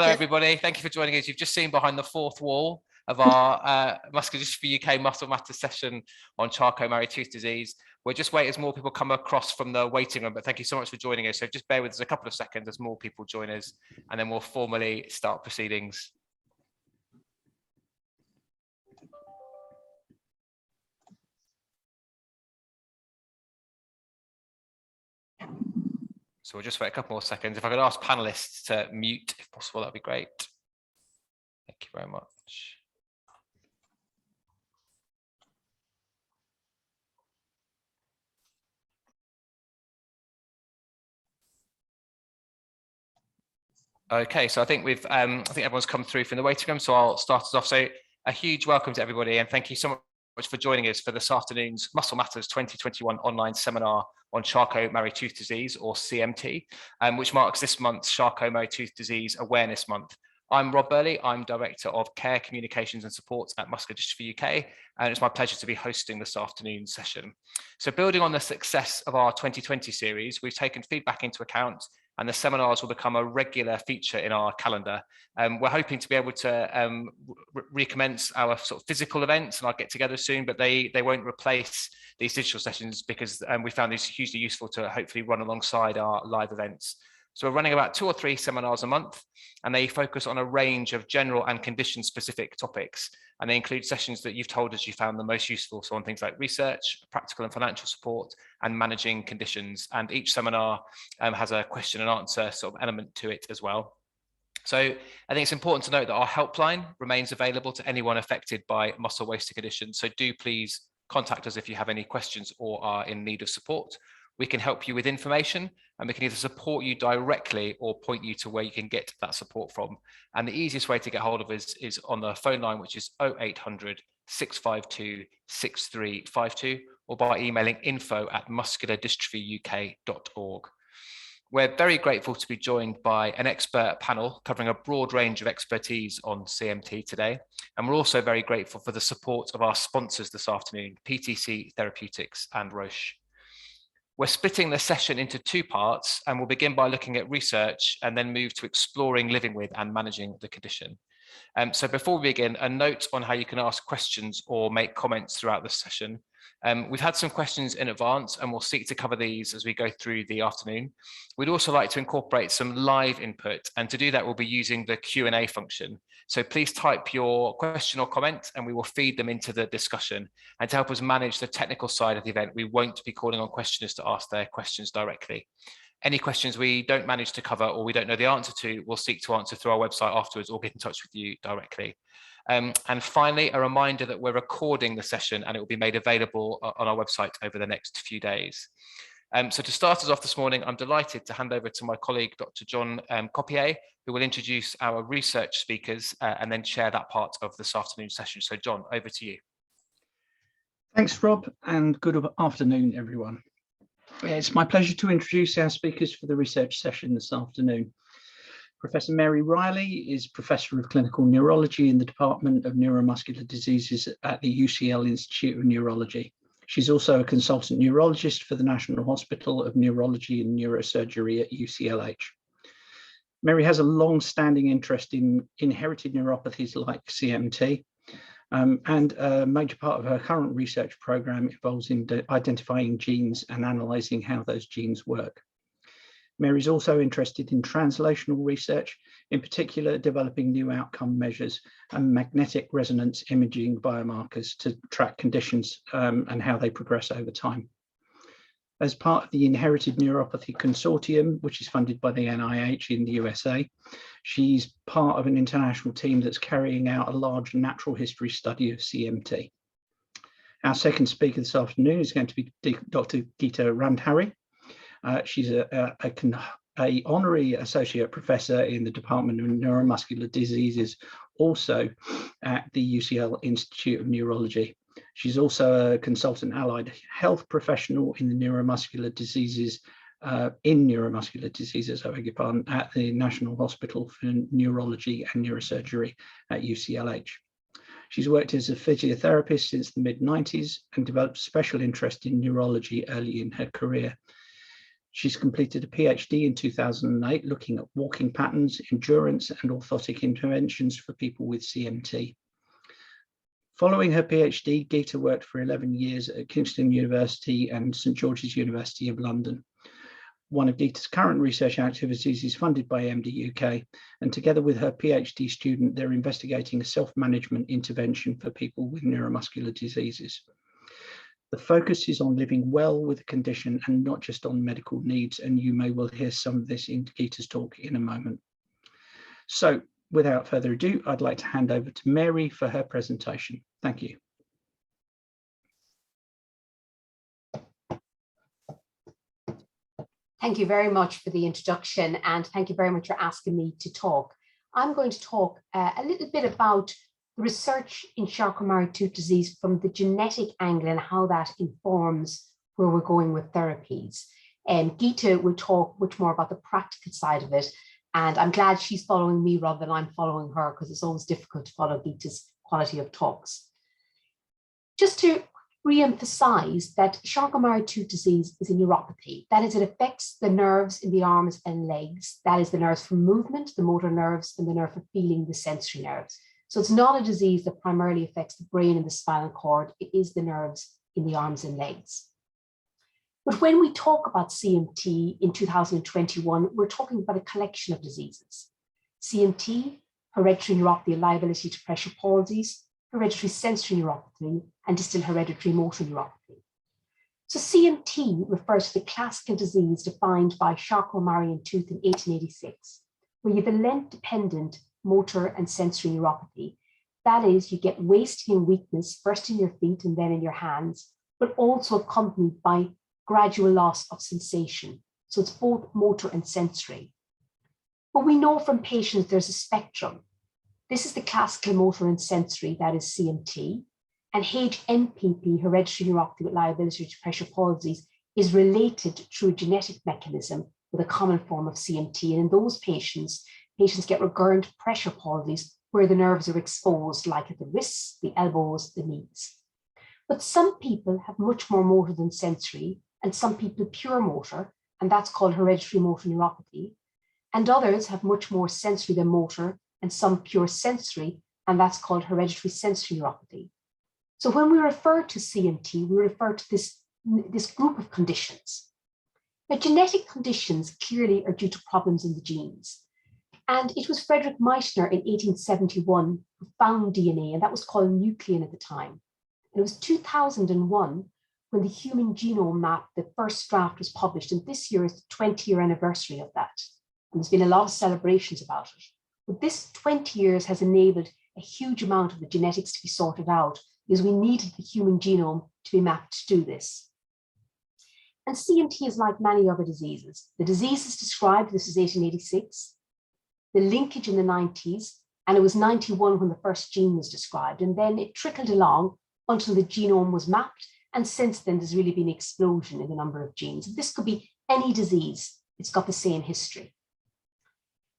Hello, everybody. Thank you for joining us. You've just seen behind the fourth wall of our Muscular Dystrophy UK Muscle Matters session on Charcot-Marie-Tooth disease. We're just waiting as more people come across from the waiting room, but thank you so much for joining us. So just bear with us a couple of seconds as more people join us, and then we'll formally start proceedings. So we'll just wait a couple more seconds. If I could ask panelists to mute, if possible, that'd be great. Thank you very much. Okay, so I think everyone's come through from the waiting room, so I'll start us off. So a huge welcome to everybody, and thank you so much for joining us for this afternoon's Muscle Matters 2021 online seminar on Charcot-Marie-Tooth disease, or CMT, which marks this month's Charcot-Marie-Tooth disease awareness month. I'm Rob Burley. I'm Director of Care, Communications and Support at Muscular Dystrophy UK, and it's my pleasure to be hosting this afternoon's session. So building on the success of our 2020 series, we've taken feedback into account, and the seminars will become a regular feature in our calendar. We're hoping to be able to recommence our sort of physical events, and I'll get together soon, but they won't replace these digital sessions because we found these hugely useful to hopefully run alongside our live events. So we're running about 2 or 3 seminars a month, and they focus on a range of general and condition-specific topics. And they include sessions that you've told us you found the most useful, so on things like research, practical and financial support, and managing conditions. And each seminar has a question and answer sort of element to it as well. So I think it's important to note that our helpline remains available to anyone affected by muscle wasting conditions. So do please contact us if you have any questions or are in need of support. We can help you with information, and we can either support you directly or point you to where you can get that support from. And the easiest way to get hold of us is on the phone line, which is 0800 652 6352, or by emailing info@musculardystrophyuk.org. We're very grateful to be joined by an expert panel covering a broad range of expertise on CMT today. And we're also very grateful for the support of our sponsors this afternoon, PTC Therapeutics and Roche. We're splitting the session into 2 parts, and we'll begin by looking at research and then move to exploring living with and managing the condition. So before we begin, a note on how you can ask questions or make comments throughout the session. We've had some questions in advance, and we'll seek to cover these as we go through the afternoon. We'd also like to incorporate some live input, and to do that, we'll be using the Q&A function. So please type your question or comment, and we will feed them into the discussion. And to help us manage the technical side of the event, we won't be calling on questioners to ask their questions directly. Any questions we don't manage to cover or we don't know the answer to, we'll seek to answer through our website afterwards or get in touch with you directly. And finally, a reminder that we're recording the session, and it will be made available on our website over the next few days. So to start us off this morning, I'm delighted to hand over to my colleague, Dr. John Copier, who will introduce our research speakers and then share that part of this afternoon's session. So John, over to you. Thanks, Rob, and good afternoon, everyone. It's my pleasure to introduce our speakers for the research session this afternoon. Professor Mary Riley is Professor of Clinical Neurology in the Department of Neuromuscular Diseases at the UCL Institute of Neurology. She's also a consultant neurologist for the National Hospital of Neurology and Neurosurgery at UCLH. Mary has a long-standing interest in inherited neuropathies like CMT, and a major part of her current research program involves in identifying genes and analysing how those genes work. Mary's also interested in translational research, in particular developing new outcome measures and magnetic resonance imaging biomarkers to track conditions and how they progress over time. As part of the Inherited Neuropathy Consortium, which is funded by the NIH in the USA, she's part of an international team that's carrying out a large natural history study of CMT. Our second speaker this afternoon is going to be Dr. Geeta Ramdhari. She's a honorary associate professor in the Department of Neuromuscular Diseases, also at the UCL Institute of Neurology. She's also a consultant allied health professional in the neuromuscular diseases, I beg your pardon, at the National Hospital for Neurology and Neurosurgery at UCLH. She's worked as a physiotherapist since the mid-90s and developed special interest in neurology early in her career. She's completed a PhD in 2008 looking at walking patterns, endurance, and orthotic interventions for people with CMT. Following her PhD, Geeta worked for 11 years at Kingston University and St George's University of London. One of Geeta's current research activities is funded by MDUK, and together with her PhD student, they're investigating a self-management intervention for people with neuromuscular diseases. The focus is on living well with a condition and not just on medical needs, and you may well hear some of this in Geeta's talk in a moment. So, without further ado, I'd like to hand over to Mary for her presentation. Thank you. Thank you very much for the introduction, and thank you very much for asking me to talk. I'm going to talk a little bit about the research in Charcot-Marie-Tooth disease from the genetic angle and how that informs where we're going with therapies. Geeta will talk much more about the practical side of it, and I'm glad she's following me rather than I'm following her, because it's always difficult to follow Geeta's quality of talks. Just to re-emphasize that Charcot-Marie-Tooth disease is a neuropathy. That is, it affects the nerves in the arms and legs. That is the nerves for movement, the motor nerves, and the nerve for feeling, the sensory nerves. So it's not a disease that primarily affects the brain and the spinal cord. It is the nerves in the arms and legs. But when we talk about CMT in 2021, we're talking about a collection of diseases. CMT, hereditary neuropathy, liability to pressure palsies, hereditary sensory neuropathy, and distal hereditary motor neuropathy. So CMT refers to the classical disease defined by Charcot-Marie-Tooth in 1886, where you have a length-dependent motor and sensory neuropathy. That is, you get wasting and weakness, first in your feet and then in your hands, but also accompanied by gradual loss of sensation. So it's both motor and sensory. But we know from patients there's a spectrum. This is the classical motor and sensory, that is CMT, and HMPP, hereditary neuropathy with liability to pressure palsies, is related through a genetic mechanism with a common form of CMT. And in those patients get recurrent pressure palsies where the nerves are exposed, like at the wrists, the elbows, the knees. But some people have much more motor than sensory, and some people pure motor, and that's called hereditary motor neuropathy. And others have much more sensory than motor, and some pure sensory, and that's called hereditary sensory neuropathy. So when we refer to CMT, we refer to this group of conditions. Now, genetic conditions clearly are due to problems in the genes. And it was Frederick Meitner in 1871 who found DNA, and that was called nuclein at the time. And it was 2001 when the human genome map, the first draft, was published, and this year is the 20-year anniversary of that. And there's been a lot of celebrations about it. But this 20 years has enabled a huge amount of the genetics to be sorted out, because we needed the human genome to be mapped to do this. And CMT is like many other diseases. The disease is described, this is 1886, the linkage in the 90s, and it was 91 when the first gene was described. And then it trickled along until the genome was mapped. And since then, there's really been an explosion in the number of genes. This could be any disease. It's got the same history.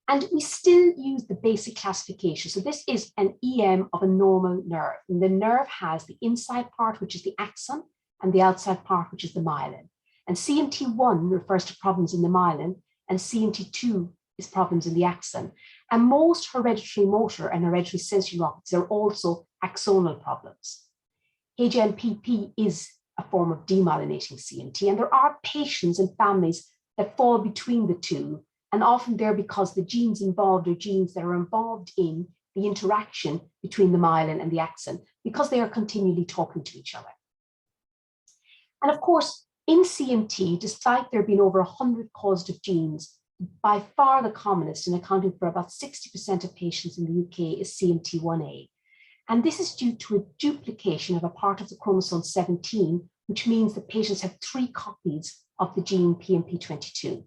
And we still use the basic classification. So this is an EM of a normal nerve. And the nerve has the inside part, which is the axon, and the outside part, which is the myelin. And CMT1 refers to problems in the myelin, and CMT2 is problems in the axon. And most hereditary motor and hereditary sensory neuropathies are also axonal problems. HMPP is a form of demyelinating CMT, and there are patients and families that fall between the two, and often they're because the genes involved are genes that are involved in the interaction between the myelin and the axon, because they are continually talking to each other. And of course, in CMT, despite there being over 100 causative genes, by far the commonest, and accounting for about 60% of patients in the UK, is CMT1A. And this is due to a duplication of a part of the chromosome 17, which means that patients have 3 copies of the gene PMP22.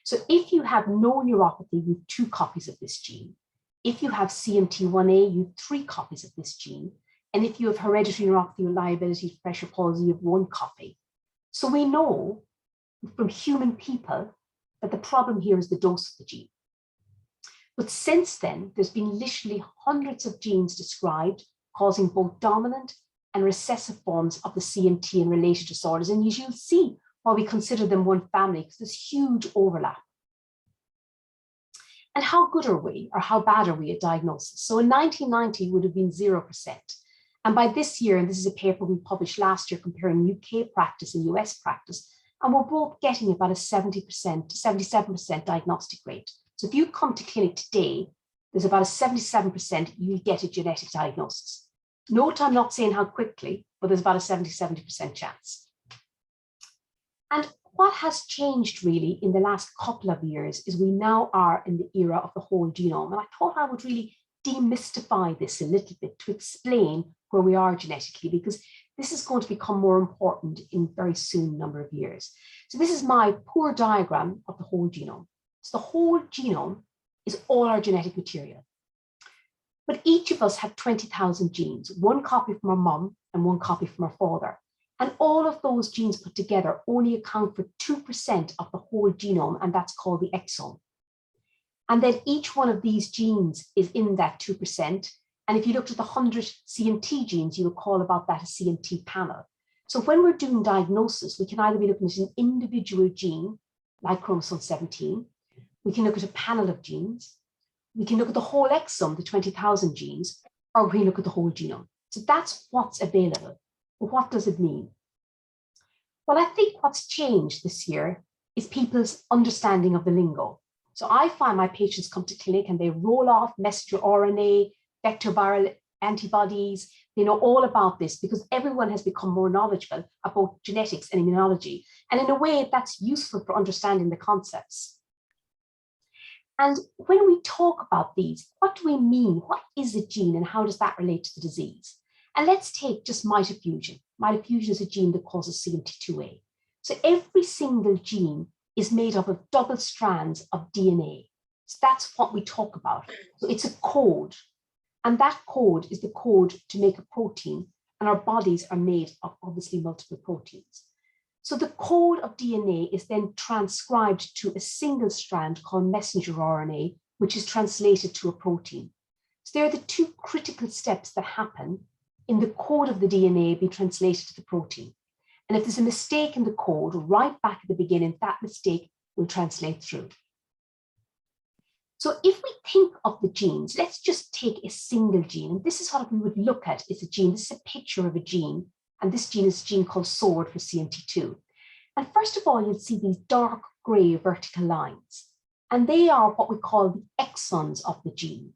So if you have no neuropathy, you have 2 copies of this gene. If you have CMT1A, you have 3 copies of this gene. And if you have hereditary neuropathy with liability to pressure palsy, you have 1 copy. So we know from human people that the problem here is the dose of the gene. But since then, there's been literally hundreds of genes described causing both dominant and recessive forms of the CMT and related disorders. And as you'll see, while we consider them one family, because there's huge overlap. And how good are we, or how bad are we at diagnosis? So in 1990, it would have been 0%. And by this year, and this is a paper we published last year comparing UK practice and US practice, and we're both getting about a 70% to 77% diagnostic rate. So if you come to clinic today, there's about a 77% you get a genetic diagnosis. Note I'm not saying how quickly, but there's about a 70% chance. And what has changed really in the last couple of years is we now are in the era of the whole genome. And I thought I would really demystify this a little bit to explain where we are genetically, because this is going to become more important in very soon number of years. So this is my poor diagram of the whole genome. So the whole genome is all our genetic material. But each of us have 20,000 genes, one copy from our mum and one copy from our father. And all of those genes put together only account for 2% of the whole genome, and that's called the exome. And then each one of these genes is in that 2%. And if you looked at the 100 CMT genes, you would call about that a CMT panel. So when we're doing diagnosis, we can either be looking at an individual gene, like chromosome 17, we can look at a panel of genes, we can look at the whole exome, the 20,000 genes, or we can look at the whole genome. So that's what's available. But what does it mean? Well, I think what's changed this year is people's understanding of the lingo. So I find my patients come to clinic and they roll off messenger RNA, vector viral antibodies. They know all about this because everyone has become more knowledgeable about genetics and immunology. And in a way, that's useful for understanding the concepts. And when we talk about these, what do we mean? What is a gene and how does that relate to the disease? And let's take just mitofusion. Mitofusion is a gene that causes CMT2A. So every single gene is made up of double strands of DNA. So that's what we talk about. So it's a code. And that code is the code to make a protein. And our bodies are made of obviously multiple proteins. So the code of DNA is then transcribed to a single strand called messenger RNA, which is translated to a protein. So there are the two critical steps that happen in the code of the DNA being translated to the protein. And if there's a mistake in the code right back at the beginning, that mistake will translate through. So if we think of the genes, let's just take a single gene. And this is what we would look at is a gene. This is a picture of a gene. And this gene is a gene called SORD for CMT2. And first of all, you'll see these dark gray vertical lines. And they are what we call the exons of the gene.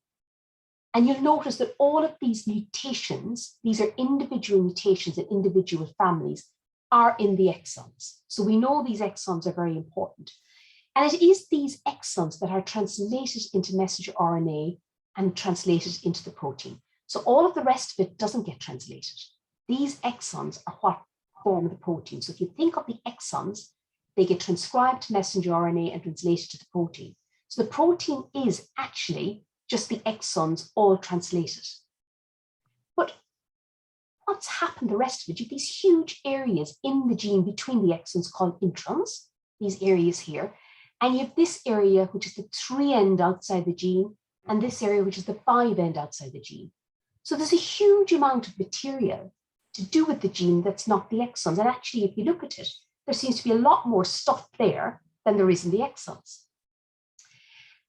And you'll notice that all of these mutations, these are individual mutations in individual families, are in the exons. So we know these exons are very important. And it is these exons that are translated into messenger RNA and translated into the protein. So all of the rest of it doesn't get translated. These exons are what form the protein. So if you think of the exons, they get transcribed to messenger RNA and translated to the protein. So the protein is actually just the exons all translated. But what's happened the rest of it? You have these huge areas in the gene between the exons called introns, these areas here. And you have this area, which is the 3' end outside the gene, and this area, which is the 5' end outside the gene. So there's a huge amount of material to do with the gene that's not the exons. And actually, if you look at it, there seems to be a lot more stuff there than there is in the exons.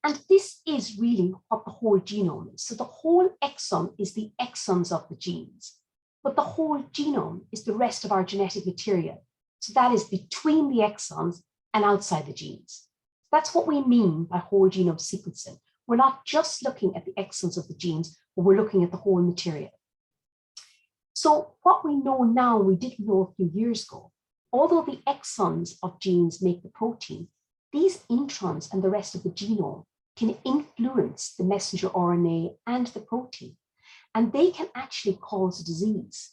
And this is really what the whole genome is. So the whole exome is the exons of the genes, but the whole genome is the rest of our genetic material. So that is between the exons and outside the genes. That's what we mean by whole genome sequencing. We're not just looking at the exons of the genes, but we're looking at the whole material. So what we know now, we didn't know a few years ago. Although the exons of genes make the protein, these introns and the rest of the genome can influence the messenger RNA and the protein, and they can actually cause a disease.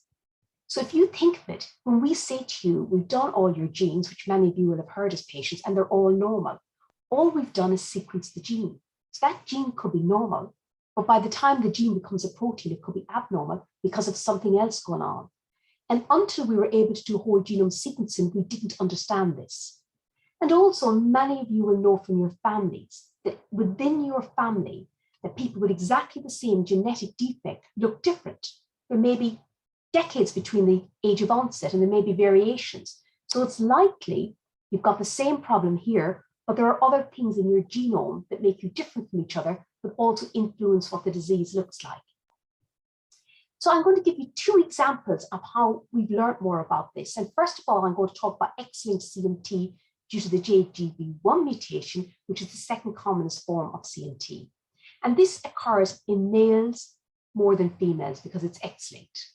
So if you think of it, when we say to you, we've done all your genes, which many of you will have heard as patients, and they're all normal, all we've done is sequence the gene. So that gene could be normal, but by the time the gene becomes a protein, it could be abnormal because of something else going on. And until we were able to do whole genome sequencing, we didn't understand this. And also, many of you will know from your families that within your family, that people with exactly the same genetic defect look different. There may be decades between the age of onset and there may be variations. So it's likely you've got the same problem here, but there are other things in your genome that make you different from each other, but also influence what the disease looks like. So I'm going to give you two examples of how we've learned more about this. And first of all, I'm going to talk about X-linked CMT due to the JGB1 mutation, which is the second commonest form of CMT. And this occurs in males more than females because it's X-linked.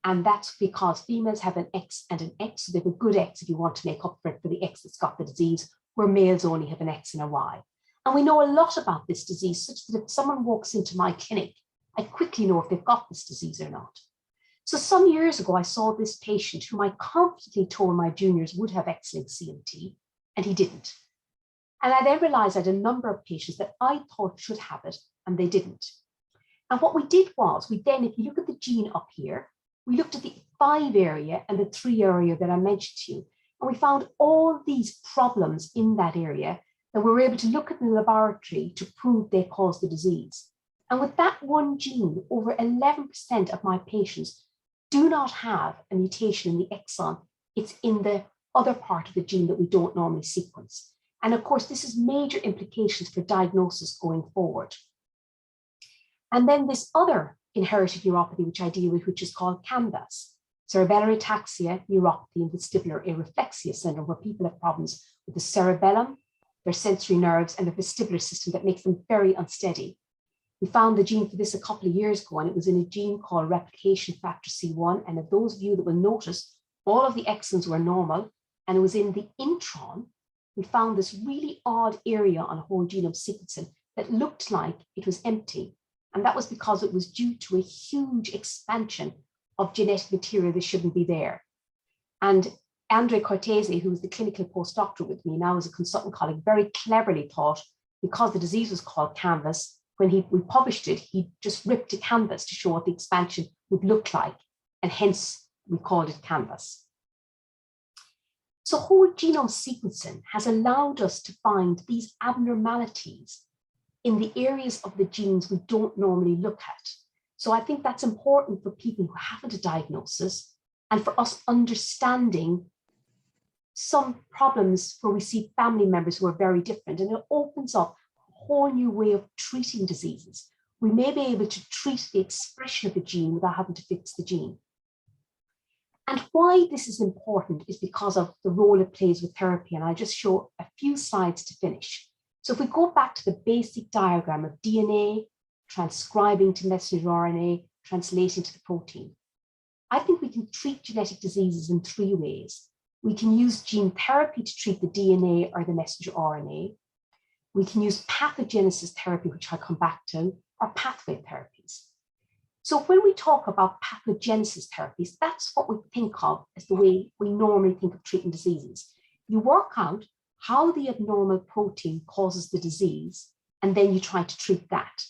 And that's because females have an X and an X, so they have a good X if you want to make up for it for the X that's got the disease, where males only have an X and a Y. And we know a lot about this disease, such that if someone walks into my clinic, I quickly know if they've got this disease or not. So some years ago, I saw this patient whom I confidently told my juniors would have X-linked CMT, and he didn't. And I then realized I had a number of patients that I thought should have it, and they didn't. And what we did was, we then, if you look at the gene up here, we looked at the 5 area and the 3 area that I mentioned to you, and we found all these problems in that area that we were able to look at in the laboratory to prove they caused the disease. And with that one gene, over 11% of my patients do not have a mutation in the exon. It's in the other part of the gene that we don't normally sequence. And of course, this has major implications for diagnosis going forward. And then this other inherited neuropathy, which I deal with, which is called CANVAS, cerebellar ataxia, neuropathy, and vestibular areflexia syndrome, where people have problems with the cerebellum, their sensory nerves, and the vestibular system that makes them very unsteady. We found the gene for this a couple of years ago, and it was in a gene called replication factor C1. And of those of you that will notice, all of the exons were normal, and it was in the intron. We found this really odd area on whole genome sequencing that looked like it was empty. And that was because it was due to a huge expansion of genetic material that shouldn't be there. And Andre Cortese, who was the clinical postdoctorate with me, now as a consultant colleague, very cleverly thought, because the disease was called CANVAS, when we published it, he just ripped a canvas to show what the expansion would look like. And hence, we called it CANVAS. So whole genome sequencing has allowed us to find these abnormalities in the areas of the genes we don't normally look at. So I think that's important for people who haven't a diagnosis and for us understanding some problems where we see family members who are very different, and it opens up a whole new way of treating diseases. We may be able to treat the expression of the gene without having to fix the gene. And why this is important is because of the role it plays with therapy, and I'll just show a few slides to finish. So if we go back to the basic diagram of DNA transcribing to messenger RNA, translating to the protein, I think we can treat genetic diseases in 3 ways. We can use gene therapy to treat the DNA or the messenger RNA. We can use pathogenesis therapy, which I'll come back to, or pathway therapies. So when we talk about pathogenesis therapies, that's what we think of as the way we normally think of treating diseases. You work out how the abnormal protein causes the disease, and then you try to treat that.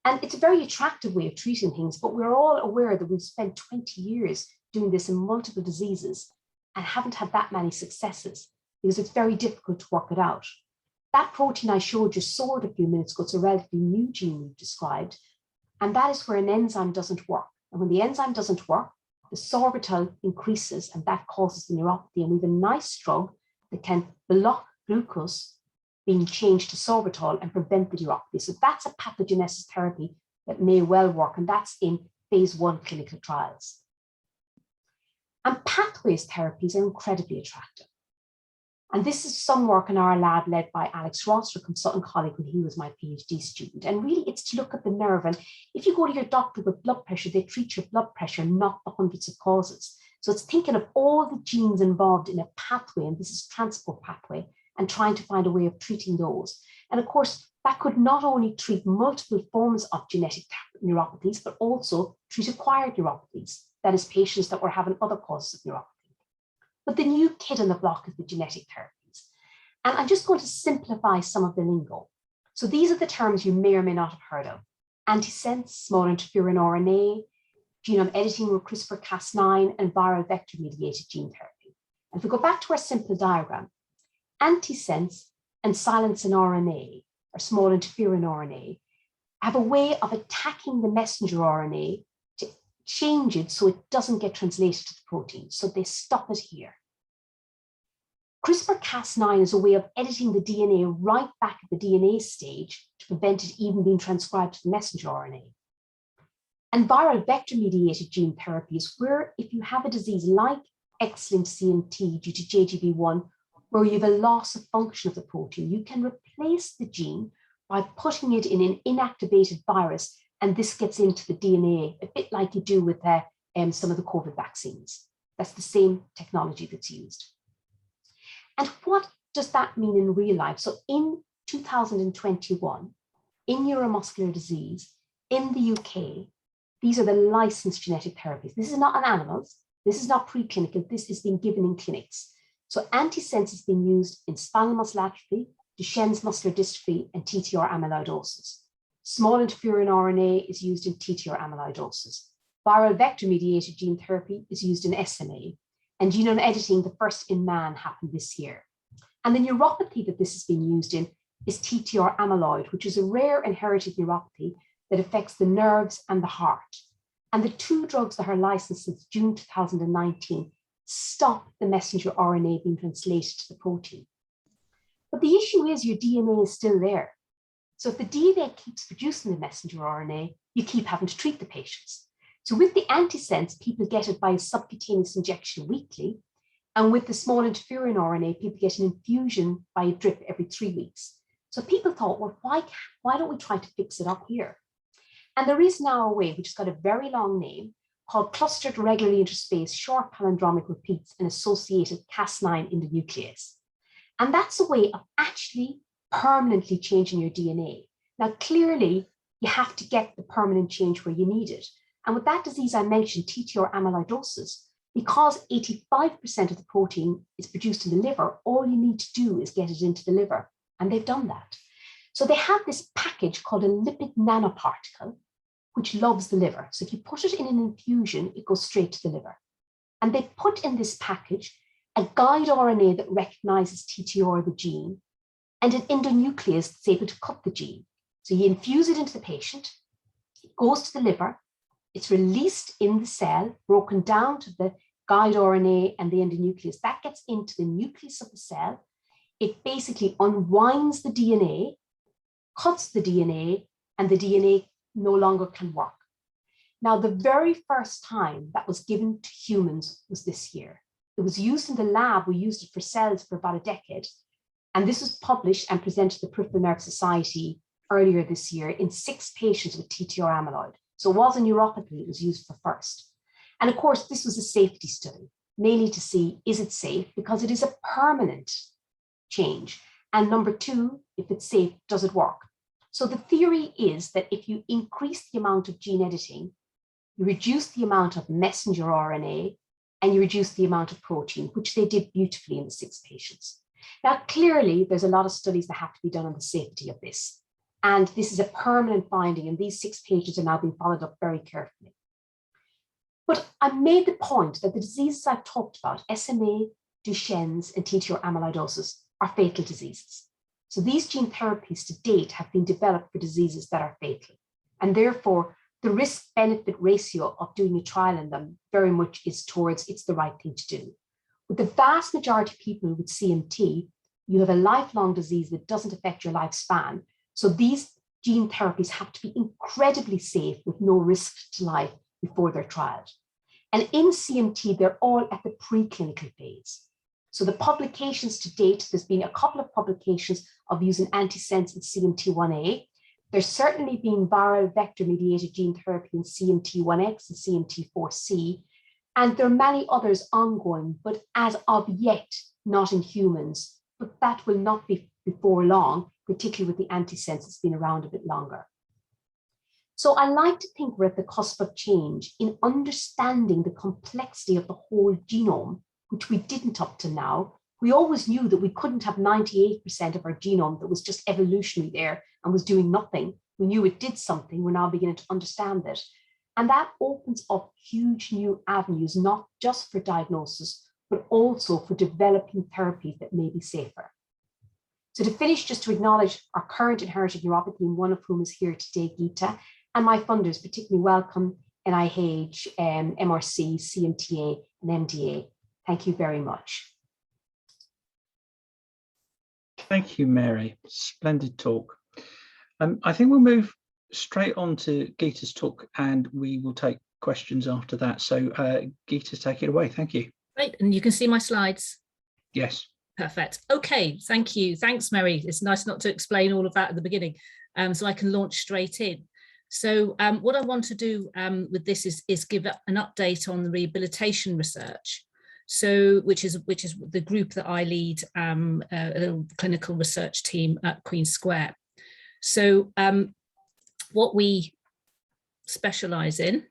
And it's a very attractive way of treating things, but we're all aware that we've spent 20 years doing this in multiple diseases and haven't had that many successes because it's very difficult to work it out. That protein I showed you, SORD, a few minutes ago, it's a relatively new gene we've described, and that is where an enzyme doesn't work. And when the enzyme doesn't work, the sorbitol increases, and that causes the neuropathy. And we have a nice drug that can block glucose being changed to sorbitol and prevent the neuropathy. So that's a pathogenesis therapy that may well work, and that's in phase 1 clinical trials. And pathways therapies are incredibly attractive. And this is some work in our lab led by Alex Ross, a consultant colleague when he was my PhD student. And really it's to look at the nerve. And if you go to your doctor with blood pressure, they treat your blood pressure, not the hundreds of causes. So it's thinking of all the genes involved in a pathway, and this is transport pathway, and trying to find a way of treating those. And of course, that could not only treat multiple forms of genetic neuropathies, but also treat acquired neuropathies. That is, patients that were having other causes of neuropathy. But the new kid on the block is the genetic therapies. And I'm just going to simplify some of the lingo. So these are the terms you may or may not have heard of. Antisense, small interferon RNA, genome editing with CRISPR-Cas9, and viral vector-mediated gene therapy. And if we go back to our simple diagram, antisense and silencing RNA, or small interferon RNA, have a way of attacking the messenger RNA to change it so it doesn't get translated to the protein. So they stop it here. CRISPR-Cas9 is a way of editing the DNA right back at the DNA stage to prevent it even being transcribed to the messenger RNA. And viral vector-mediated gene therapy is where if you have a disease like X-linked CMT due to JGB1, where you have a loss of function of the protein, you can replace the gene by putting it in an inactivated virus, and this gets into the DNA, a bit like you do with some of the COVID vaccines. That's the same technology that's used. And what does that mean in real life? So in 2021, in neuromuscular disease, in the UK, these are the licensed genetic therapies. This is not on animals. This is not preclinical. This is being given in clinics. So antisense is being used in spinal muscular atrophy, Duchenne's muscular dystrophy, and TTR amyloidosis. Small interferon RNA is used in TTR amyloidosis. Viral vector-mediated gene therapy is used in SMA. And genome editing, the first in man, happened this year. And the neuropathy that this is being used in is TTR amyloid, which is a rare inherited neuropathy that affects the nerves and the heart. And the two drugs that are licensed since June 2019 stop the messenger RNA being translated to the protein. But the issue is your DNA is still there. So if the DNA keeps producing the messenger RNA, you keep having to treat the patients. So with the antisense, people get it by a subcutaneous injection weekly. And with the small interferon RNA, people get an infusion by a drip every 3 weeks. So people thought, well, why don't we try to fix it up here? And there is now a way, which has got a very long name, called clustered regularly interspaced short palindromic repeats and associated Cas9 in the nucleus. And that's a way of actually permanently changing your DNA. Now, clearly, you have to get the permanent change where you need it. And with that disease I mentioned, TTR amyloidosis, because 85% of the protein is produced in the liver, all you need to do is get it into the liver. And they've done that. So they have this package called a lipid nanoparticle, which loves the liver. So if you put it in an infusion, it goes straight to the liver. And they put in this package a guide RNA that recognizes TTR, the gene, and an endonuclease that's able to cut the gene. So you infuse it into the patient, it goes to the liver, it's released in the cell, broken down to the guide RNA and the endonuclease. That gets into the nucleus of the cell. It basically unwinds the DNA, cuts the DNA, and the DNA no longer can work. Now, the very first time that was given to humans was this year. It was used in the lab. We used it for cells for about a decade. And this was published and presented to the Peripheral Nerve Society earlier this year in 6 patients with TTR amyloid. So it was a neuropathy it was used for first. And of course, this was a safety study, mainly to see, is it safe? Because it is a permanent change. And number 2, if it's safe, does it work? So the theory is that if you increase the amount of gene editing, you reduce the amount of messenger RNA, and you reduce the amount of protein, which they did beautifully in the 6 patients. Now, clearly, there's a lot of studies that have to be done on the safety of this. And this is a permanent finding, and these 6 patients are now being followed up very carefully. But I made the point that the diseases I've talked about, SMA, Duchenne's, and TTR amyloidosis, are fatal diseases. So these gene therapies to date have been developed for diseases that are fatal. And therefore, the risk-benefit ratio of doing a trial in them very much is towards it's the right thing to do. With the vast majority of people with CMT, you have a lifelong disease that doesn't affect your lifespan. So these gene therapies have to be incredibly safe with no risk to life before they're trialed. And in CMT, they're all at the preclinical phase. So the publications to date, there's been a couple of publications of using antisense in CMT1A. There's certainly been viral vector-mediated gene therapy in CMT1X and CMT4C. And there are many others ongoing, but as of yet, not in humans. But that will not be before long, particularly with the antisense that's been around a bit longer. So I like to think we're at the cusp of change in understanding the complexity of the whole genome, which we didn't up to now. We always knew that we couldn't have 98% of our genome that was just evolutionary there and was doing nothing. We knew it did something. We're now beginning to understand it. And that opens up huge new avenues, not just for diagnosis, but also for developing therapies that may be safer. So to finish, just to acknowledge our current inherited neuropathy, and one of whom is here today, Geeta, and my funders, particularly welcome NIH, MRC, CMTA, and MDA. Thank you very much. Thank you, Mary. Splendid talk. I think we'll move straight on to Geeta's talk, and we will take questions after that. So Geeta, take it away. Thank you. Right, and you can see my slides. Yes. Perfect. Okay, thank you. Thanks, Mary. It's nice not to explain all of that at the beginning, so I can launch straight in. So what I want to do with this is give an update on the rehabilitation research. So which is the group that I lead, a clinical research team at Queen Square. So what we specialize in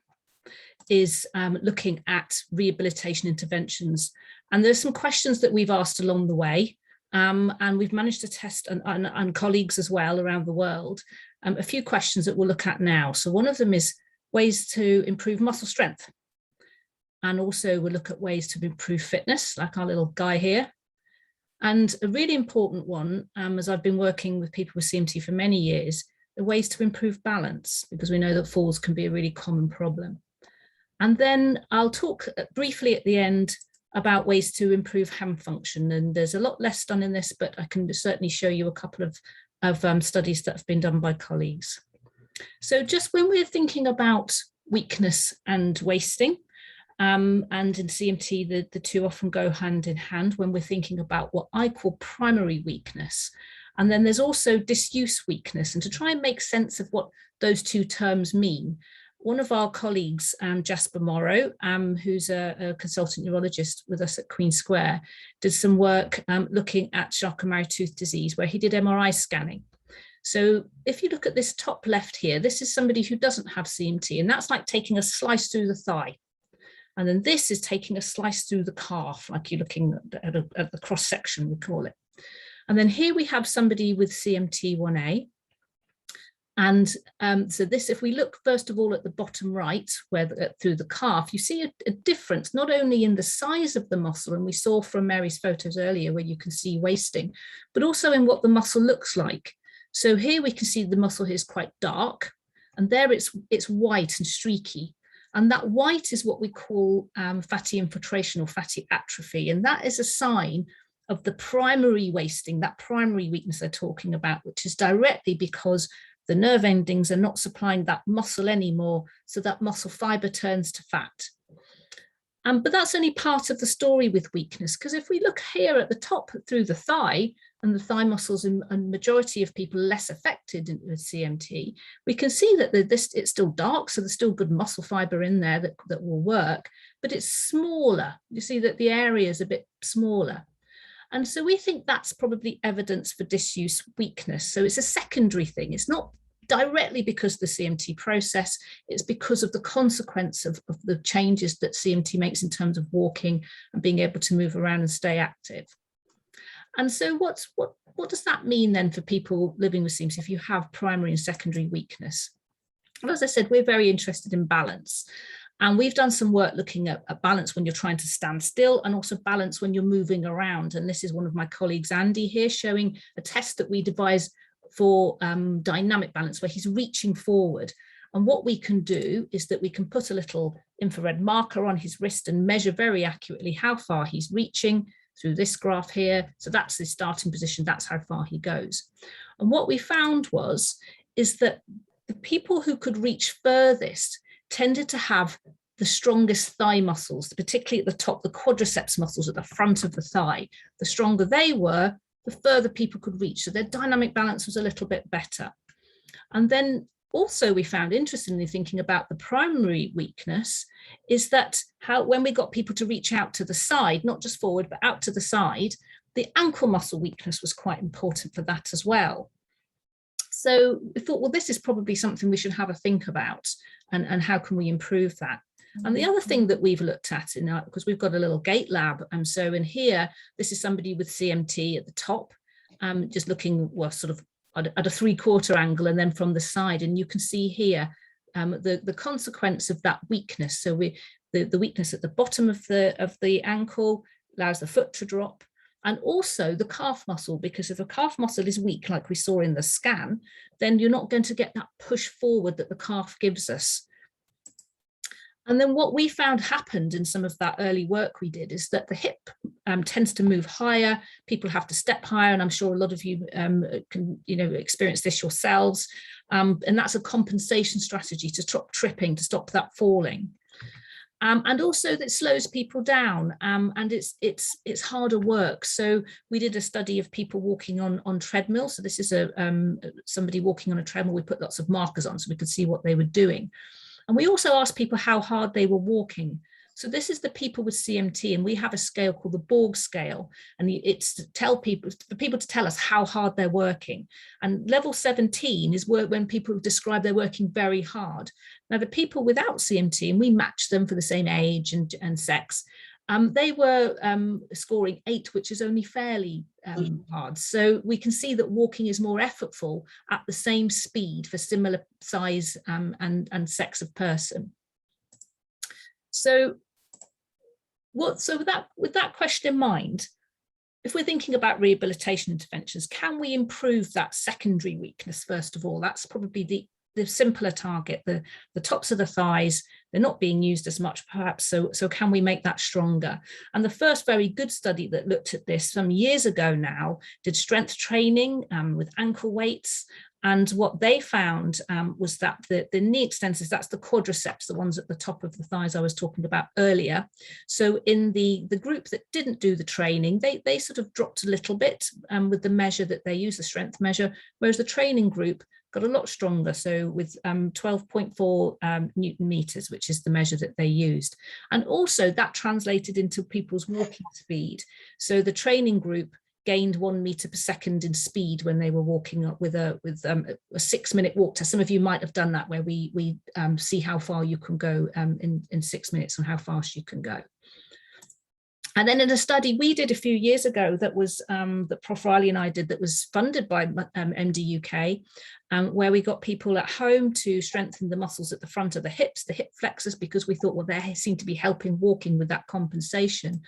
is looking at rehabilitation interventions. And there's some questions that we've asked along the way, and we've managed to test, and colleagues as well around the world, a few questions that we'll look at now. So one of them is ways to improve muscle strength. And also we'll look at ways to improve fitness, like our little guy here. And a really important one, as I've been working with people with CMT for many years, the ways to improve balance, because we know that falls can be a really common problem. And then I'll talk briefly at the end about ways to improve hand function. And there's a lot less done in this, but I can certainly show you a couple of studies that have been done by colleagues. So just when we're thinking about weakness and wasting, and in CMT, the two often go hand in hand when we're thinking about what I call primary weakness. And then there's also disuse weakness. And to try and make sense of what those two terms mean, one of our colleagues, Jasper Morrow, who's a consultant neurologist with us at Queen Square, did some work looking at Charcot-Marie-Tooth disease, where he did MRI scanning. So if you look at this top left here, this is somebody who doesn't have CMT, and that's like taking a slice through the thigh. And then this is taking a slice through the calf, like you're looking at the cross section, we call it. And then here we have somebody with CMT1A. And so this, if we look first of all at the bottom right, where through the calf, you see a difference, not only in the size of the muscle, and we saw from Mary's photos earlier where you can see wasting, but also in what the muscle looks like. So here we can see the muscle here is quite dark, and there it's white and streaky. And that white is what we call fatty infiltration or fatty atrophy. And that is a sign of the primary wasting, that primary weakness they're talking about, which is directly because the nerve endings are not supplying that muscle anymore, so that muscle fiber turns to fat. But that's only part of the story with weakness, because if we look here at the top through the thigh, and the thigh muscles in a majority of people less affected with CMT, we can see that it's still dark, so there's still good muscle fiber in there that will work, but it's smaller. You see that the area is a bit smaller. And so we think that's probably evidence for disuse weakness. So it's a secondary thing. It's not directly because of the CMT process, it's because of the consequence of the changes that CMT makes in terms of walking and being able to move around and stay active. And so what does that mean then for people living with CMT if you have primary and secondary weakness? Well, as I said, we're very interested in balance. And we've done some work looking at balance when you're trying to stand still, and also balance when you're moving around. And this is one of my colleagues, Andy, here showing a test that we devised for dynamic balance, where he's reaching forward. And what we can do is that we can put a little infrared marker on his wrist and measure very accurately how far he's reaching through this graph here. So that's the starting position, that's how far he goes. And what we found is that the people who could reach furthest tended to have the strongest thigh muscles, particularly at the top, the quadriceps muscles at the front of the thigh. The stronger they were, the further people could reach. So their dynamic balance was a little bit better. And then also we found, interestingly, thinking about the primary weakness, is that when we got people to reach out to the side, not just forward, but out to the side, the ankle muscle weakness was quite important for that as well. So we thought, well, this is probably something we should have a think about, and how can we improve that? And the other thing that we've looked at, because we've got a little gait lab, and so in here, this is somebody with CMT at the top, just looking, well, sort of at a 3/4 angle, and then from the side, and you can see here the consequence of that weakness. So the weakness at the bottom of the ankle allows the foot to drop, and also the calf muscle, because if the calf muscle is weak, like we saw in the scan, then you're not going to get that push forward that the calf gives us. And then what we found happened in some of that early work we did is that the hip tends to move higher. People have to step higher, and I'm sure a lot of you can, experience this yourselves. And that's a compensation strategy to stop tripping, to stop that falling. And also that slows people down, and it's harder work. So we did a study of people walking on treadmill. So this is somebody walking on a treadmill. We put lots of markers on so we could see what they were doing. And we also asked people how hard they were walking. So this is the people with CMT, and we have a scale called the Borg scale, and it's for people to tell us how hard they're working. And level 17 is when people describe they're working very hard. Now, the people without CMT, and we match them for the same age and sex, they were scoring 8, which is only fairly hard. So we can see that walking is more effortful at the same speed for similar size and sex of person. So with that question in mind, if we're thinking about rehabilitation interventions, can we improve that secondary weakness? First of all, that's probably the simpler target, the tops of the thighs. They're not being used as much, perhaps, so can we make that stronger? And the first very good study that looked at this some years ago now did strength training with ankle weights. And what they found was that the knee extensors, that's the quadriceps, the ones at the top of the thighs I was talking about earlier. So in the group that didn't do the training, they sort of dropped a little bit with the measure that they use, the strength measure, whereas the training group got a lot stronger, so with 12.4 Newton meters, which is the measure that they used. And also that translated into people's walking speed. So the training group gained 1 meter per second in speed when they were walking up with a 6-minute walk test. Some of you might have done that, where we see how far you can go in 6 minutes and how fast you can go. And then in a study we did a few years ago that was that Prof. Riley and I did, that was funded by MDUK, where we got people at home to strengthen the muscles at the front of the hips, the hip flexors, because we thought, well, they seem to be helping walking with that compensation.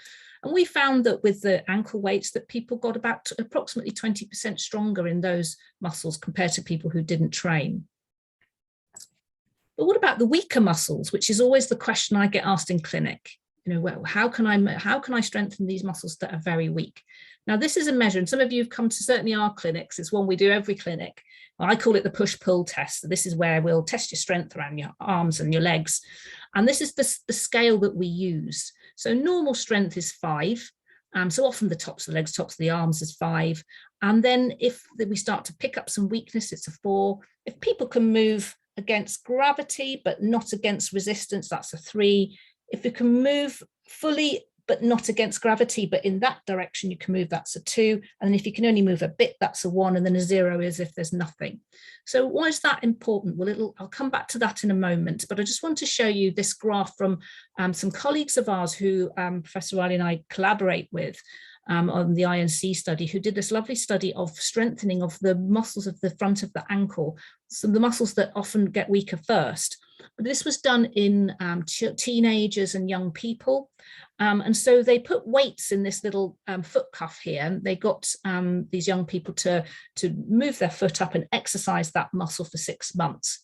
And we found that with the ankle weights that people got about approximately 20% stronger in those muscles compared to people who didn't train. But what about the weaker muscles, which is always the question I get asked in clinic? Well, how can I strengthen these muscles that are very weak? Now, this is a measure, and some of you have come to certainly our clinics. It's one we do every clinic. I call it the push-pull test. So this is where we'll test your strength around your arms and your legs. And this is the scale that we use. So normal strength is 5. So often the tops of the legs, tops of the arms is 5. And then if we start to pick up some weakness, it's a 4. If people can move against gravity, but not against resistance, that's a 3. If you can move fully, but not against gravity, but in that direction you can move, that's a 2. And if you can only move a bit, that's a 1. And then a 0 is if there's nothing. So why is that important? Well, I'll come back to that in a moment, but I just want to show you this graph from some colleagues of ours who Professor Riley and I collaborate with on the INC study, who did this lovely study of strengthening of the muscles of the front of the ankle, so the muscles that often get weaker first. But this was done in teenagers and young people. And so they put weights in this little foot cuff here, and they got these young people to move their foot up and exercise that muscle for 6 months.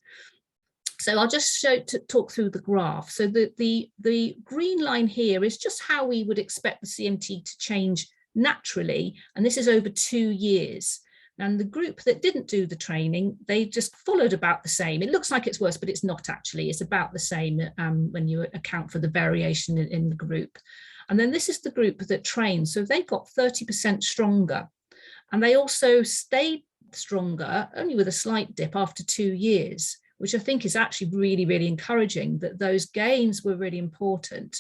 So I'll just talk through the graph. So the green line here is just how we would expect the CMT to change naturally. And this is over 2 years. And the group that didn't do the training, they just followed about the same. It looks like it's worse, but it's not actually. It's about the same when you account for the variation in the group. And then this is the group that trained. So they got 30% stronger. And they also stayed stronger, only with a slight dip after 2 years, which I think is actually really, really encouraging, that those gains were really important.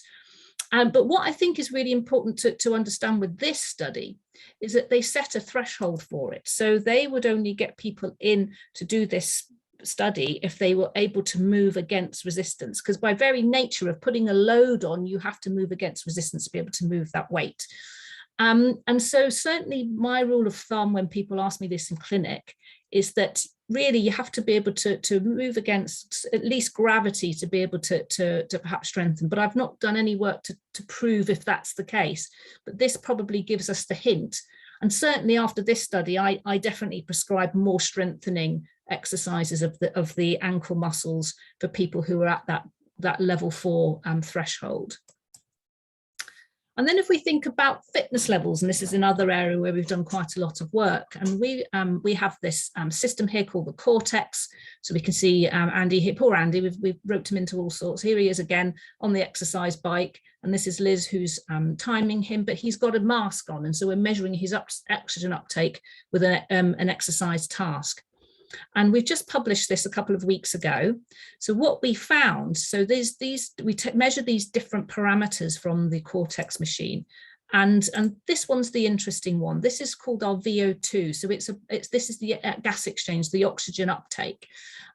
But what I think is really important to understand with this study is that they set a threshold for it. So they would only get people in to do this study if they were able to move against resistance, because by very nature of putting a load on, you have to move against resistance to be able to move that weight. And so certainly my rule of thumb when people ask me this in clinic is that really you have to be able to move against at least gravity to be able to perhaps strengthen. But I've not done any work to prove if that's the case, but this probably gives us the hint. And certainly after this study, I definitely prescribe more strengthening exercises of the ankle muscles for people who are at that that level 4 threshold. And then if we think about fitness levels, and this is another area where we've done quite a lot of work, and we have this system here called the Cortex. So we can see Andy here, poor Andy, we've roped him into all sorts. Here he is again on the exercise bike, and this is Liz who's timing him, but he's got a mask on, and so we're measuring his oxygen uptake with an exercise task. And we've just published this a couple of weeks ago. So what we found, so we measure these different parameters from the Cortex machine. And this one's the interesting one. This is called our VO2. So this is the gas exchange, the oxygen uptake.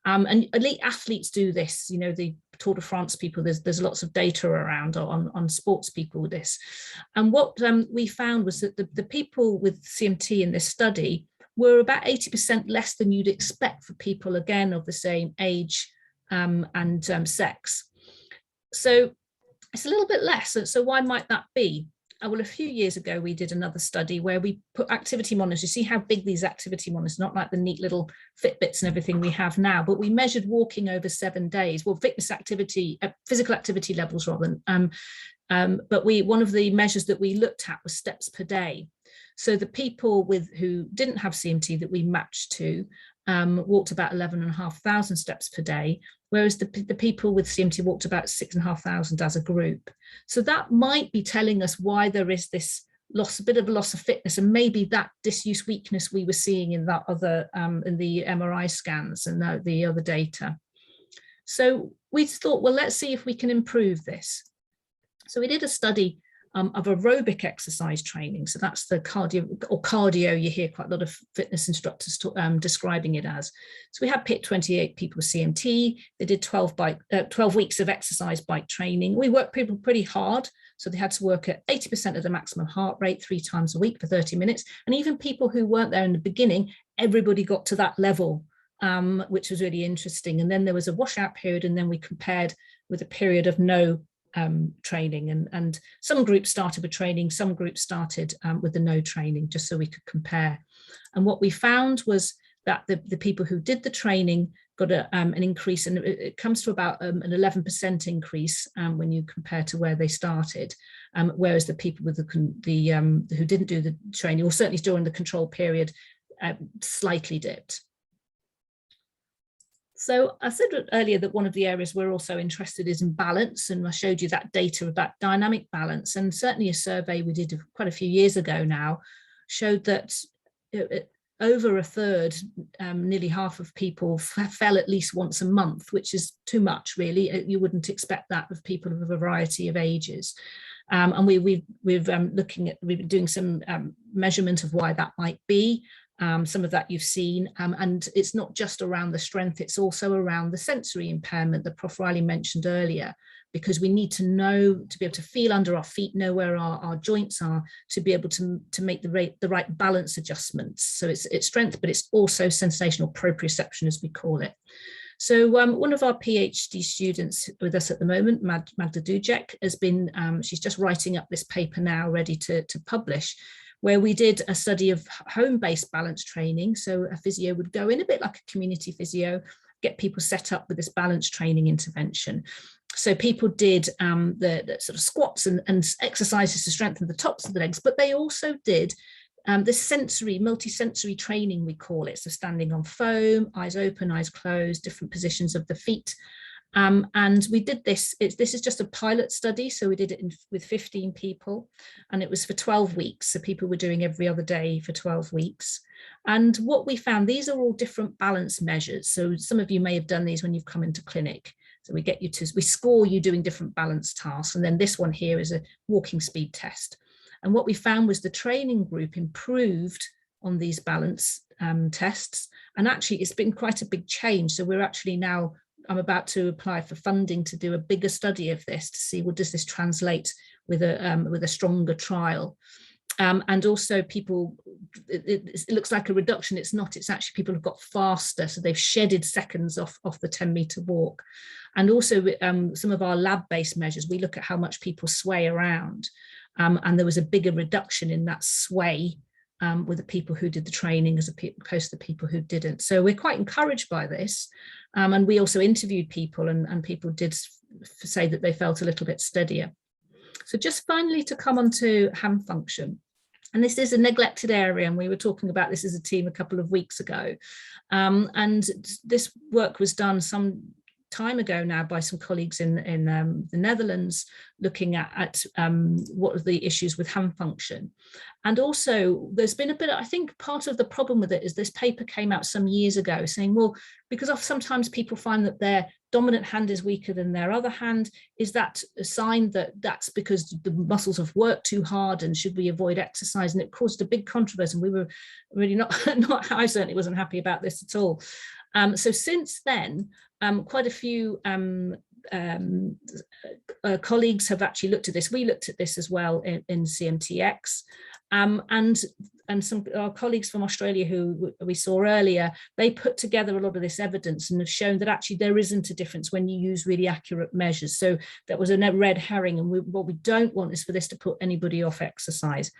And elite athletes do this, you know, the Tour de France people, there's lots of data around on sports people with this. And what we found was that the people with CMT in this study were about 80% less than you'd expect for people, again, of the same age and sex. So it's a little bit less. So why might that be? Well, a few years ago, we did another study where we put activity monitors. You see how big these activity monitors, not like the neat little Fitbits and everything we have now, but we measured walking over 7 days. Well, physical activity levels rather than, but one of the measures that we looked at was steps per day. So the people who didn't have CMT that we matched to walked about 11,500 steps per day, whereas the people with CMT walked about 6,500 as a group. So that might be telling us why there is this a bit of a loss of fitness, and maybe that disuse weakness we were seeing in that other in the MRI scans and the other data. So we thought, well, let's see if we can improve this. So we did a study of aerobic exercise training. So that's the cardio, you hear quite a lot of fitness instructors describing it as. So we had picked 28 people with CMT. They did 12 weeks of exercise bike training. We worked people pretty hard. So they had to work at 80% of the maximum heart rate 3 times a week for 30 minutes. And even people who weren't there in the beginning, everybody got to that level, which was really interesting. And then there was a washout period, and then we compared with a period of no training, and some groups started with training, some groups started with the no training, just so we could compare. And what we found was that the people who did the training got an increase, and it comes to about an 11% increase when you compare to where they started, whereas the people with who didn't do the training, or certainly during the control period, slightly dipped. So I said earlier that one of the areas we're also interested is in balance, and I showed you that data about dynamic balance, and certainly a survey we did quite a few years ago now showed that over a third, nearly half of people fell at least once a month, which is too much, really. You wouldn't expect that of people of a variety of ages. And we've been doing some measurement of why that might be. Some of that you've seen, and it's not just around the strength, it's also around the sensory impairment that Prof. Riley mentioned earlier, because we need to know, to be able to feel under our feet, know where our joints are, to be able to make the right balance adjustments. So it's strength, but it's also sensational proprioception, as we call it. So one of our PhD students with us at the moment, Magda Dujek, has been, she's just writing up this paper now, ready to publish, where we did a study of home-based balance training. So a physio would go in, a bit like a community physio, get people set up with this balance training intervention. So people did the sort of squats and exercises to strengthen the tops of the legs, but they also did the sensory, multi-sensory training, we call it. So standing on foam, eyes open, eyes closed, different positions of the feet. And we did this, this is just a pilot study, so we did it with 15 people, and it was for 12 weeks, so people were doing every other day for 12 weeks. And what we found, these are all different balance measures, so some of you may have done these when you've come into clinic. So we score you doing different balance tasks, and then this one here is a walking speed test. And what we found was the training group improved on these balance tests, and actually it's been quite a big change. So we're actually now, I'm about to apply for funding to do a bigger study of this to see, well, does this translate with a stronger trial? And also people, it looks like a reduction. It's not, it's actually people have got faster. So they've shedded seconds off the 10-meter walk. And also some of our lab-based measures, we look at how much people sway around. And there was a bigger reduction in that sway with the people who did the training as opposed to the people who didn't. So we're quite encouraged by this. And we also interviewed people, and people did say that they felt a little bit steadier. So just finally to come on to hand function. And this is a neglected area, and we were talking about this as a team a couple of weeks ago. And this work was done some time ago now by some colleagues in the Netherlands, looking at what are the issues with hand function. And also there's been a bit, I think part of the problem with it is this paper came out some years ago saying, well, because sometimes people find that their dominant hand is weaker than their other hand, is that a sign that that's because the muscles have worked too hard and should we avoid exercise? And it caused a big controversy, and we were really not I certainly wasn't happy about this at all. So since then, quite a few colleagues have actually looked at this. We looked at this as well in CMTX, and some our colleagues from Australia who we saw earlier, they put together a lot of this evidence and have shown that actually there isn't a difference when you use really accurate measures. So that was a red herring, and what we don't want is for this to put anybody off exercise.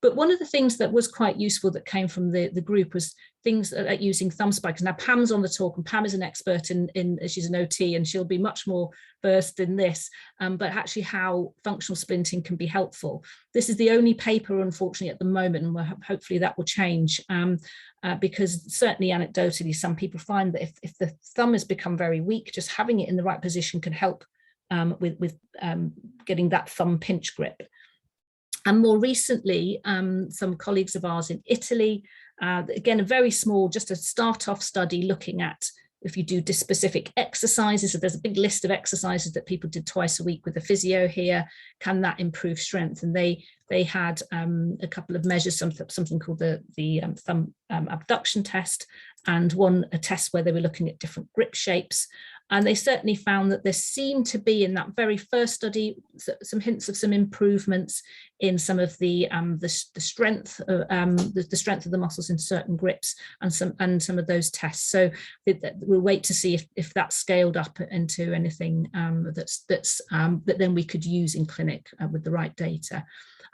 But one of the things that was quite useful that came from the group was things like using thumb spikes. Now Pam's on the talk, and Pam is an expert in she's an OT, and she'll be much more versed in this, but actually how functional splinting can be helpful. This is the only paper, unfortunately, at the moment, and hopefully that will change, because certainly anecdotally, some people find that if the thumb has become very weak, just having it in the right position can help with getting that thumb pinch grip. And more recently, some colleagues of ours in Italy, again, a very small, just a start-off study looking at if you do specific exercises. So there's a big list of exercises that people did twice a week with the physio here. Can that improve strength? And they had a couple of measures, something called the thumb abduction test, and a test where they were looking at different grip shapes. And they certainly found that there seemed to be in that very first study some hints of some improvements in some of the strength of the muscles in certain grips, and some of those tests. So we'll wait to see if that's scaled up into anything that then we could use in clinic with the right data.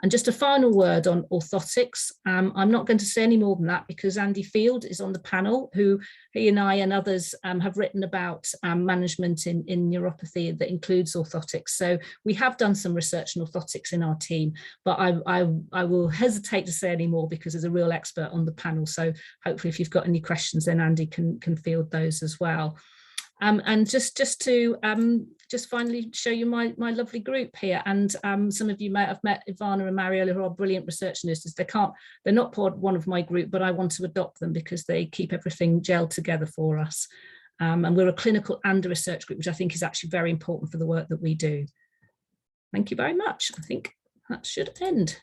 And just a final word on orthotics. I'm not going to say any more than that because Andy Field is on the panel, who he and I and others have written about management in neuropathy that includes orthotics. So we have done some research in orthotics in our team, but I will hesitate to say any more because there's a real expert on the panel. So hopefully if you've got any questions, then Andy can field those as well. And just to finally show you my lovely group here, and some of you might have met Ivana and Mariola, who are brilliant research nurses. They're not part one of my group, but I want to adopt them because they keep everything gelled together for us. And we're a clinical and a research group, which I think is actually very important for the work that we do. Thank you very much. I think that should end.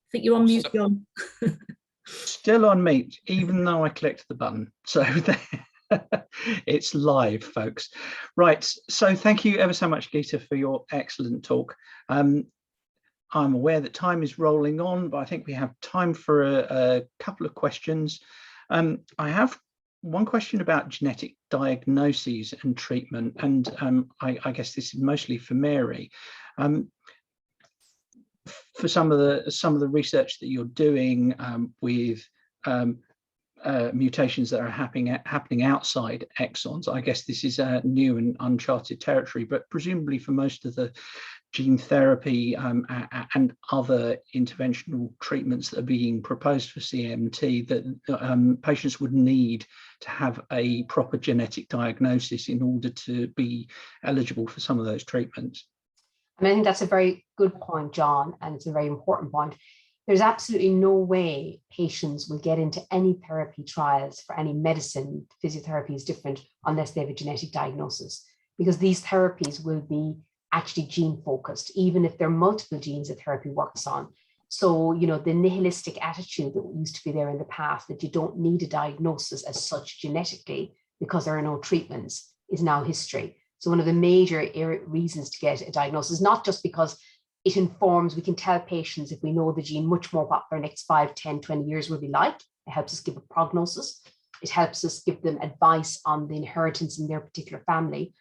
I think you're on mute, John. Still on mute, even though I clicked the button. So it's live, folks. Right, so thank you ever so much, Gita, for your excellent talk. I'm aware that time is rolling on, but I think we have time for a couple of questions. I have one question about genetic diagnoses and treatment, and I guess this is mostly for Mary. For some of the research that you're doing with mutations that are happening outside exons, I guess this is new and uncharted territory, but presumably for most of the gene therapy and other interventional treatments that are being proposed for CMT, that patients would need to have a proper genetic diagnosis in order to be eligible for some of those treatments. And I think that's a very good point, John, and it's a very important point. There's absolutely no way patients will get into any therapy trials for any medicine. Physiotherapy is different unless they have a genetic diagnosis, because these therapies will be actually gene focused, even if there are multiple genes that therapy works on. So, you know, the nihilistic attitude that used to be there in the past, that you don't need a diagnosis as such genetically because there are no treatments, is now history. So one of the major reasons to get a diagnosis, not just because it informs, we can tell patients if we know the gene much more what their next 5, 10, 20 years will be like. It helps us give a prognosis. It helps us give them advice on the inheritance in their particular family.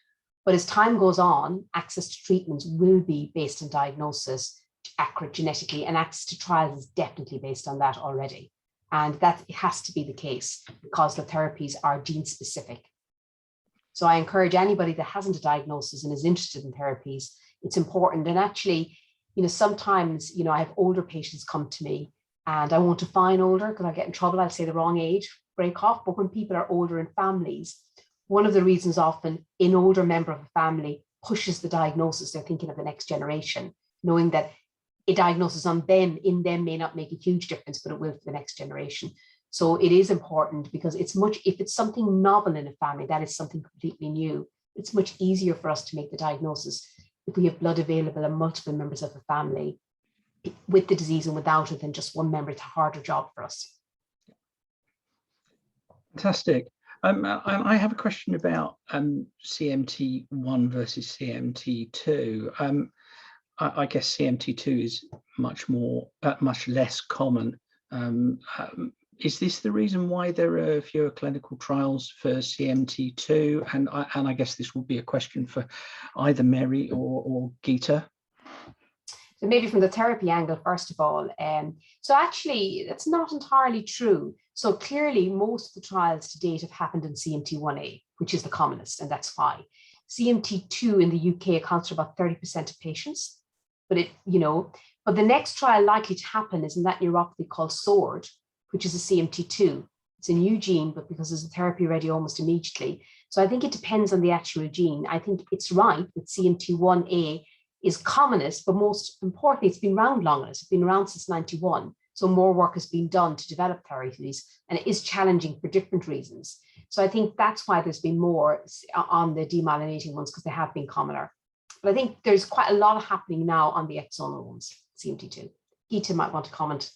But as time goes on, access to treatments will be based on diagnosis, accurate genetically, and access to trials is definitely based on that already. And that it has to be the case because the therapies are gene specific. So I encourage anybody that hasn't a diagnosis and is interested in therapies, it's important. And actually, sometimes, I have older patients come to me and I won't define older because I get in trouble. I'll say the wrong age, break off. But when people are older in families, one of the reasons often an older member of a family pushes the diagnosis, they're thinking of the next generation, knowing that a diagnosis on them, in them, may not make a huge difference, but it will for the next generation. So it is important because if it's something novel in a family, that is something completely new, it's much easier for us to make the diagnosis if we have blood available and multiple members of the family with the disease and without it than just one member. It's a harder job for us. Fantastic. I have a question about CMT1 versus CMT2. I guess CMT2 is much less common. Is this the reason why there are fewer clinical trials for CMT2? And I guess this will be a question for either Mary or Geeta. So maybe from the therapy angle, first of all. So actually, that's not entirely true. So clearly, most of the trials to date have happened in CMT1A, which is the commonest, and that's why. CMT2 in the UK accounts for about 30% of patients. But but the next trial likely to happen is in that neuropathy called SWORD, which is a CMT2. It's a new gene, but because there's a therapy ready almost immediately. So I think it depends on the actual gene. I think it's right that CMT1A is commonest, but most importantly, it's been around longest. It's been around since 91. So more work has been done to develop therapies, and it is challenging for different reasons. So I think that's why there's been more on the demyelinating ones, because they have been commoner. But I think there's quite a lot happening now on the axonal ones, CMT2. Geeta might want to comment.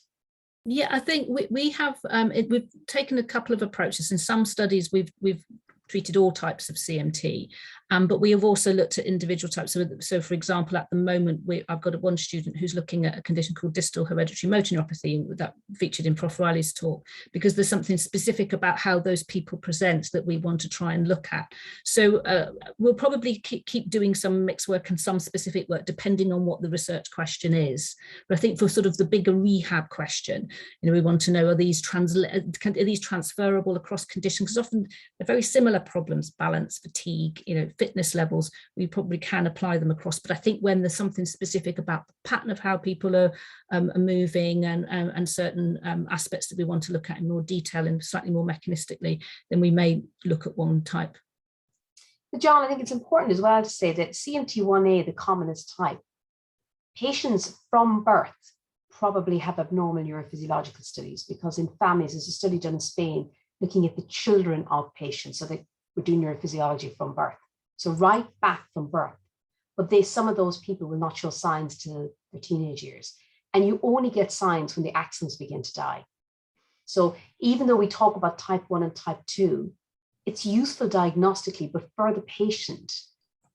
Yeah, I think we've taken a couple of approaches. In some studies, we've treated all types of CMT, but we have also looked at individual types. So for example, at the moment, I've got one student who's looking at a condition called distal hereditary motor neuropathy that featured in Prof. Riley's talk, because there's something specific about how those people present that we want to try and look at. So we'll probably keep doing some mixed work and some specific work, depending on what the research question is. But I think for sort of the bigger rehab question, we want to know, are these transferable across conditions? Because often they're very similar problems: balance, fatigue, fitness levels. We probably can apply them across, but I think when there's something specific about the pattern of how people are moving and certain aspects that we want to look at in more detail and slightly more mechanistically, then we may look at one type. But John, I think it's important as well to say that CMT1A, the commonest type, patients from birth probably have abnormal neurophysiological studies, because in families, there's a study done in Spain looking at the children of patients. So they were doing neurophysiology from birth. So right back from birth. But some of those people will not show signs till their teenage years. And you only get signs when the axons begin to die. So even though we talk about type 1 and type 2, it's useful diagnostically, but for the patient,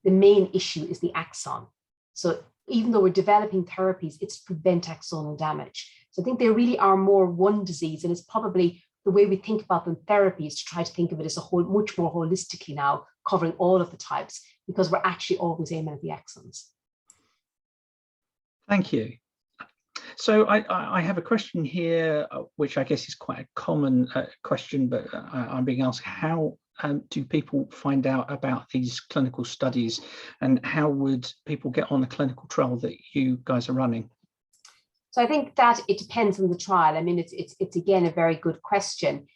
the main issue is the axon. So even though we're developing therapies, it's to prevent axonal damage. So I think they really are more one disease, and it's probably the way we think about them, therapies, to try to think of it as a whole, much more holistically now, covering all of the types, because we're actually always aiming at the axons. Thank you. So I have a question here, which I guess is quite a common question, but I'm being asked, how do people find out about these clinical studies, and how would people get on a clinical trial that you guys are running? So I think that it depends on the trial. I mean, it's again a very good question.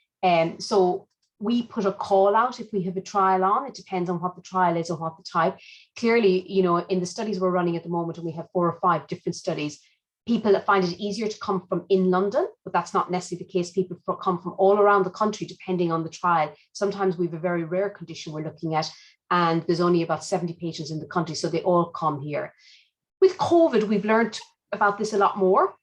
So we put a call out if we have a trial on. It depends on what the trial is or what the type. Clearly, in the studies we're running at the moment, and we have 4 or 5 different studies, people that find it easier to come from in London, but that's not necessarily the case. People come from all around the country, depending on the trial. Sometimes we have a very rare condition we're looking at, and there's only about 70 patients in the country, so they all come here. With COVID, we've learned about this a lot more.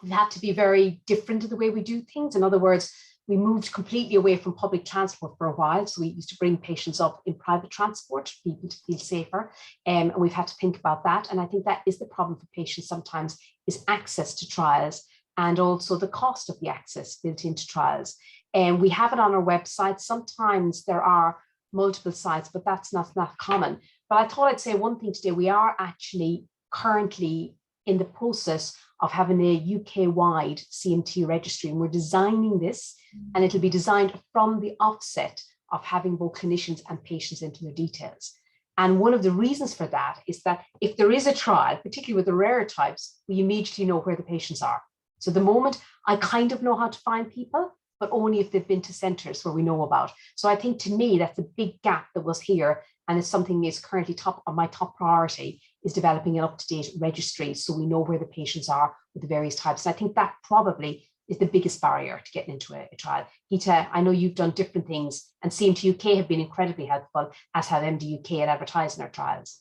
We've had to be very different to the way we do things. In other words, we moved completely away from public transport for a while. So we used to bring patients up in private transport for people to feel safer. And we've had to think about that. And I think that is the problem for patients sometimes, is access to trials, and also the cost of the access built into trials. And we have it on our website. Sometimes there are multiple sites, but that's not common. But I thought I'd say one thing today. We are actually currently in the process of having a UK-wide CMT registry, and we're designing this, and it'll be designed from the offset of having both clinicians and patients into the details. And one of the reasons for that is that if there is a trial, particularly with the rarer types, we immediately know where the patients are. So the moment I kind of know how to find people, but only if they've been to centres where we know about. So I think, to me, that's a big gap that was here, and it's something that's currently top on my top priority, is developing an up-to-date registry so we know where the patients are with the various types. And I think that probably is the biggest barrier to getting into a trial. Gita, I know you've done different things, and CMT UK have been incredibly helpful, as have MDUK at advertising our trials.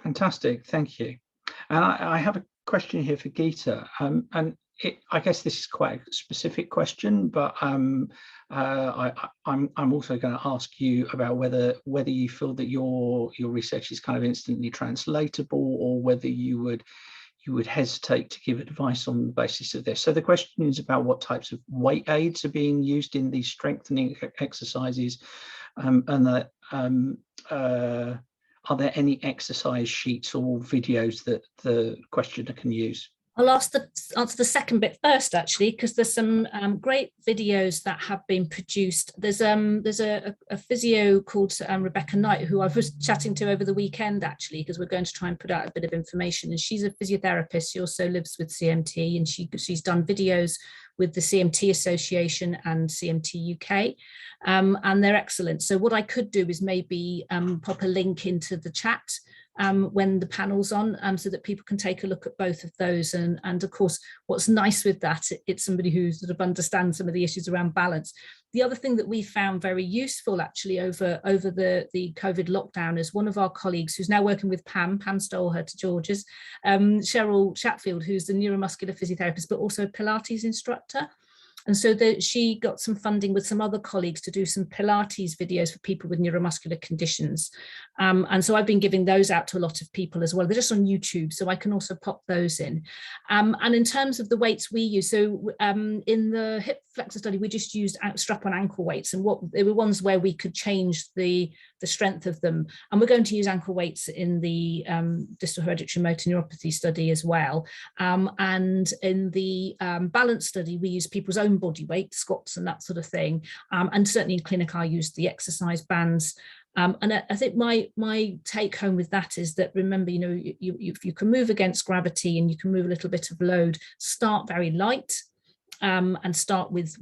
Fantastic, thank you. And I have a question here for Gita, and I guess this is quite a specific question, but I'm also going to ask you about whether you feel that your research is kind of instantly translatable, or whether you would hesitate to give advice on the basis of this. So the question is about what types of weight aids are being used in these strengthening exercises, and that are there any exercise sheets or videos that the questioner can use? I'll answer the second bit first, actually, because there's some great videos that have been produced. There's a physio called Rebecca Knight, who I was chatting to over the weekend, actually, because we're going to try and put out a bit of information. And she's a physiotherapist. She also lives with CMT, and she's done videos with the CMT Association and CMT UK, and they're excellent. So what I could do is maybe pop a link into the chat when the panel's on, so that people can take a look at both of those. And of course, what's nice with that, it's somebody who sort of understands some of the issues around balance. The other thing that we found very useful, actually, over the COVID lockdown, is one of our colleagues who's now working with Pam stole her to George's, Cheryl Chatfield, who's the neuromuscular physiotherapist, but also a Pilates instructor. And so she got some funding with some other colleagues to do some Pilates videos for people with neuromuscular conditions. And so I've been giving those out to a lot of people as well. They're just on YouTube, so I can also pop those in. And in terms of the weights we use, so in the hip flexor study, we just used strap-on ankle weights, and they were ones where we could change the strength of them. And we're going to use ankle weights in the distal hereditary motor neuropathy study as well. And in the balance study, we use people's own body weight, squats and that sort of thing. And certainly in clinic, I use the exercise bands. And I think my take home with that is that, remember, if you can move against gravity and you can move a little bit of load, start very light. And start with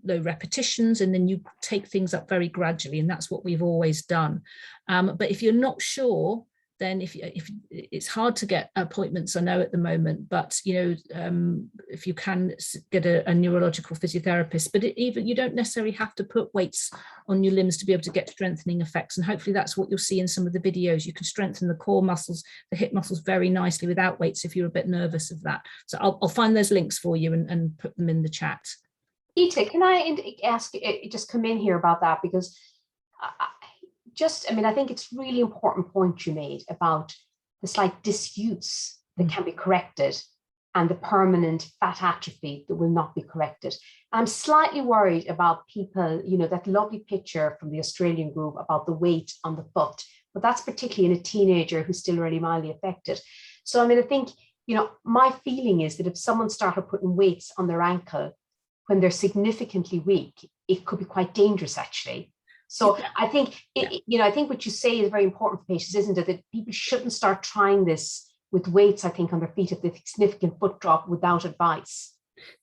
low repetitions, and then you take things up very gradually, and that's what we've always done. But if you're not sure, then if it's hard to get appointments, I know at the moment, but if you can get a neurological physiotherapist, but even you don't necessarily have to put weights on your limbs to be able to get strengthening effects. And hopefully that's what you'll see in some of the videos. You can strengthen the core muscles, the hip muscles very nicely without weights if you're a bit nervous of that. So I'll find those links for you and put them in the chat. Gita, can I ask, just come in here about that, because I think it's really important point you made about the slight disuse that can be corrected and the permanent fat atrophy that will not be corrected. I'm slightly worried about people, that lovely picture from the Australian group about the weight on the foot, but that's particularly in a teenager who's still really mildly affected. So, I think, my feeling is that if someone started putting weights on their ankle when they're significantly weak, it could be quite dangerous, actually. So I think, I think what you say is very important for patients, isn't it? That people shouldn't start trying this with weights, I think, on their feet if they've significant foot drop without advice.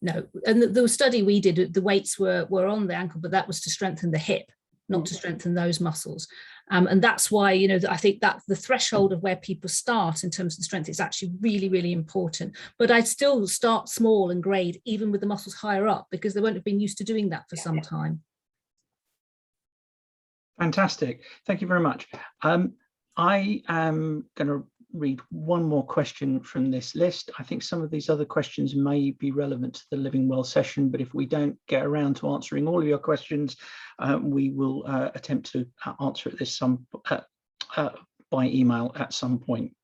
No, and the study we did, the weights were on the ankle, but that was to strengthen the hip, not to strengthen those muscles. And that's why, I think that the threshold of where people start in terms of strength is actually really, really important. But I'd still start small and grade, even with the muscles higher up, because they won't have been used to doing that for some time. Fantastic. Thank you very much. I am going to read one more question from this list. I think some of these other questions may be relevant to the Living Well session, but if we don't get around to answering all of your questions, we will attempt to answer this by email at some point.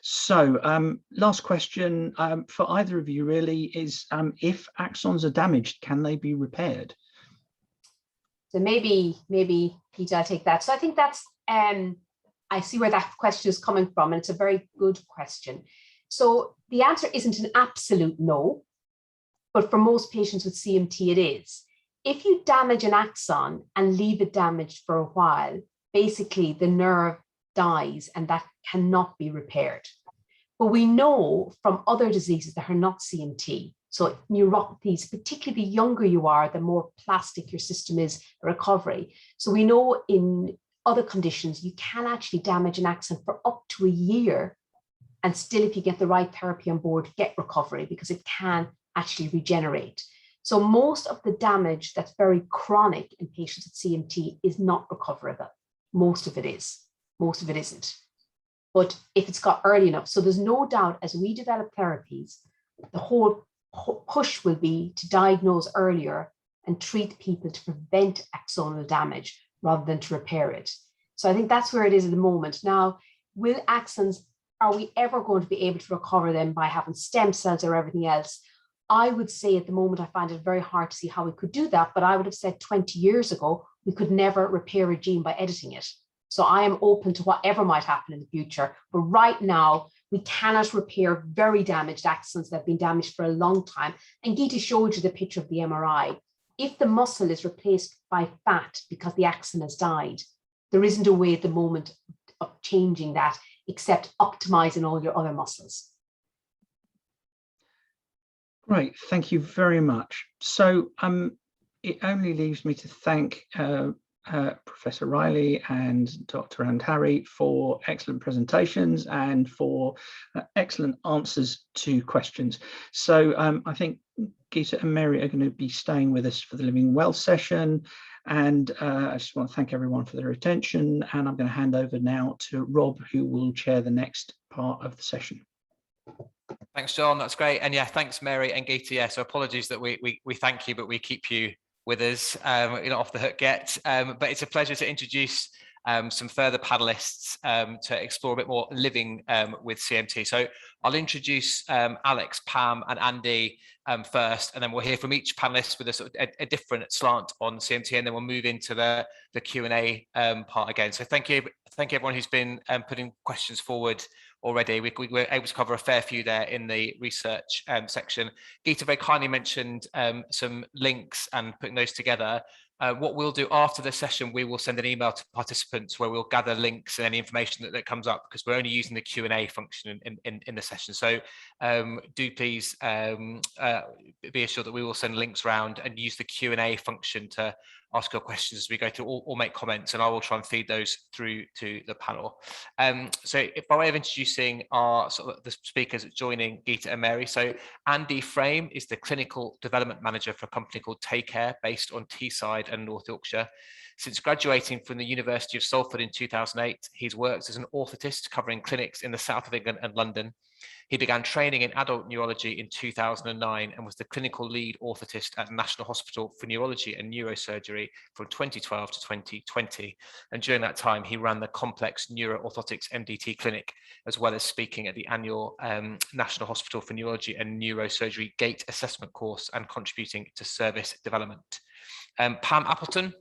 So last question for either of you really is, if axons are damaged, can they be repaired? So maybe Peter, I'll take that. So I think that's I see where that question is coming from, and it's a very good question. So the answer isn't an absolute no, but for most patients with CMT, it is. If you damage an axon and leave it damaged for a while, basically the nerve dies and that cannot be repaired. But we know from other diseases that are not CMT, so neuropathies, particularly the younger you are, the more plastic your system is recovery. So we know in other conditions, you can actually damage an axon for up to a year, and still, if you get the right therapy on board, get recovery, because it can actually regenerate. So most of the damage that's very chronic in patients with CMT is not recoverable. Most of it is, most of it isn't. But if it's got early enough, so there's no doubt as we develop therapies, the whole push will be to diagnose earlier and treat people to prevent axonal damage rather than to repair it. So I think that's where it is at the moment. Now, will axons, are we ever going to be able to recover them by having stem cells or everything else? I would say at the moment, I find it very hard to see how we could do that, but I would have said 20 years ago, we could never repair a gene by editing it. So I am open to whatever might happen in the future. But right now, we cannot repair very damaged axons that have been damaged for a long time. And Geeta showed you the picture of the MRI. If the muscle is replaced by fat because the axon has died, there isn't a way at the moment of changing that except optimizing all your other muscles. Great, thank you very much. So it only leaves me to thank Professor Riley and Dr. Andhari for excellent presentations and for excellent answers to questions. So I think Geeta and Mary are going to be staying with us for the Living Well session, and I just want to thank everyone for their attention, and I'm going to hand over now to Rob, who will chair the next part of the session. Thanks, John. That's great. And yeah, thanks, Mary and Geeta. Yeah, so apologies that we thank you, but we keep you with us. You're not off the hook yet, but it's a pleasure to introduce some further panelists to explore a bit more living with CMT. So I'll introduce Alex, Pam, and Andy first, and then we'll hear from each panelist with a sort of a different slant on CMT, and then we'll move into the Q&A part again. So thank you everyone who's been putting questions forward already. We were able to cover a fair few there in the research section. Geeta very kindly mentioned some links and putting those together. What we'll do after the session, we will send an email to participants where we'll gather links and any information that comes up, because we're only using the Q&A function in the session. So do please be assured that we will send links around and use the Q&A function to ask your questions as we go through, or make comments, and I will try and feed those through to the panel. So by way of introducing our sort of the speakers joining Geeta and Mary, so Andy Frame is the Clinical Development Manager for a company called Take Care, based on Teesside and North Yorkshire. Since graduating from the University of Salford in 2008, he's worked as an orthotist covering clinics in the south of England and London. He began training in adult neurology in 2009 and was the clinical lead orthotist at National Hospital for Neurology and Neurosurgery from 2012 to 2020. And during that time, he ran the complex Neuro-Orthotics MDT clinic, as well as speaking at the annual National Hospital for Neurology and Neurosurgery GATE assessment course and contributing to service development. Pam Appleton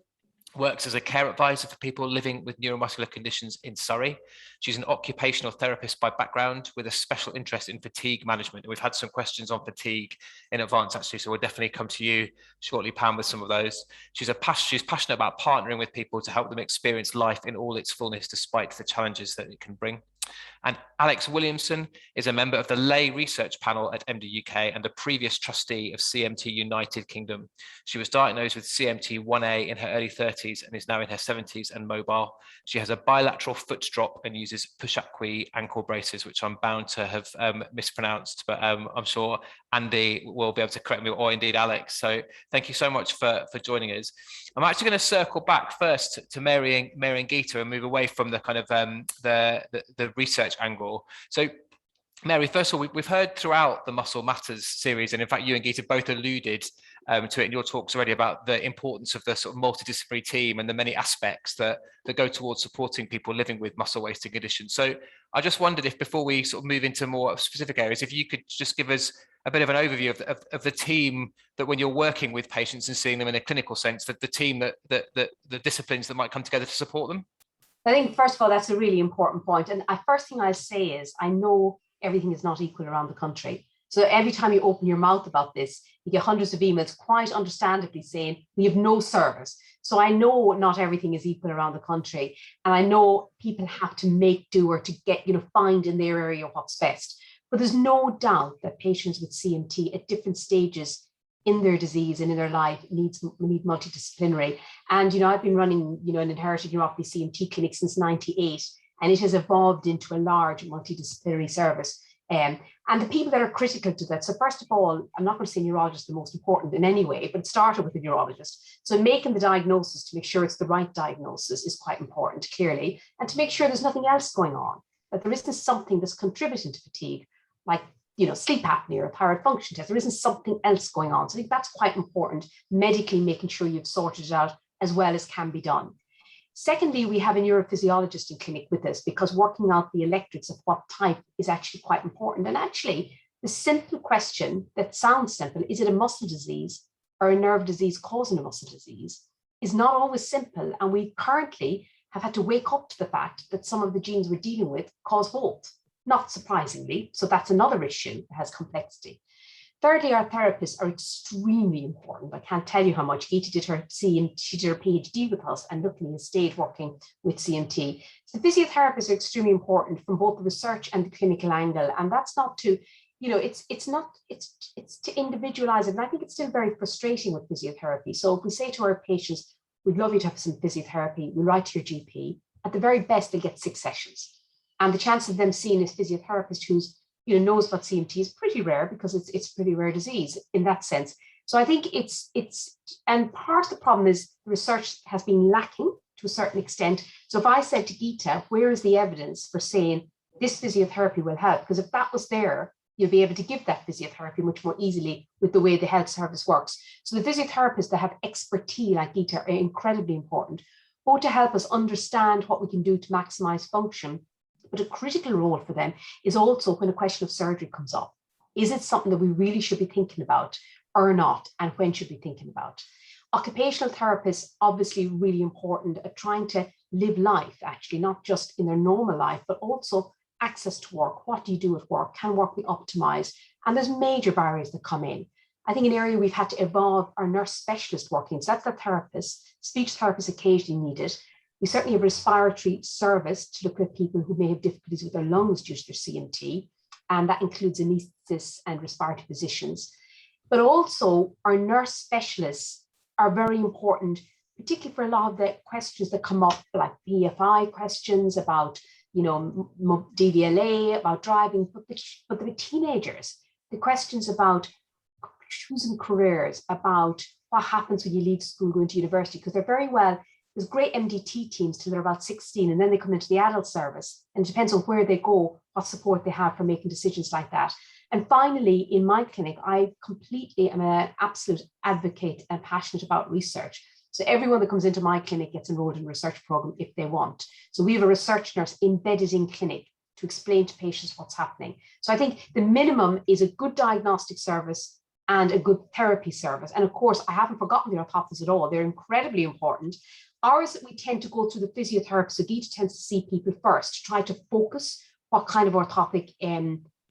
works as a care advisor for people living with neuromuscular conditions in Surrey. She's an occupational therapist by background with a special interest in fatigue management. We've had some questions on fatigue in advance, actually, so we'll definitely come to you shortly, Pam, with some of those. She's passionate about partnering with people to help them experience life in all its fullness, despite the challenges that it can bring. And Alex Williamson is a member of the lay research panel at MDUK and a previous trustee of CMT United Kingdom. She was diagnosed with CMT 1A in her early 30s and is now in her 70s and mobile. She has a bilateral foot drop and uses push-up-qui ankle braces, which I'm bound to have mispronounced, but I'm sure Andy will be able to correct me, or indeed Alex. So thank you so much for joining us. I'm actually going to circle back first to Mary and Geeta and move away from the kind of the research angle. So Mary, first of all, we've heard throughout the Muscle Matters series, and in fact you and Geeta both alluded to it in your talks already, about the importance of the sort of multidisciplinary team and the many aspects that go towards supporting people living with muscle wasting conditions. So I just wondered if, before we sort of move into more specific areas, if you could just give us a bit of an overview of the team that, when you're working with patients and seeing them in a clinical sense, that the team that the disciplines that might come together to support them. I think, first of all, that's a really important point. And first thing I'll say is, I know everything is not equal around the country. So every time you open your mouth about this, you get hundreds of emails, quite understandably, saying we have no service. So I know not everything is equal around the country. And I know people have to make do or to get, find in their area what's best. But there's no doubt that patients with CMT at different stages in their disease and in their life need multidisciplinary. And, I've been running, an inherited neuropathy CMT clinic since '98, and it has evolved into a large multidisciplinary service. And the people that are critical to that. So first of all, I'm not going to say neurologist is the most important in any way, but it started with a neurologist. So making the diagnosis to make sure it's the right diagnosis is quite important, clearly, and to make sure there's nothing else going on, that there isn't something that's contributing to fatigue, like sleep apnea or thyroid function test. There isn't something else going on. So I think that's quite important, medically making sure you've sorted it out as well as can be done. Secondly, we have a neurophysiologist in clinic with us, because working out the electrics of what type is actually quite important. And actually, the simple question that sounds simple, is it a muscle disease or a nerve disease causing a muscle disease, is not always simple. And we currently have had to wake up to the fact that some of the genes we're dealing with cause both, not surprisingly. So that's another issue that has complexity. Thirdly, our therapists are extremely important. I can't tell you how much. Gita did her she did her PhD with us, and looking at stage working with CMT. So the physiotherapists are extremely important from both the research and the clinical angle. And that's not to, it's to individualize it. And I think it's still very frustrating with physiotherapy. So if we say to our patients, we'd love you to have some physiotherapy, we write to your GP, at the very best, they'll get 6 sessions. And the chance of them seeing a physiotherapist who's knows about CMT is pretty rare, because it's a pretty rare disease in that sense. So I think and part of the problem is research has been lacking to a certain extent. So if I said to Gita, where is the evidence for saying this physiotherapy will help? Because if that was there, you'll be able to give that physiotherapy much more easily with the way the health service works. So the physiotherapists that have expertise like Gita are incredibly important, both to help us understand what we can do to maximize function. But a critical role for them is also when a question of surgery comes up. Is it something that we really should be thinking about or not? And when should we be thinking about? Occupational therapists, obviously really important at trying to live life, actually, not just in their normal life, but also access to work. What do you do at work? Can work be optimized? And there's major barriers that come in. I think an area we've had to evolve our nurse specialist working. So that's the therapist, speech therapists occasionally needed. We certainly have a respiratory service to look at people who may have difficulties with their lungs due to their CMT, and that includes anaesthetists and respiratory physicians. But also our nurse specialists are very important, particularly for a lot of the questions that come up, like PFI questions about, DVLA, about driving, but the teenagers, the questions about choosing careers, about what happens when you leave school, going to university, because they're very well. There's great MDT teams till they're about 16, and then they come into the adult service, and it depends on where they go, what support they have for making decisions like that. And finally, in my clinic, I completely am an absolute advocate and passionate about research. So everyone that comes into my clinic gets enrolled in a research program if they want. So we have a research nurse embedded in clinic to explain to patients what's happening. So I think the minimum is a good diagnostic service and a good therapy service. And of course, I haven't forgotten the orthotics at all. They're incredibly important. Ours, we tend to go through the physiotherapist. So Gita tends to see people first to try to focus what kind of orthotic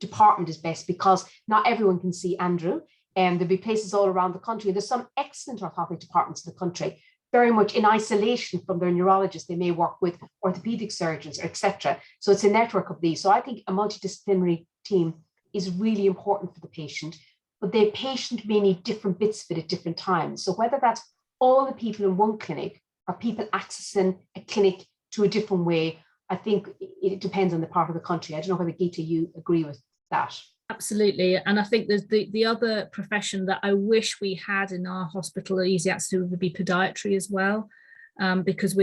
department is best, because not everyone can see Andrew. And there'll be places all around the country. There's some excellent orthotic departments in the country, very much in isolation from their neurologists. They may work with orthopedic surgeons, etc. So it's a network of these. So I think a multidisciplinary team is really important for the patient, but the patient may need different bits of it at different times. So whether that's all the people in one clinic or people accessing a clinic to a different way, I think it depends on the part of the country. I don't know whether, Gita, you agree with that. Absolutely. And I think there's the other profession that I wish we had in our hospital, easy access to, would be podiatry as well, because of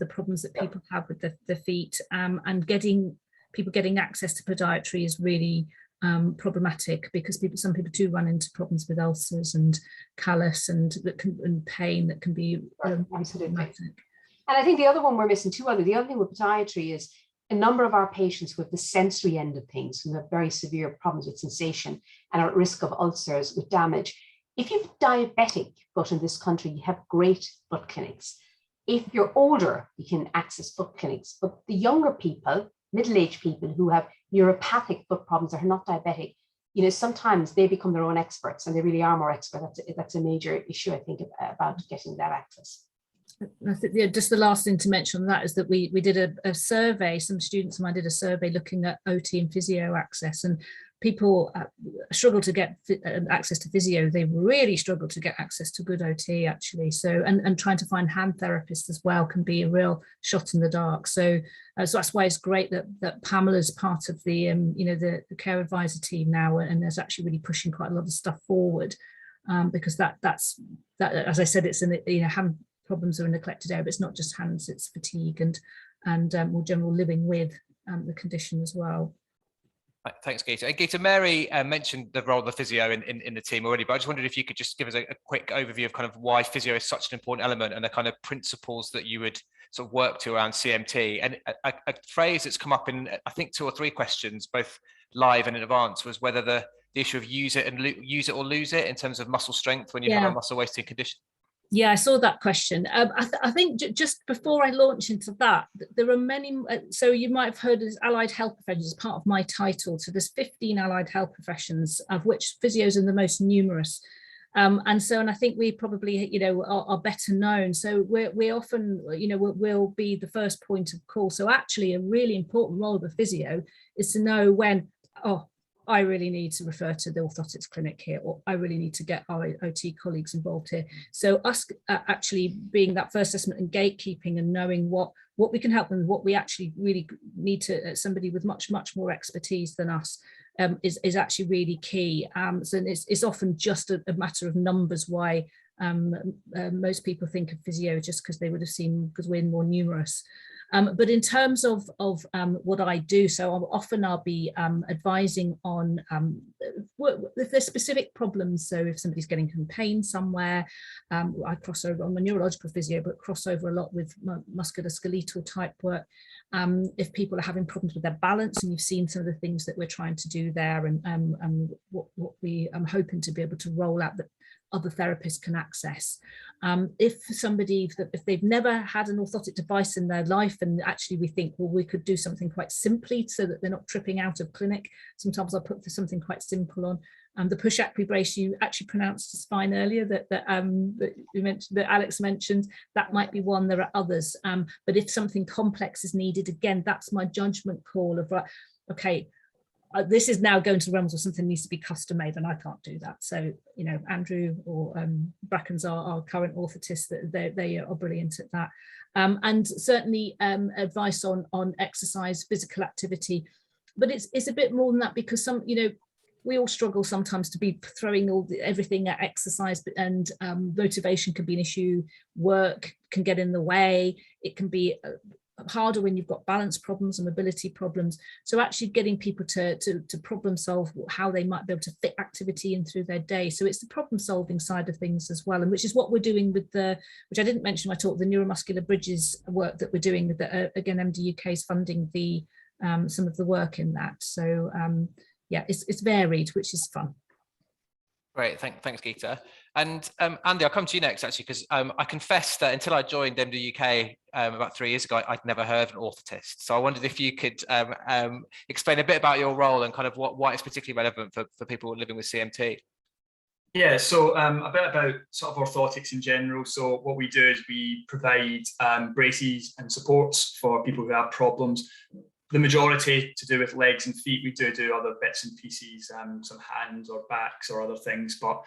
the problems that people have with the feet, and people getting access to podiatry is really problematic, because some people do run into problems with ulcers and callus and pain that can be absolutely problematic. And I think the other one we're missing too, the other thing with podiatry is a number of our patients with the sensory end of things, who have very severe problems with sensation and are at risk of ulcers with damage. If you've diabetic gut in this country, you have great gut clinics. If you're older, you can access foot clinics, but the younger people, middle-aged people who have neuropathic foot problems or are not diabetic, sometimes they become their own experts, and they really are more expert. That's a major issue, I think, about getting that access. I think just the last thing to mention on that is that we did a survey. Some students of mine did a survey looking at OT and physio access, and people struggle to get access to physio. They really struggle to get access to good OT, actually. So, and trying to find hand therapists as well can be a real shot in the dark. So, so that's why it's great that Pamela's part of the the care advisor team now, and is actually really pushing quite a lot of stuff forward, because that's as I said, it's hand problems are a neglected area, but it's not just hands, it's fatigue and more general living with the condition as well. Thanks, Geeta. Geeta, Mary mentioned the role of the physio in the team already, but I just wondered if you could just give us a quick overview of kind of why physio is such an important element and the kind of principles that you would sort of work to around CMT. And a phrase that's come up in, I think, 2 or 3 questions, both live and in advance, was whether the issue of use it or lose it in terms of muscle strength when you have a muscle wasting condition. Yeah, I saw that question. I think just before I launch into that, there are many, so you might have heard of allied health professions as part of my title. So there's 15 allied health professions, of which physios are the most numerous. And I think we probably, are better known. So we often, we'll be the first point of call. So actually a really important role of a physio is to know when, I really need to refer to the orthotics clinic here, or I really need to get our OT colleagues involved here. So us actually being that first assessment and gatekeeping and knowing what we can help them, what we actually really need to, somebody with much more expertise than us is actually really key. So it's often just a matter of numbers why most people think of physio just because they would have seen, because we're more numerous. But in terms of what I do, so I'll be advising on if there's specific problems. So if somebody's getting some pain somewhere, I cross over on my neurological physio, but cross over a lot with muscular skeletal type work. If people are having problems with their balance, and you've seen some of the things that we're trying to do there, and what we am hoping to be able to roll out that other therapists can access. If they've never had an orthotic device in their life, and actually we think, well, we could do something quite simply so that they're not tripping out of clinic. Sometimes I'll put something quite simple on. The push brace you actually pronounced as fine earlier, that you mentioned, that Alex mentioned, that might be one. There are others, but if something complex is needed, again, that's my judgment call of, okay, this is now going to the realms of something needs to be custom made, and I can't do that. So, Andrew or Bracken's our current orthotist, that they are brilliant at that. And certainly advice on exercise, physical activity, but it's a bit more than that, because we all struggle sometimes to be throwing everything at exercise, and motivation can be an issue. Work can get in the way. It can be harder when you've got balance problems and mobility problems. So actually getting people to problem solve how they might be able to fit activity in through their day. So it's the problem solving side of things as well, and which is what we're doing with which I didn't mention in my talk, the neuromuscular bridges work that we're doing with again, MDUK is funding some of the work in that. So yeah, it's varied, which is fun. Great, thanks, Geeta. And Andy, I'll come to you next, actually, because I confess that until I joined MDUK about 3 years ago, I'd never heard of an orthotist. So I wondered if you could explain a bit about your role and kind of why it's particularly relevant for people living with CMT. Yeah, so a bit about sort of orthotics in general. So what we do is we provide braces and supports for people who have problems. The majority to do with legs and feet. We do other bits and pieces, some hands or backs or other things, but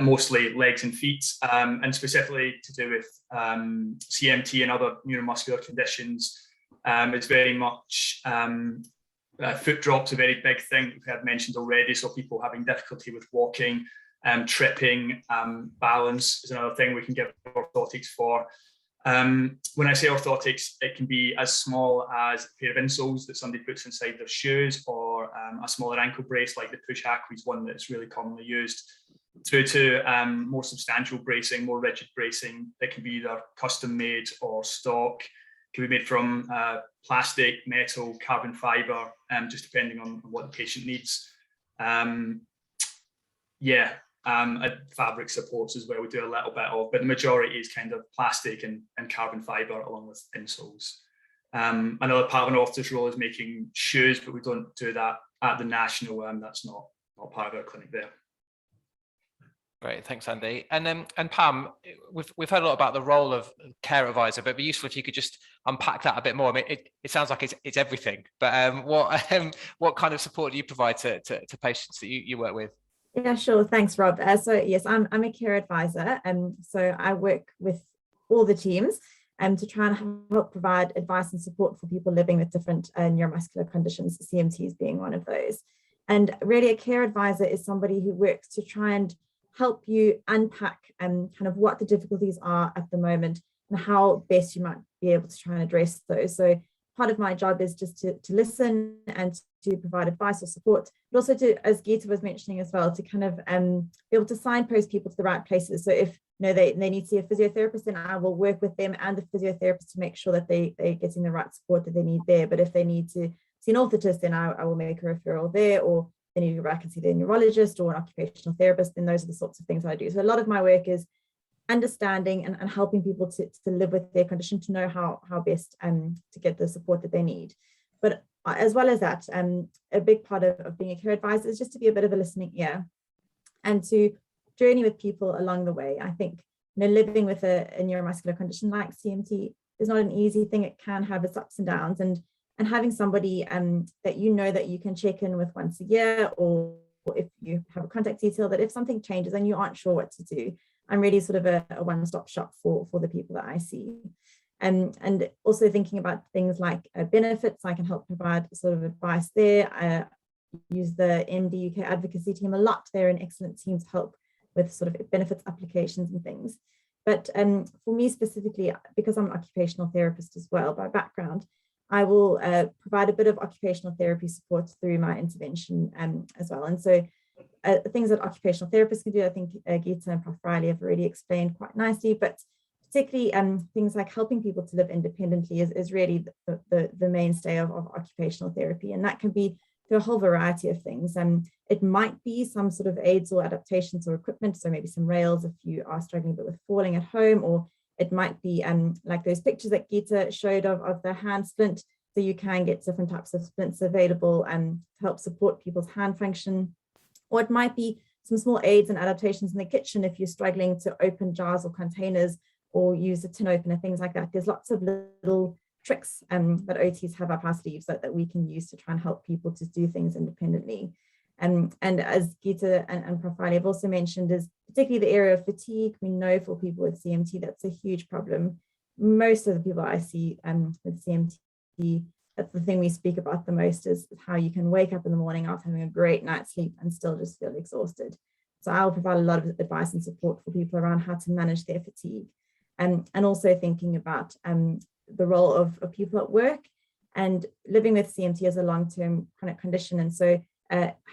mostly legs and feet, and specifically to do with CMT and other neuromuscular conditions. It's very much foot drops, a very big thing that we have mentioned already. So people having difficulty with walking, tripping, balance is another thing we can give orthotics for. When I say orthotics, it can be as small as a pair of insoles that somebody puts inside their shoes, or a smaller ankle brace like the push is one that's really commonly used, through to more substantial bracing, more rigid bracing that can be either custom made or stock, can be made from plastic, metal, carbon fiber, just depending on what the patient needs. Yeah, And fabric supports as well, we do a little bit of, but the majority is kind of plastic and carbon fibre along with insoles. Another part of an orthotist role is making shoes, but we don't do that at the national. That's not part of our clinic there. Great, thanks, Andy. And Pam, we've heard a lot about the role of care advisor, but it'd be useful if you could just unpack that a bit more. I mean, it sounds like it's everything, but what kind of support do you provide to patients that you work with? Yeah, sure. Thanks, Rob. So yes, I'm a care advisor, and so I work with all the teams to try and help provide advice and support for people living with different neuromuscular conditions, CMTs being one of those. And really, a care advisor is somebody who works to try and help you unpack kind of what the difficulties are at the moment and how best you might be able to try and address those. So part of my job is just to listen and to provide advice or support, but also to, as Geeta was mentioning as well, to kind of be able to signpost people to the right places. So if they need to see a physiotherapist, then I will work with them and the physiotherapist to make sure that they're getting the right support that they need there. But if they need to see an orthotist, then I will make a referral there, or they need to go back and see their neurologist or an occupational therapist, then those are the sorts of things I do. So a lot of my work is understanding and helping people to live with their condition, to know how best to get the support that they need. But as well as that, a big part of being a care advisor is just to be a bit of a listening ear and to journey with people along the way. I think living with a neuromuscular condition like CMT is not an easy thing. It can have its ups and downs, and having somebody that that you can check in with once a year, or if you have a contact detail, that if something changes and you aren't sure what to do, I'm really sort of a one-stop shop for the people that I see. And also thinking about things like benefits, I can help provide sort of advice there. I use the MDUK advocacy team a lot. They're an excellent team to help with sort of benefits applications and things. But for me specifically, because I'm an occupational therapist as well by background, I will provide a bit of occupational therapy support through my intervention as well. And so things that occupational therapists can do, I think Geeta and Prof. Riley have already explained quite nicely, but particularly things like helping people to live independently is really the mainstay of occupational therapy. And that can be through a whole variety of things. It might be some sort of aids or adaptations or equipment, so maybe some rails if you are struggling a bit with falling at home, or it might be like those pictures that Geeta showed of the hand splint. So you can get different types of splints available to help support people's hand function. Or it might be some small aids and adaptations in the kitchen if you're struggling to open jars or containers or use a tin opener, things like that. There's lots of little tricks that OTs have up our sleeves that we can use to try and help people to do things independently. And as Geeta and Prof. Riley have also mentioned, is particularly the area of fatigue. We know for people with CMT, that's a huge problem. Most of the people I see with CMT, that's the thing we speak about the most, is how you can wake up in the morning after having a great night's sleep and still just feel exhausted. So I'll provide a lot of advice and support for people around how to manage their fatigue. And also thinking about the role of people at work and living with CMT as a long-term chronic condition. And so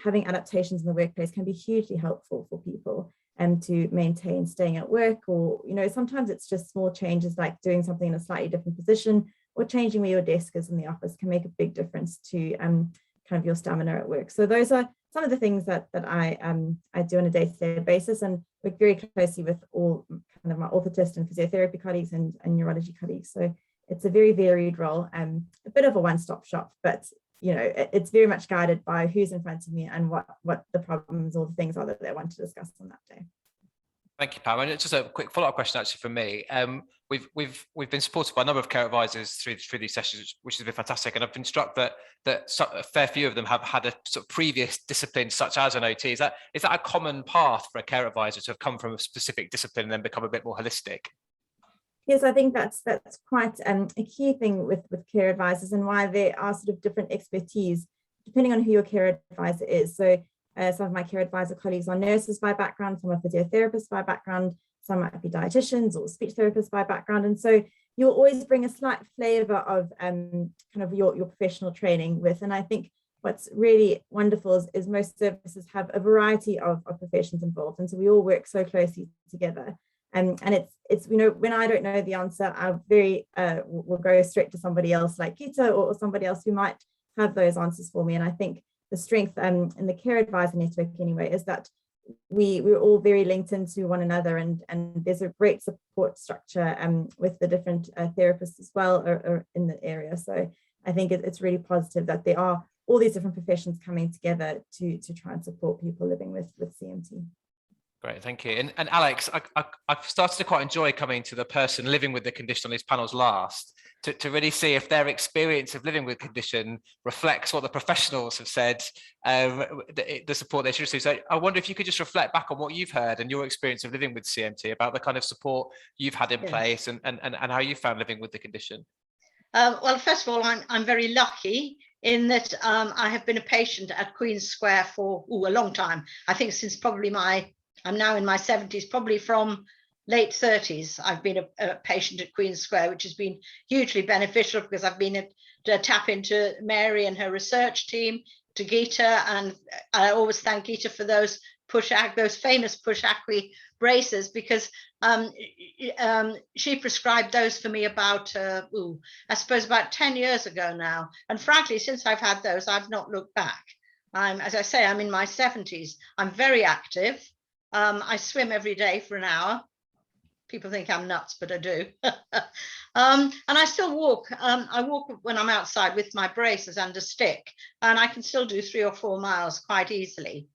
having adaptations in the workplace can be hugely helpful for people to maintain staying at work, or sometimes it's just small changes like doing something in a slightly different position or changing where your desk is in the office can make a big difference to kind of your stamina at work. So those are some of the things that I do on a day-to-day basis, and work very closely with all kind of my orthotist and physiotherapy colleagues and neurology colleagues. So it's a very varied role, a bit of a one-stop shop, but it's very much guided by who's in front of me and what the problems or the things are that they want to discuss on that day. Thank you, Pam. And just a quick follow-up question actually from me. We've been supported by a number of care advisors through these sessions, which has been fantastic. And I've been struck that a fair few of them have had a sort of previous discipline, such as an OT. Is that a common path for a care advisor to have come from a specific discipline and then become a bit more holistic? Yes, I think that's quite a key thing with care advisors, and why there are sort of different expertise depending on who your care advisor is. So some of my care advisor colleagues are nurses by background, some are physiotherapists by background, some might be dietitians or speech therapists by background. And so you'll always bring a slight flavor of kind of your professional training with. And I think what's really wonderful is most services have a variety of professions involved. And so we all work so closely together. And it's when I don't know the answer, I will go straight to somebody else like Geeta or somebody else who might have those answers for me. And I think the strength in the care advisor network anyway is that we're all very linked into one another, and there's a great support structure with the different therapists as well or in the area. So I think it's really positive that there are all these different professions coming together to try and support people living with CMT. Great, thank you. And Alex, I've started to quite enjoy coming to the person living with the condition on these panels last, to really see if their experience of living with condition reflects what the professionals have said, the support they should receive. So I wonder if you could just reflect back on what you've heard and your experience of living with CMT, about the kind of support you've had in place and how you found living with the condition. Well, first of all, I'm very lucky in that I have been a patient at Queen's Square for a long time. I think since probably I'm now in my 70s, probably from late 30s, I've been a patient at Queen's Square, which has been hugely beneficial because I've been to tap into Mary and her research team, to Gita, and I always thank Gita for those famous push acqui braces, because she prescribed those for me about I suppose about 10 years ago now, and frankly, since I've had those, I've not looked back. As I say, I'm in my 70s. I'm very active. I swim every day for an hour. People think I'm nuts, but I do. And I still walk. I walk when I'm outside with my braces and a stick, and I can still do 3 or 4 miles quite easily.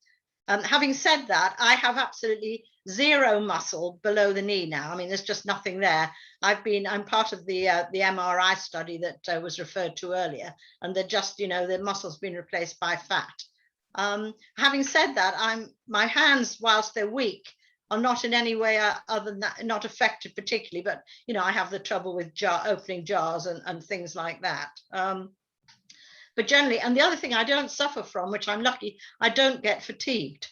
Having said that, I have absolutely zero muscle below the knee now. I mean, there's just nothing there. I'm part of the MRI study that was referred to earlier, and they're just, the muscle's been replaced by fat. Having said that, my hands, whilst they're weak, are not in any way other than that, not affected particularly, but I have the trouble with opening jars and things like that. But generally, and the other thing I don't suffer from, which I'm lucky, I don't get fatigued.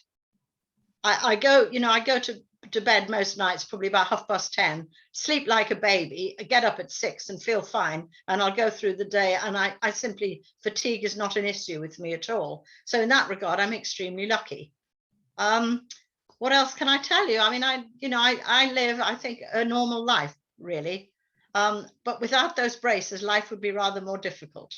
I go to bed most nights, probably about 10:30, sleep like a baby, get up at 6 and feel fine, and I'll go through the day, and I simply, fatigue is not an issue with me at all. So in that regard, I'm extremely lucky. What else can I tell you? I mean, I live, I think, a normal life, really. But without those braces, life would be rather more difficult.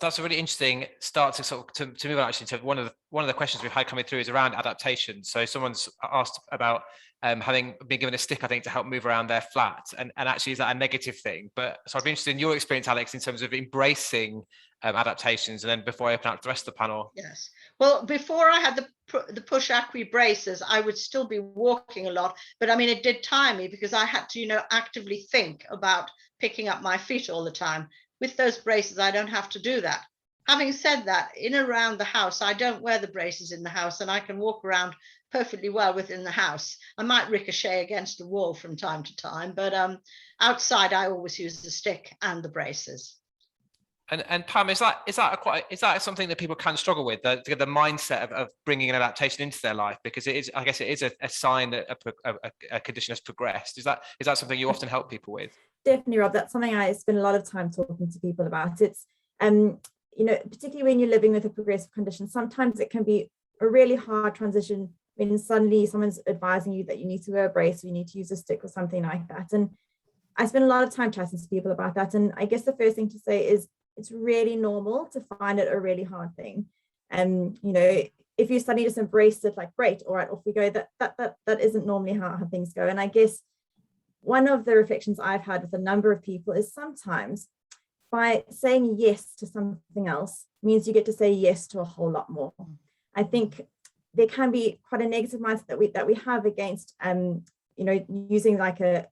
That's a really interesting start to move on, actually. So one of the questions we've had coming through is around adaptations. So someone's asked about having been given a stick, I think, to help move around their flat, and actually, is that a negative thing? But so I'd be interested in your experience, Alex, in terms of embracing adaptations, and then before I open up the rest of the panel. Yes. Well, before I had the push acqui braces, I would still be walking a lot, but I mean, it did tire me because I had to, actively think about picking up my feet all the time. With those braces, I don't have to do that. Having said that, in and around the house, I don't wear the braces in the house, and I can walk around perfectly well within the house. I might ricochet against the wall from time to time, but outside, I always use the stick and the braces. And Pam, is that something that people can struggle with, the mindset of bringing an adaptation into their life? Because it is, I guess, it is a sign that a condition has progressed. Is that something you often help people with? Definitely, Rob. That's something I spend a lot of time talking to people about. It's particularly when you're living with a progressive condition, sometimes it can be a really hard transition when suddenly someone's advising you that you need to wear a brace or you need to use a stick or something like that. And I spend a lot of time chatting to people about that. And I guess the first thing to say is it's really normal to find it a really hard thing. If you suddenly just embrace it, like, great, all right, off we go, that isn't normally how things go. And I guess one of the reflections I've had with a number of people is sometimes by saying yes to something else means you get to say yes to a whole lot more. I think there can be quite a negative mindset that we have against using like a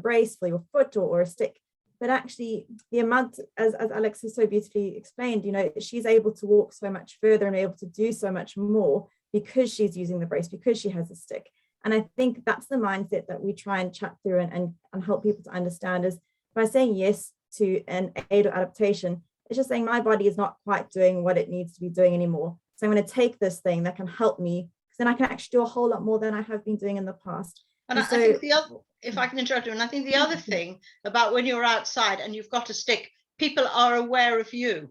brace for your foot or a stick. But actually, the amount, as Alex has so beautifully explained, she's able to walk so much further and able to do so much more because she's using the brace, because she has a stick. And I think that's the mindset that we try and chat through and help people to understand, is by saying yes to an aid or adaptation, it's just saying my body is not quite doing what it needs to be doing anymore. So I'm going to take this thing that can help me, because then I can actually do a whole lot more than I have been doing in the past. And I think the other, if I can interrupt you, and I think the other thing about when you're outside and you've got a stick, people are aware of you.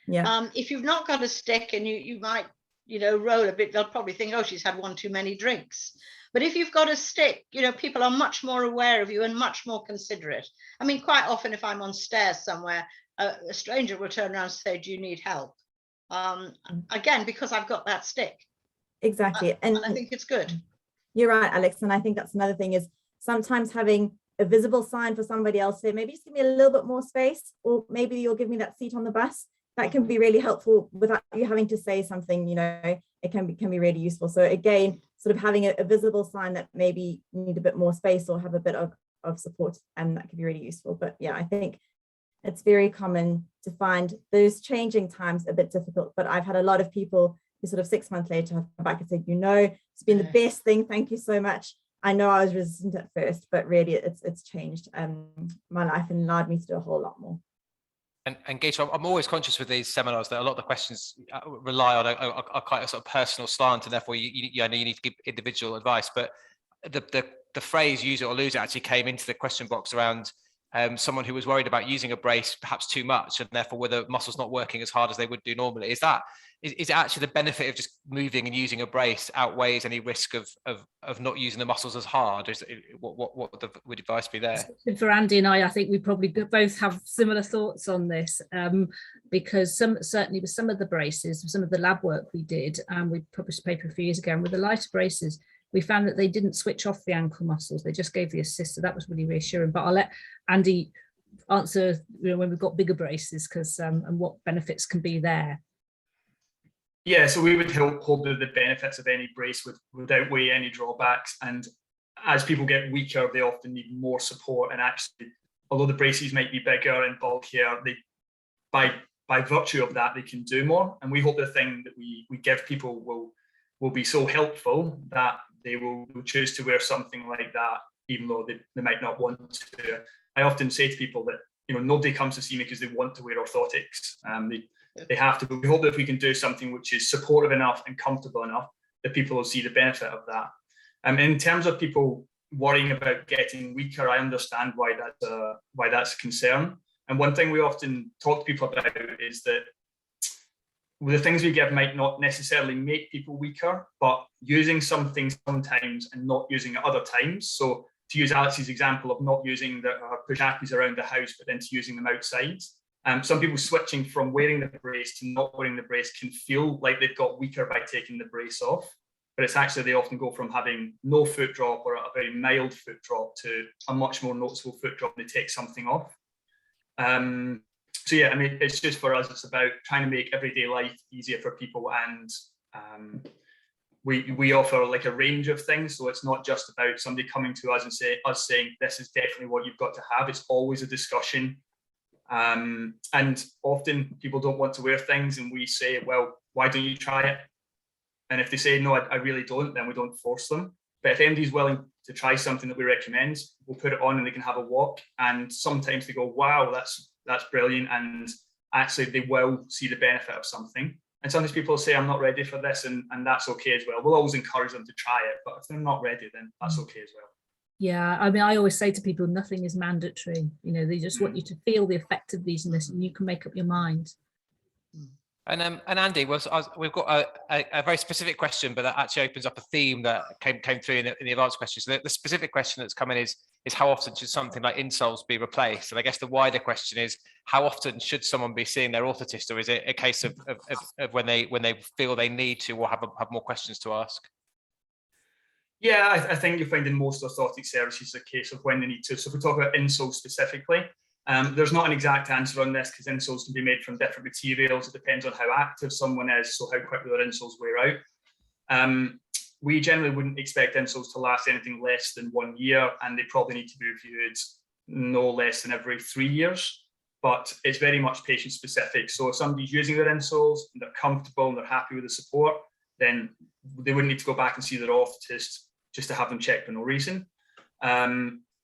Yeah. If you've not got a stick and you might, roll a bit, they'll probably think, oh, she's had one too many drinks. But if you've got a stick, people are much more aware of you and much more considerate. I mean, quite often if I'm on stairs somewhere, a stranger will turn around and say, do you need help? Again, because I've got that stick. Exactly. And I think it's good. You're right, Alex. And I think that's another thing is sometimes having a visible sign for somebody else, say, maybe just give me a little bit more space, or maybe you'll give me that seat on the bus. That can be really helpful without you having to say something, you know, it can be really useful. So again, sort of having a visible sign that maybe you need a bit more space or have a bit of support, and that can be really useful. But yeah, I think it's very common to find those changing times a bit difficult. But I've had a lot of people who sort of 6 months later have come back and said, you know, it's been the best thing. Thank you so much. I know I was resistant at first, but really it's changed my life and allowed me to do a whole lot more. And Gator, I'm always conscious with these seminars that a lot of the questions rely on a quite a sort of personal slant, and therefore you need to give individual advice. But the phrase "use it or lose it" actually came into the question box around someone who was worried about using a brace perhaps too much, and therefore with the muscles not working as hard as they would do normally. Is it actually the benefit of just moving and using a brace outweighs any risk of not using the muscles as hard? What would advice be there? For Andy and I think we probably both have similar thoughts on this, because certainly with some of the braces, some of the lab work we did, we published a paper a few years ago, and with the lighter braces, we found that they didn't switch off the ankle muscles, they just gave the assist. So that was really reassuring. But I'll let Andy answer, you know, when we've got bigger braces, because and what benefits can be there. Yeah, so we would hold the benefits of any brace would outweigh any drawbacks. And as people get weaker, they often need more support. And actually, although the braces might be bigger and bulkier, they by virtue of that, they can do more. And we hope the thing that we give people will be so helpful that they will choose to wear something like that, even though they might not want to. I often say to people that, you know, nobody comes to see me because they want to wear orthotics. They have to. But we hope that if we can do something which is supportive enough and comfortable enough, that people will see the benefit of that. In terms of people worrying about getting weaker, I understand why that's a concern. And one thing we often talk to people about is that the things we give might not necessarily make people weaker, but using something sometimes and not using it other times. So to use Alex's example of not using the push-ackies around the house, but then to using them outside. Some people switching from wearing the brace to not wearing the brace can feel like they've got weaker by taking the brace off, but it's actually they often go from having no foot drop or a very mild foot drop to a much more noticeable foot drop when they take something off. So yeah, I mean, it's just for us, it's about trying to make everyday life easier for people, and we offer like a range of things. So it's not just about somebody coming to us and saying this is definitely what you've got to have. It's always a discussion. And often people don't want to wear things, and we say, well, why don't you try it? And if they say, no, I really don't, then we don't force them. But if anybody's willing to try something that we recommend, we'll put it on and they can have a walk. And sometimes they go, wow, that's brilliant. And actually they will see the benefit of something. And sometimes people say, I'm not ready for this, and that's okay as well. We'll always encourage them to try it, but if they're not ready, then that's okay as well. Yeah, I mean, I always say to people, nothing is mandatory. You know, they just want you to feel the effect of these, and you can make up your mind. And Andy, we've got a very specific question, but that actually opens up a theme that came through in the advanced questions. So the specific question that's come in is how often should something like insoles be replaced? And I guess the wider question is, how often should someone be seeing their orthotist, or is it a case of when they feel they need to, or have more questions to ask? Yeah, I think you'll find in most orthotic services a case of when they need to. So if we talk about insoles specifically, there's not an exact answer on this because insoles can be made from different materials. It depends on how active someone is, so how quickly their insoles wear out. We generally wouldn't expect insoles to last anything less than 1 year, and they probably need to be reviewed no less than every 3 years. But it's very much patient specific. So if somebody's using their insoles and they're comfortable and they're happy with the support, then they wouldn't need to go back and see their orthotist just to have them checked for no reason.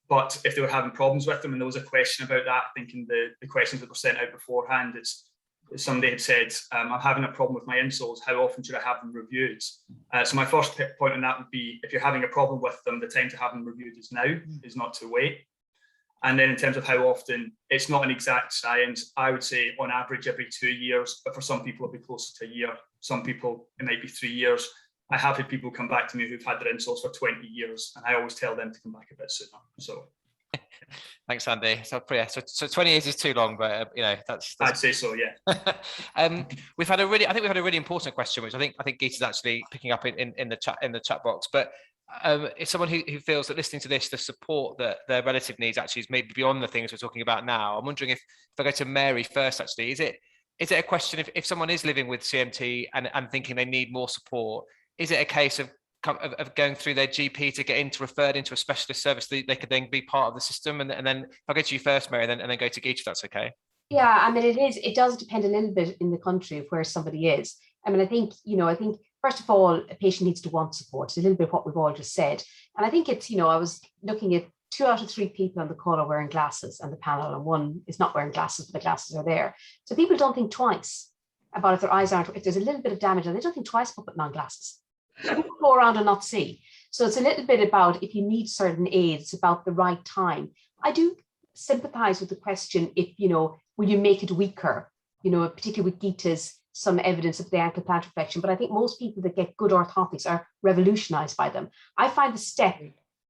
But if they were having problems with them, and there was a question about that, I think in the questions that were sent out beforehand, somebody had said, I'm having a problem with my insoles, how often should I have them reviewed? So my first point on that would be, if you're having a problem with them, the time to have them reviewed is now, is not to wait. And then in terms of how often, it's not an exact science. I would say on average every 2 years, but for some people it'll be closer to a year. Some people, it might be 3 years. I have had people come back to me who've had their insoles for 20 years, and I always tell them to come back a bit sooner. So Thanks, Andy. So 20 years is too long, but that's I'd say so, yeah. We've had a really important question, which I think Geeta's actually picking up in the chat box. But it's someone who feels that listening to this, the support that their relative needs actually is maybe beyond the things we're talking about now. I'm wondering if I go to Mary first, actually, is it a question if someone is living with CMT and thinking they need more support, is it a case of going through their GP to get referred into a specialist service that they could then be part of the system? And then if I go to you first, Mary, and then go to Geeta, if that's okay. Yeah, I mean, it does depend a little bit in the country of where somebody is. I mean, I think first of all, a patient needs to want support. It's a little bit what we've all just said. And I think it's, I was looking at 2 out of 3 people on the call are wearing glasses on the panel, and 1 is not wearing glasses, but the glasses are there. So people don't think twice about if their eyes if there's a little bit of damage, and they don't think twice about putting on glasses. People go around and not see. So it's a little bit about if you need certain aids, about the right time. I do sympathize with the question if, will you make it weaker? Particularly with Geeta's some evidence of the ankle plantar flexion, but I think most people that get good orthotics are revolutionized by them. I find the step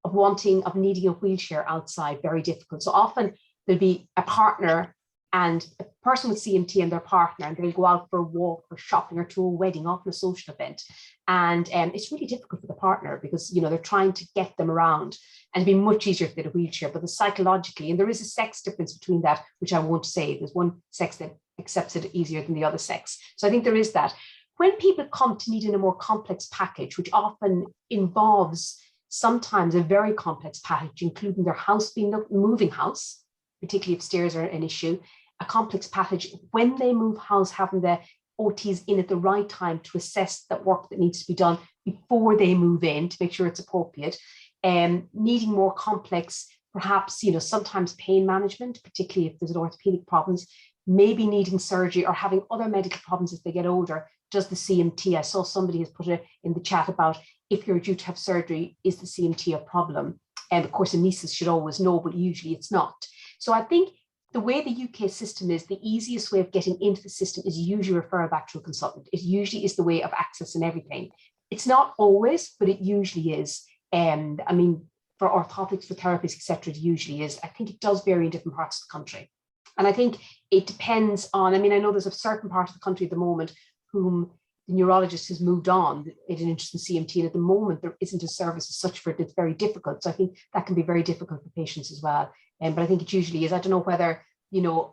of needing a wheelchair outside very difficult. So often there'll be a partner and a person with CMT and their partner, and they'll go out for a walk or shopping or to a wedding, often a social event. And it's really difficult for the partner because, they're trying to get them around, and it'd be much easier if they had a wheelchair, but psychologically, and there is a sex difference between that, which I won't say. There's one sex that accepts it easier than the other sex. So I think there is that. When people come to needing a more complex package, which often involves sometimes a very complex package, including their house being moving house, particularly if stairs are an issue, a complex package, when they move house, having the OTs in at the right time to assess that work that needs to be done before they move in to make sure it's appropriate, needing more complex, perhaps, sometimes pain management, particularly if there's an orthopedic problems, maybe needing surgery or having other medical problems as they get older. Does the CMT, I saw somebody has put it in the chat about if you're due to have surgery, is the CMT a problem? And of course, anaesthetist should always know, but usually it's not. So I think the way the UK system is, the easiest way of getting into the system is usually refer back to a consultant. It usually is the way of access and everything. It's not always, but it usually is. And I mean, for orthotics, for therapies, etc., it usually is. I think it does vary in different parts of the country. And I think it depends on, I know there's a certain part of the country at the moment whom the neurologist has moved on in an interest in CMT, and at the moment there isn't a service as such for it. It's very difficult. So I think that can be very difficult for patients as well. But I think it usually is. I don't know whether,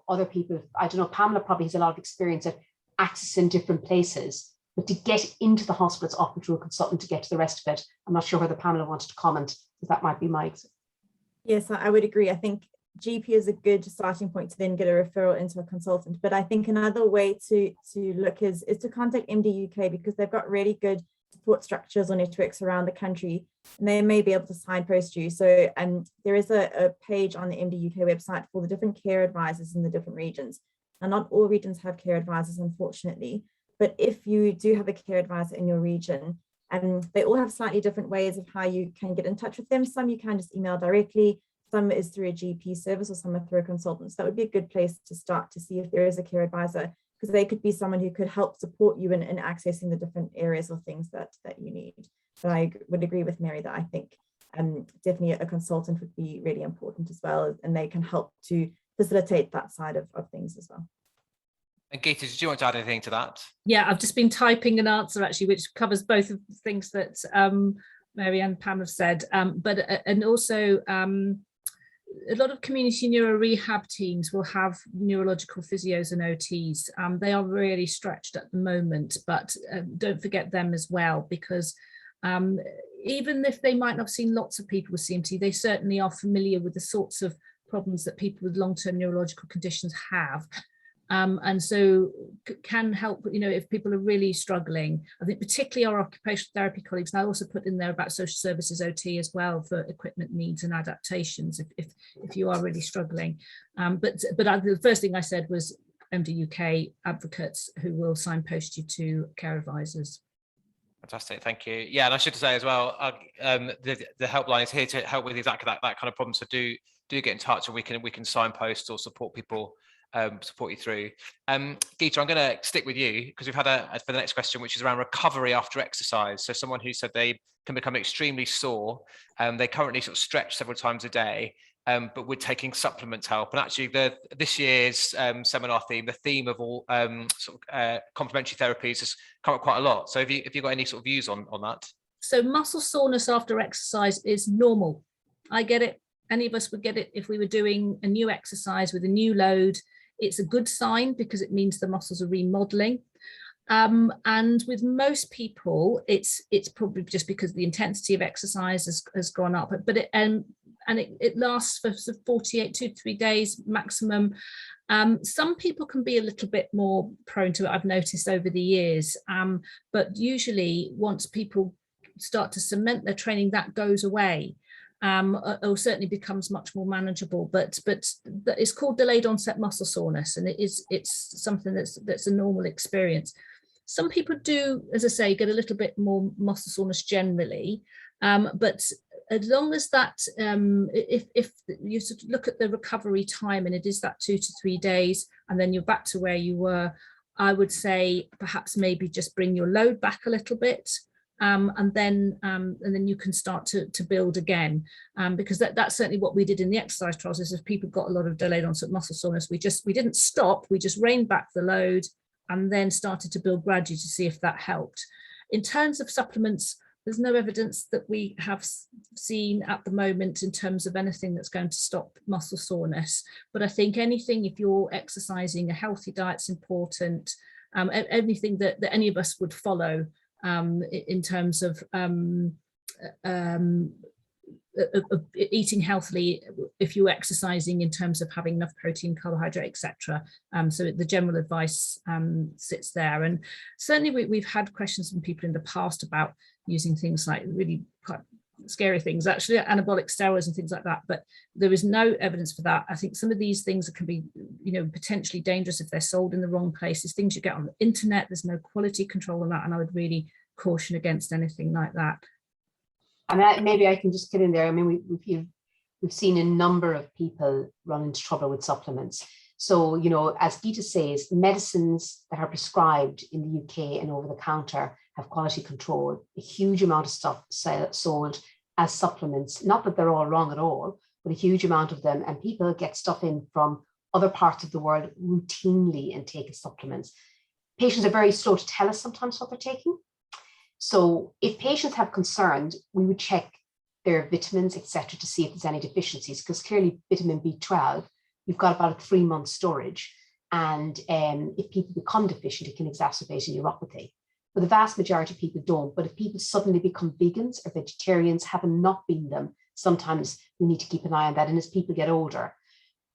other people, I don't know, Pamela probably has a lot of experience at accessing different places, but to get into the hospital, it's often through a consultant to get to the rest of it. I'm not sure whether Pamela wanted to comment, because that might be my exit. Yes, I would agree. I think GP is a good starting point to then get a referral into a consultant. But I think another way to look is to contact MDUK, because they've got really good support structures or networks around the country, and they may be able to signpost you. So there is a page on the MDUK website for the different care advisors in the different regions. And not all regions have care advisors, unfortunately. But if you do have a care advisor in your region, they all have slightly different ways of how you can get in touch with them. Some you can just email directly, some is through a GP service, or some are through a consultant. So that would be a good place to start to see if there is a care advisor, because they could be someone who could help support you in accessing the different areas or things that you need. But I would agree with Mary that I think definitely a consultant would be really important as well, and they can help to facilitate that side of things as well. And Geeta, did you want to add anything to that? Yeah, I've just been typing an answer actually, which covers both of the things that Mary and Pam have said, and also a lot of community neuro rehab teams will have neurological physios and OTs. They are really stretched at the moment, but don't forget them as well, because even if they might not have seen lots of people with CMT, they certainly are familiar with the sorts of problems that people with long-term neurological conditions have. And so can help, if people are really struggling. I think particularly our occupational therapy colleagues, and I also put in there about social services OT as well for equipment needs and adaptations if you are really struggling. But the first thing I said was MDUK advocates who will signpost you to care advisors. Fantastic, thank you. Yeah, and I should say as well, the helpline is here to help with exactly that kind of problem. So do get in touch, and we can signpost or support people. Support you through. Geeta, I'm going to stick with you, because we've had for the next question, which is around recovery after exercise. So someone who said they can become extremely sore, they currently sort of stretch several times a day. but we're taking supplements help. And actually this year's seminar theme, the theme of all complementary therapies has come up quite a lot. So have you got any sort of views on that? So muscle soreness after exercise is normal. I get it. Any of us would get it if we were doing a new exercise with a new load. It's a good sign because it means the muscles are remodeling. And with most people, it's probably just because the intensity of exercise has gone up, but it lasts for 48 to 3 days maximum. Some people can be a little bit more prone to it, I've noticed over the years, but usually once people start to cement their training, that goes away. Or certainly becomes much more manageable, but it's called delayed onset muscle soreness, and it's something that's a normal experience. Some people do, as I say, get a little bit more muscle soreness generally, but as long as that, if you sort of look at the recovery time and it is that 2 to 3 days, and then you're back to where you were, I would say perhaps maybe just bring your load back a little bit. And then you can start to build again, because that's certainly what we did in the exercise trials. Is if people got a lot of delayed onset muscle soreness, we didn't stop, we just reined back the load and then started to build gradually to see if that helped. In terms of supplements, there's no evidence that we have seen at the moment in terms of anything that's going to stop muscle soreness. But I think anything, if you're exercising, a healthy diet's important, anything that any of us would follow. In terms of eating healthily, if you're exercising, in terms of having enough protein, carbohydrate, etc. So the general advice sits there. And certainly we've had questions from people in the past about using things like really quite scary things, actually, anabolic steroids and things like that, but there is no evidence for that. I think some of these things can be, potentially dangerous if they're sold in the wrong places, things you get on the internet. There's no quality control on that, and I would really caution against anything like that. And maybe I can just get in there. I mean, we've seen a number of people run into trouble with supplements. So, as Geeta says, the medicines that are prescribed in the UK and over the counter have quality control. A huge amount of stuff sold as supplements, not that they're all wrong at all, but a huge amount of them. And people get stuff in from other parts of the world routinely and take as supplements. Patients are very slow to tell us sometimes what they're taking. So if patients have concerns, we would check their vitamins, etc., to see if there's any deficiencies, because clearly vitamin B12, you've got about a 3-month storage. And if people become deficient, it can exacerbate a neuropathy. But the vast majority of people don't. But if people suddenly become vegans or vegetarians, having not been them, sometimes we need to keep an eye on that. And as people get older,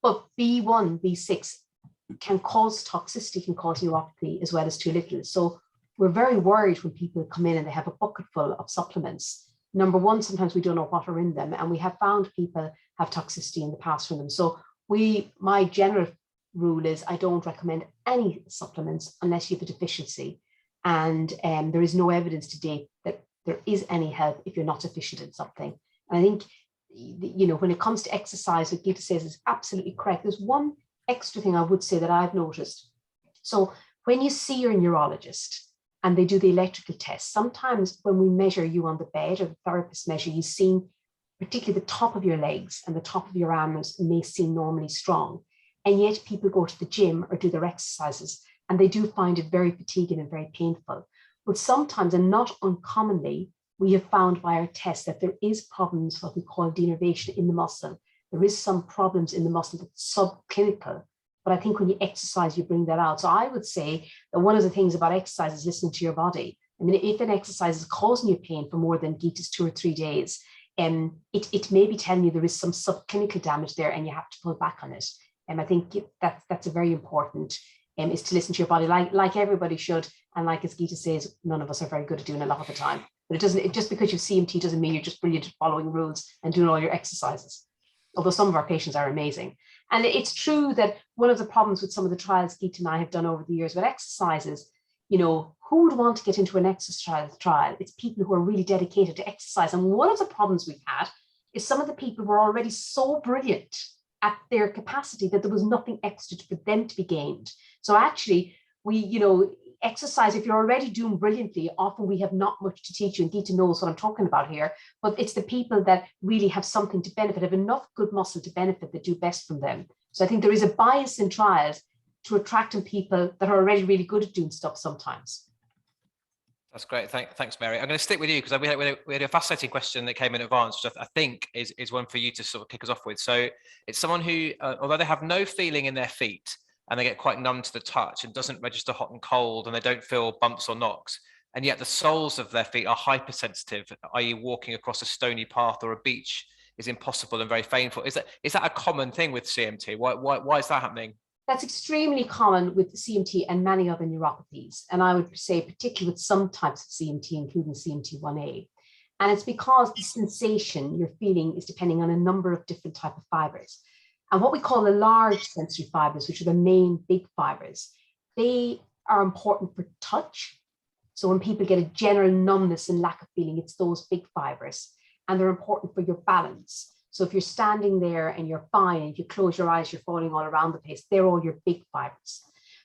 but B1, B6 can cause toxicity, can cause neuropathy as well as too little. So we're very worried when people come in and they have a bucket full of supplements. Number one, sometimes we don't know what are in them. And we have found people have toxicity in the past from them. So my general rule is I don't recommend any supplements unless you have a deficiency. And there is no evidence to date that there is any help if you're not deficient in something. And I think, when it comes to exercise, what Geeta says is absolutely correct. There's one extra thing I would say that I've noticed. So when you see your neurologist and they do the electrical test, sometimes when we measure you on the bed or the therapist measure you, see particularly the top of your legs and the top of your arms may seem normally strong. And yet people go to the gym or do their exercises and they do find it very fatiguing and very painful. But sometimes, and not uncommonly, we have found by our tests that there is problems, what we call denervation in the muscle. There is some problems in the muscle that's subclinical. But I think when you exercise, you bring that out. So I would say that one of the things about exercise is listening to your body. I mean, if an exercise is causing you pain for more than Geeta's 2 or 3 days, it may be telling you there is some subclinical damage there and you have to pull back on it. And I think that's a very important, is to listen to your body like everybody should. And like as Geeta says, none of us are very good at doing a lot of the time. But just because you CMT doesn't mean you're just brilliant at following rules and doing all your exercises. Although some of our patients are amazing. And it's true that one of the problems with some of the trials Geeta and I have done over the years with exercises, who would want to get into an exercise trial? It's people who are really dedicated to exercise. And one of the problems we've had is some of the people were already so brilliant at their capacity that there was nothing extra for them to be gained. So actually, exercise, if you're already doing brilliantly, often we have not much to teach you, and Geeta knows what I'm talking about here, but it's the people that really have something to benefit, have enough good muscle to benefit, that do best from them. So I think there is a bias in trials to attracting people that are already really good at doing stuff sometimes. That's great. Thanks, Mary. I'm going to stick with you because we had a fascinating question that came in advance, which I think is one for you to sort of kick us off with. So it's someone who, although they have no feeling in their feet and they get quite numb to the touch and doesn't register hot and cold and they don't feel bumps or knocks, and yet the soles of their feet are hypersensitive, i.e. walking across a stony path or a beach is impossible and very painful. Is that a common thing with CMT? Why is that happening? That's extremely common with CMT and many other neuropathies. And I would say particularly with some types of CMT, including CMT1A. And it's because the sensation you're feeling is depending on a number of different types of fibers. And what we call the large sensory fibers, which are the main big fibers, they are important for touch. So when people get a general numbness and lack of feeling, it's those big fibers. And they're important for your balance. So if you're standing there and you're fine, and if you close your eyes, you're falling all around the place, they're all your big fibers.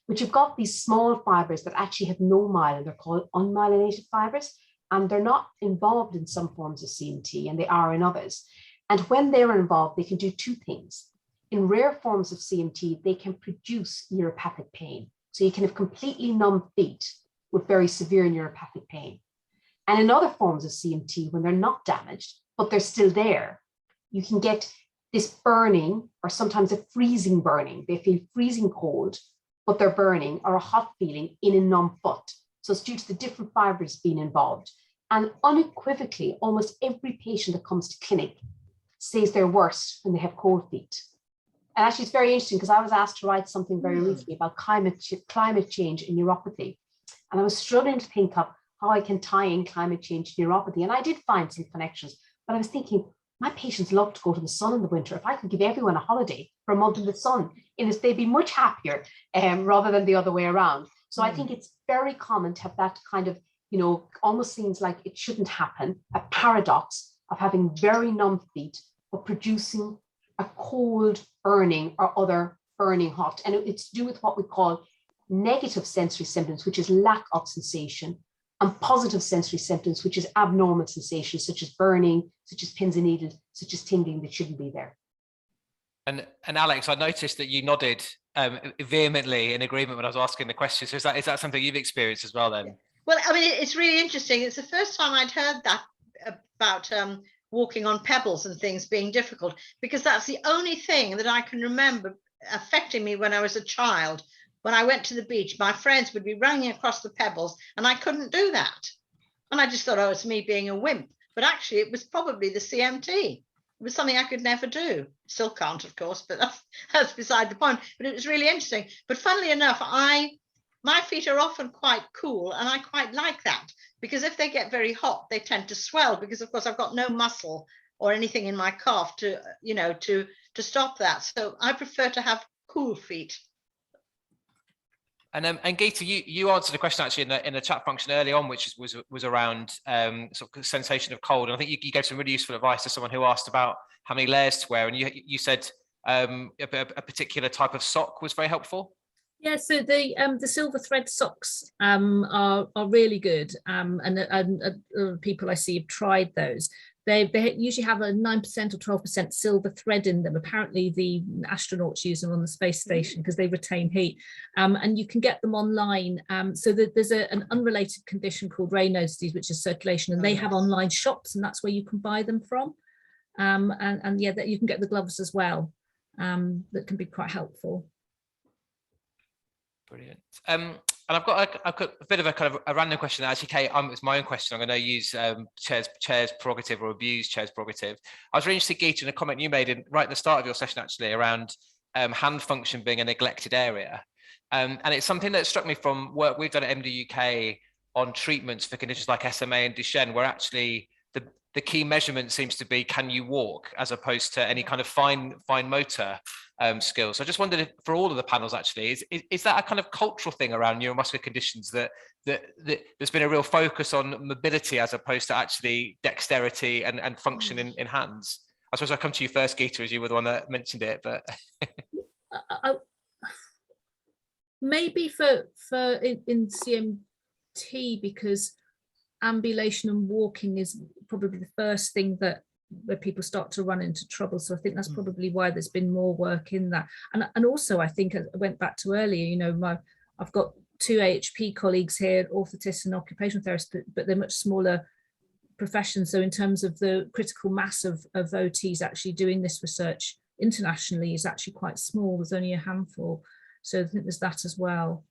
But you've got these small fibers that actually have no myelin, they're called unmyelinated fibers, and they're not involved in some forms of CMT, and they are in others. And when they're involved, they can do two things. In rare forms of CMT, they can produce neuropathic pain. So you can have completely numb feet with very severe neuropathic pain. And in other forms of CMT, when they're not damaged, but they're still there, you can get this burning, or sometimes a freezing burning. They feel freezing cold, but they're burning, or a hot feeling in a numb foot. So it's due to the different fibers being involved. And unequivocally, almost every patient that comes to clinic says they're worse when they have cold feet. And actually, it's very interesting because I was asked to write something very recently about climate change in neuropathy. And I was struggling to think of how I can tie in climate change to neuropathy. And I did find some connections, but I was thinking, my patients love to go to the sun in the winter. If I could give everyone a holiday for a month in the sun, they'd be much happier rather than the other way around. So I think it's very common to have that kind of, almost seems like it shouldn't happen, a paradox of having very numb feet, but producing a cold burning or other burning hot. And it's to do with what we call negative sensory symptoms, which is lack of sensation, and positive sensory symptoms, which is abnormal sensations, such as burning, such as pins and needles, such as tingling that shouldn't be there. And Alex, I noticed that you nodded vehemently in agreement when I was asking the question. So is that something you've experienced as well then? Well, I mean, it's really interesting. It's the first time I'd heard that about walking on pebbles and things being difficult, because that's the only thing that I can remember affecting me when I was a child. When I went to the beach, my friends would be running across the pebbles and I couldn't do that. And I just thought, oh, it's me being a wimp. But actually, it was probably the CMT. It was something I could never do. Still can't, of course, but that's beside the point. But it was really interesting. But funnily enough, my feet are often quite cool, and I quite like that, because if they get very hot, they tend to swell, because of course I've got no muscle or anything in my calf to stop that. So I prefer to have cool feet. And Geeta, you answered a question actually in the chat function early on, which was around sort of sensation of cold. And I think you gave some really useful advice to someone who asked about how many layers to wear, and you said a particular type of sock was very helpful. Yeah, so the silver thread socks are really good, and people I see have tried those. They usually have a 9% or 12% silver thread in them. Apparently the astronauts use them on the space station because they retain heat, and you can get them online. So that there's an unrelated condition called Raynaud's disease, which is circulation, and they have online shops, and that's where you can buy them from. And yeah, that you can get the gloves as well. That can be quite helpful. Brilliant. And I've got a bit of a kind of a random question. Actually, Kate, it's my own question. I'm going to use chair's prerogative or abuse chair's prerogative. I was really interested, Geeta, in a comment you made right at the start of your session, actually, around hand function being a neglected area. And it's something that struck me from work we've done at MDUK on treatments for conditions like SMA and Duchenne, where actually the key measurement seems to be, can you walk, as opposed to any kind of fine motor skills. So I just wondered if, for all of the panels, actually, is that a kind of cultural thing around neuromuscular conditions that there's been a real focus on mobility as opposed to actually dexterity and function in hands? I suppose I'll come to you first, Geeta, as you were the one that mentioned it, but maybe for in CMT, because ambulation and walking is probably the first thing where people start to run into trouble. So I think that's probably why there's been more work in that. And also, I think I went back to earlier, you know, I've got 2 AHP colleagues here, orthotists and occupational therapists, but they're much smaller professions. So in terms of the critical mass of OTs actually doing this research internationally is actually quite small. There's only a handful. So I think there's that as well.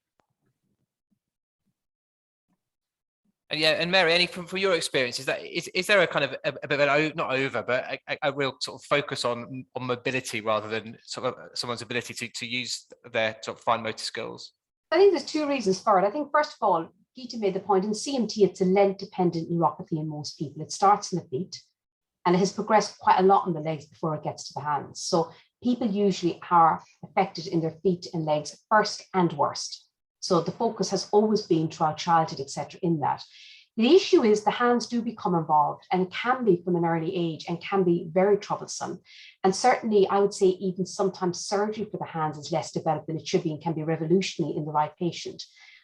And yeah, and Mary, any from your experience, is there a kind of a bit of an not over, but a real sort of focus on mobility rather than sort of someone's ability to use their sort of fine motor skills? I think there's 2 reasons for it. I think first of all, Geeta made the point, in CMT, it's a length-dependent neuropathy in most people. It starts in the feet and it has progressed quite a lot in the legs before it gets to the hands. So people usually are affected in their feet and legs first and worst. So the focus has always been throughout childhood, etc., in that. The issue is the hands do become involved and can be from an early age and can be very troublesome. And certainly I would say even sometimes surgery for the hands is less developed than it should be and can be revolutionary in the right patient.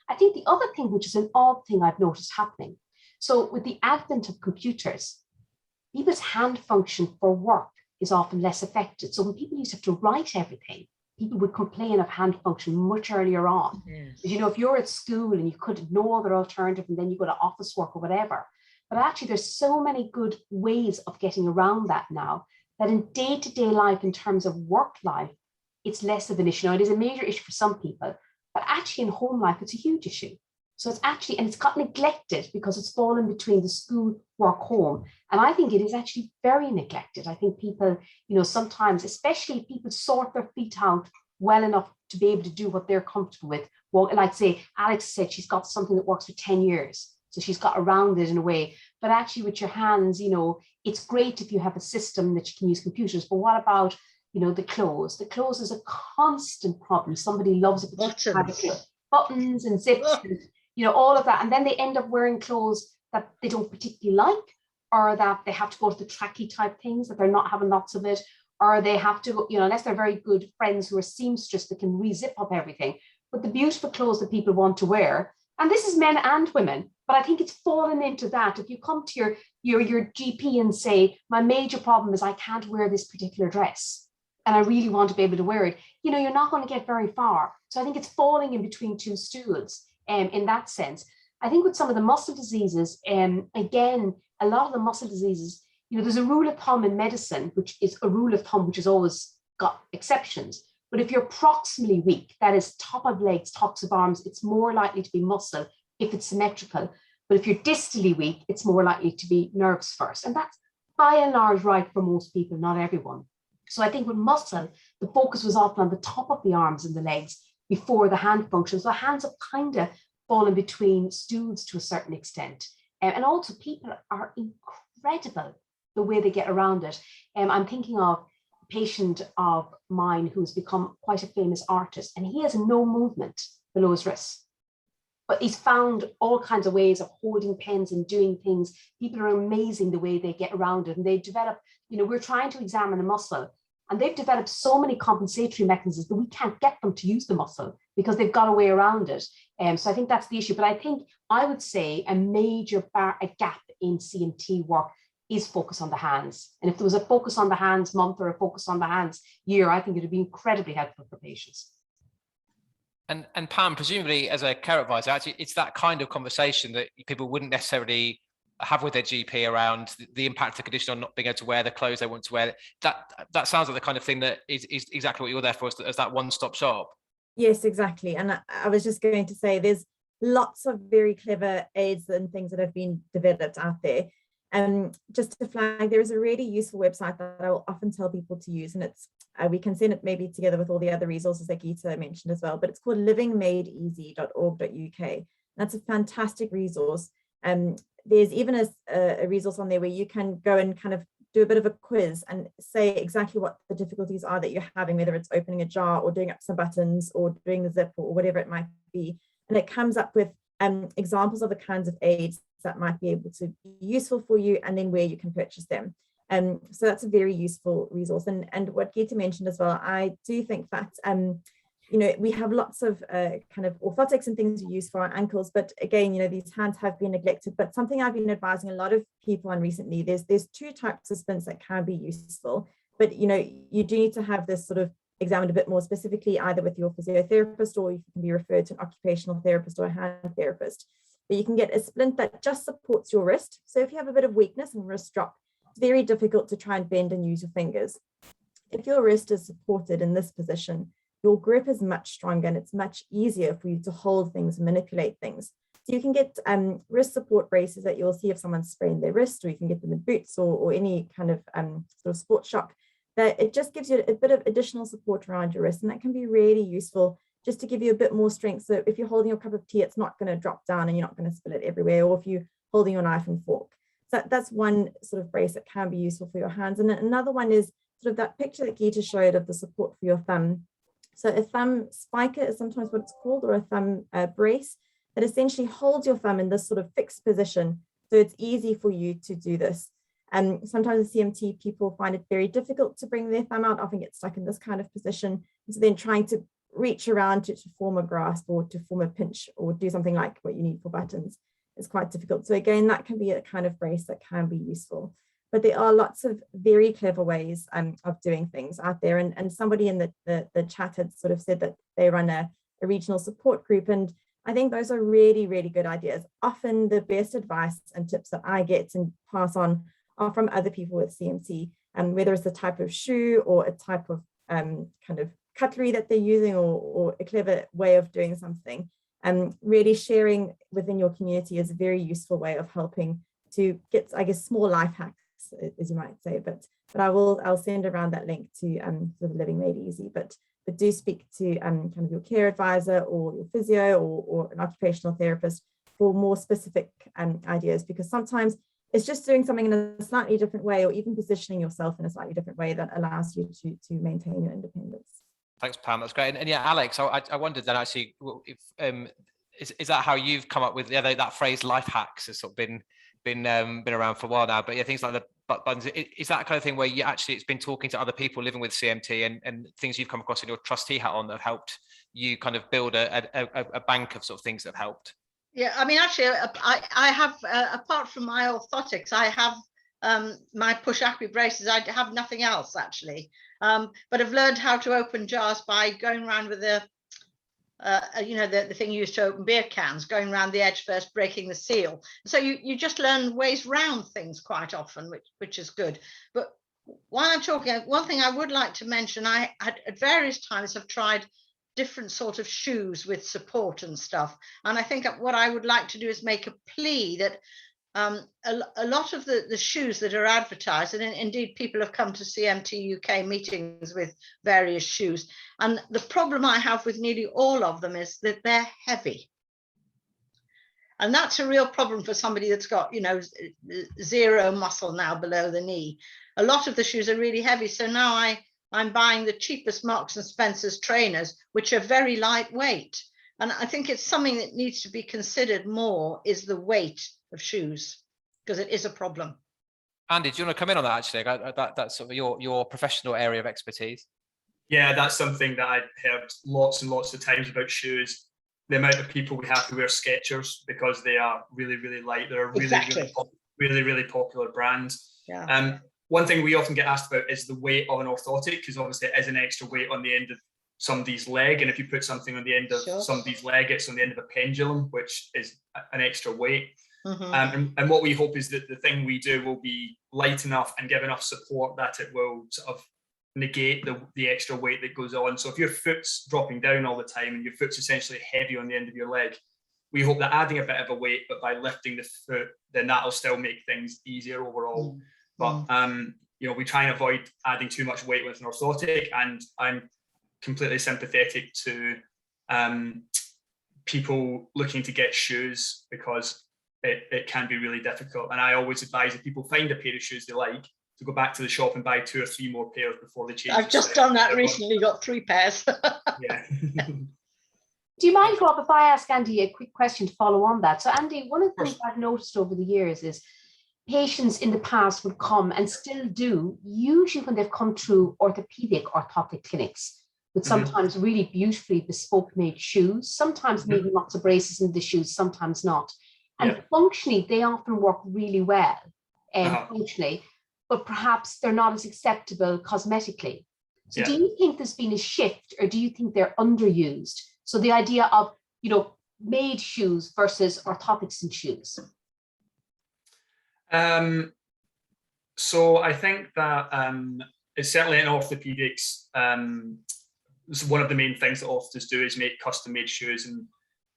I think the other thing, which is an odd thing I've noticed happening. So with the advent of computers, people's hand function for work is often less affected. So when people used to have to write everything, people would complain of hand function much earlier on. Yes. You know, if you're at school and you could no other alternative and then you go to office work or whatever, but actually there's so many good ways of getting around that now that in day-to-day life, in terms of work life, it's less of an issue. Now, it is a major issue for some people, but actually in home life, it's a huge issue. So it's actually, and it's got neglected because it's fallen between the school, work, home. And I think it is actually very neglected. I think people, you know, sometimes, especially if people sort their feet out well enough to be able to do what they're comfortable with. Well, like say, Alex said, she's got something that works for 10 years. So she's got around it in a way. But actually with your hands, you know, it's great if you have a system that you can use computers. But what about, you know, the clothes? The clothes is a constant problem. Somebody loves it. Buttons and zips. And, you know, all of that. And then they end up wearing clothes that they don't particularly like, or that they have to go to the tracky type things, that they're not having lots of it, or they have to, you know, unless they're very good friends who are seamstress that can re-zip up everything. But the beautiful clothes that people want to wear, and this is men and women, but I think it's fallen into that. If you come to your GP and say, my major problem is I can't wear this particular dress, and I really want to be able to wear it, you know, you're not going to get very far. So I think it's falling in between 2 stools. In that sense, I think with some of the muscle diseases, again, a lot of the muscle diseases, you know, there's a rule of thumb in medicine, which is a rule of thumb which has always got exceptions. But if you're proximally weak, that is top of legs, tops of arms, it's more likely to be muscle if it's symmetrical. But if you're distally weak, it's more likely to be nerves first. And that's by and large right for most people, not everyone. So I think with muscle, the focus was often on the top of the arms and the legs before the hand function. So hands have kind of fallen between stools to a certain extent. And also people are incredible the way they get around it. I'm thinking of a patient of mine who's become quite a famous artist, and he has no movement below his wrist. But he's found all kinds of ways of holding pens and doing things. People are amazing the way they get around it. And they develop, you know, we're trying to examine a muscle, and they've developed so many compensatory mechanisms that we can't get them to use the muscle because they've got a way around it. So I think that's the issue. But I think I would say a major a gap in CMT work is focus on the hands. And if there was a focus on the hands month or a focus on the hands year, I think it would be incredibly helpful for patients. And Pam, presumably as a care advisor, actually, it's that kind of conversation that people wouldn't necessarily have with their GP around the impact of the condition on not being able to wear the clothes they want to wear. That sounds like the kind of thing that is exactly what you're there for, as that one-stop shop. Yes, exactly. And I was just going to say there's lots of very clever aids and things that have been developed out there. Just to flag, there is a really useful website that I will often tell people to use, and it's we can send it maybe together with all the other resources that Geeta mentioned as well, but it's called livingmadeeasy.org.uk. That's a fantastic resource. There's even a resource on there where you can go and kind of do a bit of a quiz and say exactly what the difficulties are that you're having, whether it's opening a jar or doing up some buttons or doing the zip or whatever it might be. And it comes up with examples of the kinds of aids that might be able to be useful for you and then where you can purchase them. So that's a very useful resource. And what Geeta mentioned as well, I do think that we have lots of kind of orthotics and things we use for our ankles, but again, these hands have been neglected. But something I've been advising a lot of people on recently, there's two types of splints that can be useful, but you do need to have this sort of examined a bit more specifically, either with your physiotherapist, or you can be referred to an occupational therapist or a hand therapist. But you can get a splint that just supports your wrist. So if you have a bit of weakness and wrist drop, it's very difficult to try and bend and use your fingers. If your wrist is supported in this position, your grip is much stronger and it's much easier for you to hold things and manipulate things. So you can get wrist support braces that you'll see if someone's sprained their wrist, or you can get them in boots or any kind of sort of sports shop, that it just gives you a bit of additional support around your wrist. And that can be really useful just to give you a bit more strength. So if you're holding your cup of tea, it's not going to drop down and you're not going to spill it everywhere, or if you're holding your knife and fork. So that's one sort of brace that can be useful for your hands. And another one is sort of that picture that Geeta showed of the support for your thumb. So a thumb spiker is sometimes what it's called, or a thumb brace that essentially holds your thumb in this sort of fixed position. So it's easy for you to do this. And sometimes in CMT, people find it very difficult to bring their thumb out, often get stuck in this kind of position. So then trying to reach around to form a grasp or to form a pinch or do something like what you need for buttons is quite difficult. So again, that can be a kind of brace that can be useful. But there are lots of very clever ways of doing things out there. And somebody in the chat had sort of said that they run a regional support group. And I think those are really, really good ideas. Often the best advice and tips that I get and pass on are from other people with CMT, and whether it's a type of shoe or a type of kind of cutlery that they're using, or a clever way of doing something. Really sharing within your community is a very useful way of helping to get, I guess, small life hacks, as you might say, but I'll send around that link to the Living Made Easy, but do speak to kind of your care advisor or your physio or an occupational therapist for more specific ideas, because sometimes it's just doing something in a slightly different way, or even positioning yourself in a slightly different way, that allows you to maintain your independence. Thanks, Pam. That's great. And yeah, Alex, I wondered then actually, if is that how you've come up with that phrase "life hacks" has sort of been around for a while now? But yeah, things like the buttons, is that kind of thing where you actually, it's been talking to other people living with CMT and things you've come across in your trustee hat on that have helped you kind of build a bank of sort of things that have helped? Yeah, I mean, actually, I have, apart from my orthotics, I have my push active braces. I have nothing else actually, but I've learned how to open jars by going around with the thing used to open beer cans, going around the edge first, breaking the seal. So you just learn ways round things quite often, which is good. But while I'm talking, one thing I would like to mention, I at various times have tried different sort of shoes with support and stuff. And I think what I would like to do is make a plea that a lot of the shoes that are advertised, and indeed people have come to CMT UK meetings with various shoes, and the problem I have with nearly all of them is that they're heavy. And that's a real problem for somebody that's got, zero muscle now below the knee. A lot of the shoes are really heavy. So now I'm buying the cheapest Marks and Spencer's trainers, which are very lightweight. And I think it's something that needs to be considered more, is the weight of shoes, because it is a problem. Andy, do you want to come in on that actually? That's sort of your professional area of expertise. Yeah, that's something that I've heard lots and lots of times about shoes. The amount of people we have to wear Skechers because they are really, really light. They're a really, really popular brand. Yeah. One thing we often get asked about is the weight of an orthotic, because obviously it is an extra weight on the end of somebody's leg, and if you put something on the end of somebody's leg, it's on the end of a pendulum, which is an extra weight. Mm-hmm. And what we hope is that the thing we do will be light enough and give enough support that it will sort of negate the extra weight that goes on. So if your foot's dropping down all the time and your foot's essentially heavy on the end of your leg, we hope that adding a bit of a weight, but by lifting the foot, then that'll still make things easier overall. Mm-hmm. But we try and avoid adding too much weight with an orthotic, and I'm completely sympathetic to people looking to get shoes, because it can be really difficult. And I always advise, if people find a pair of shoes they like, to go back to the shop and buy 2 or 3 more pairs before they change. I've just done that recently, got 3 pairs. Yeah. Do you mind, Rob, if I ask Andy a quick question to follow on that? So Andy, one of the things I've noticed over the years is patients in the past would come, and still do, usually when they've come through orthopedic orthotic clinics, with sometimes really beautifully bespoke made shoes, sometimes maybe lots of braces in the shoes, sometimes not. And functionally, they often work really well, functionally, but perhaps they're not as acceptable cosmetically. So do you think there's been a shift, or do you think they're underused? So the idea of, you know, made shoes versus orthotics in shoes. So I think that it's certainly in orthopedics, one of the main things that orthotists do is make custom-made shoes,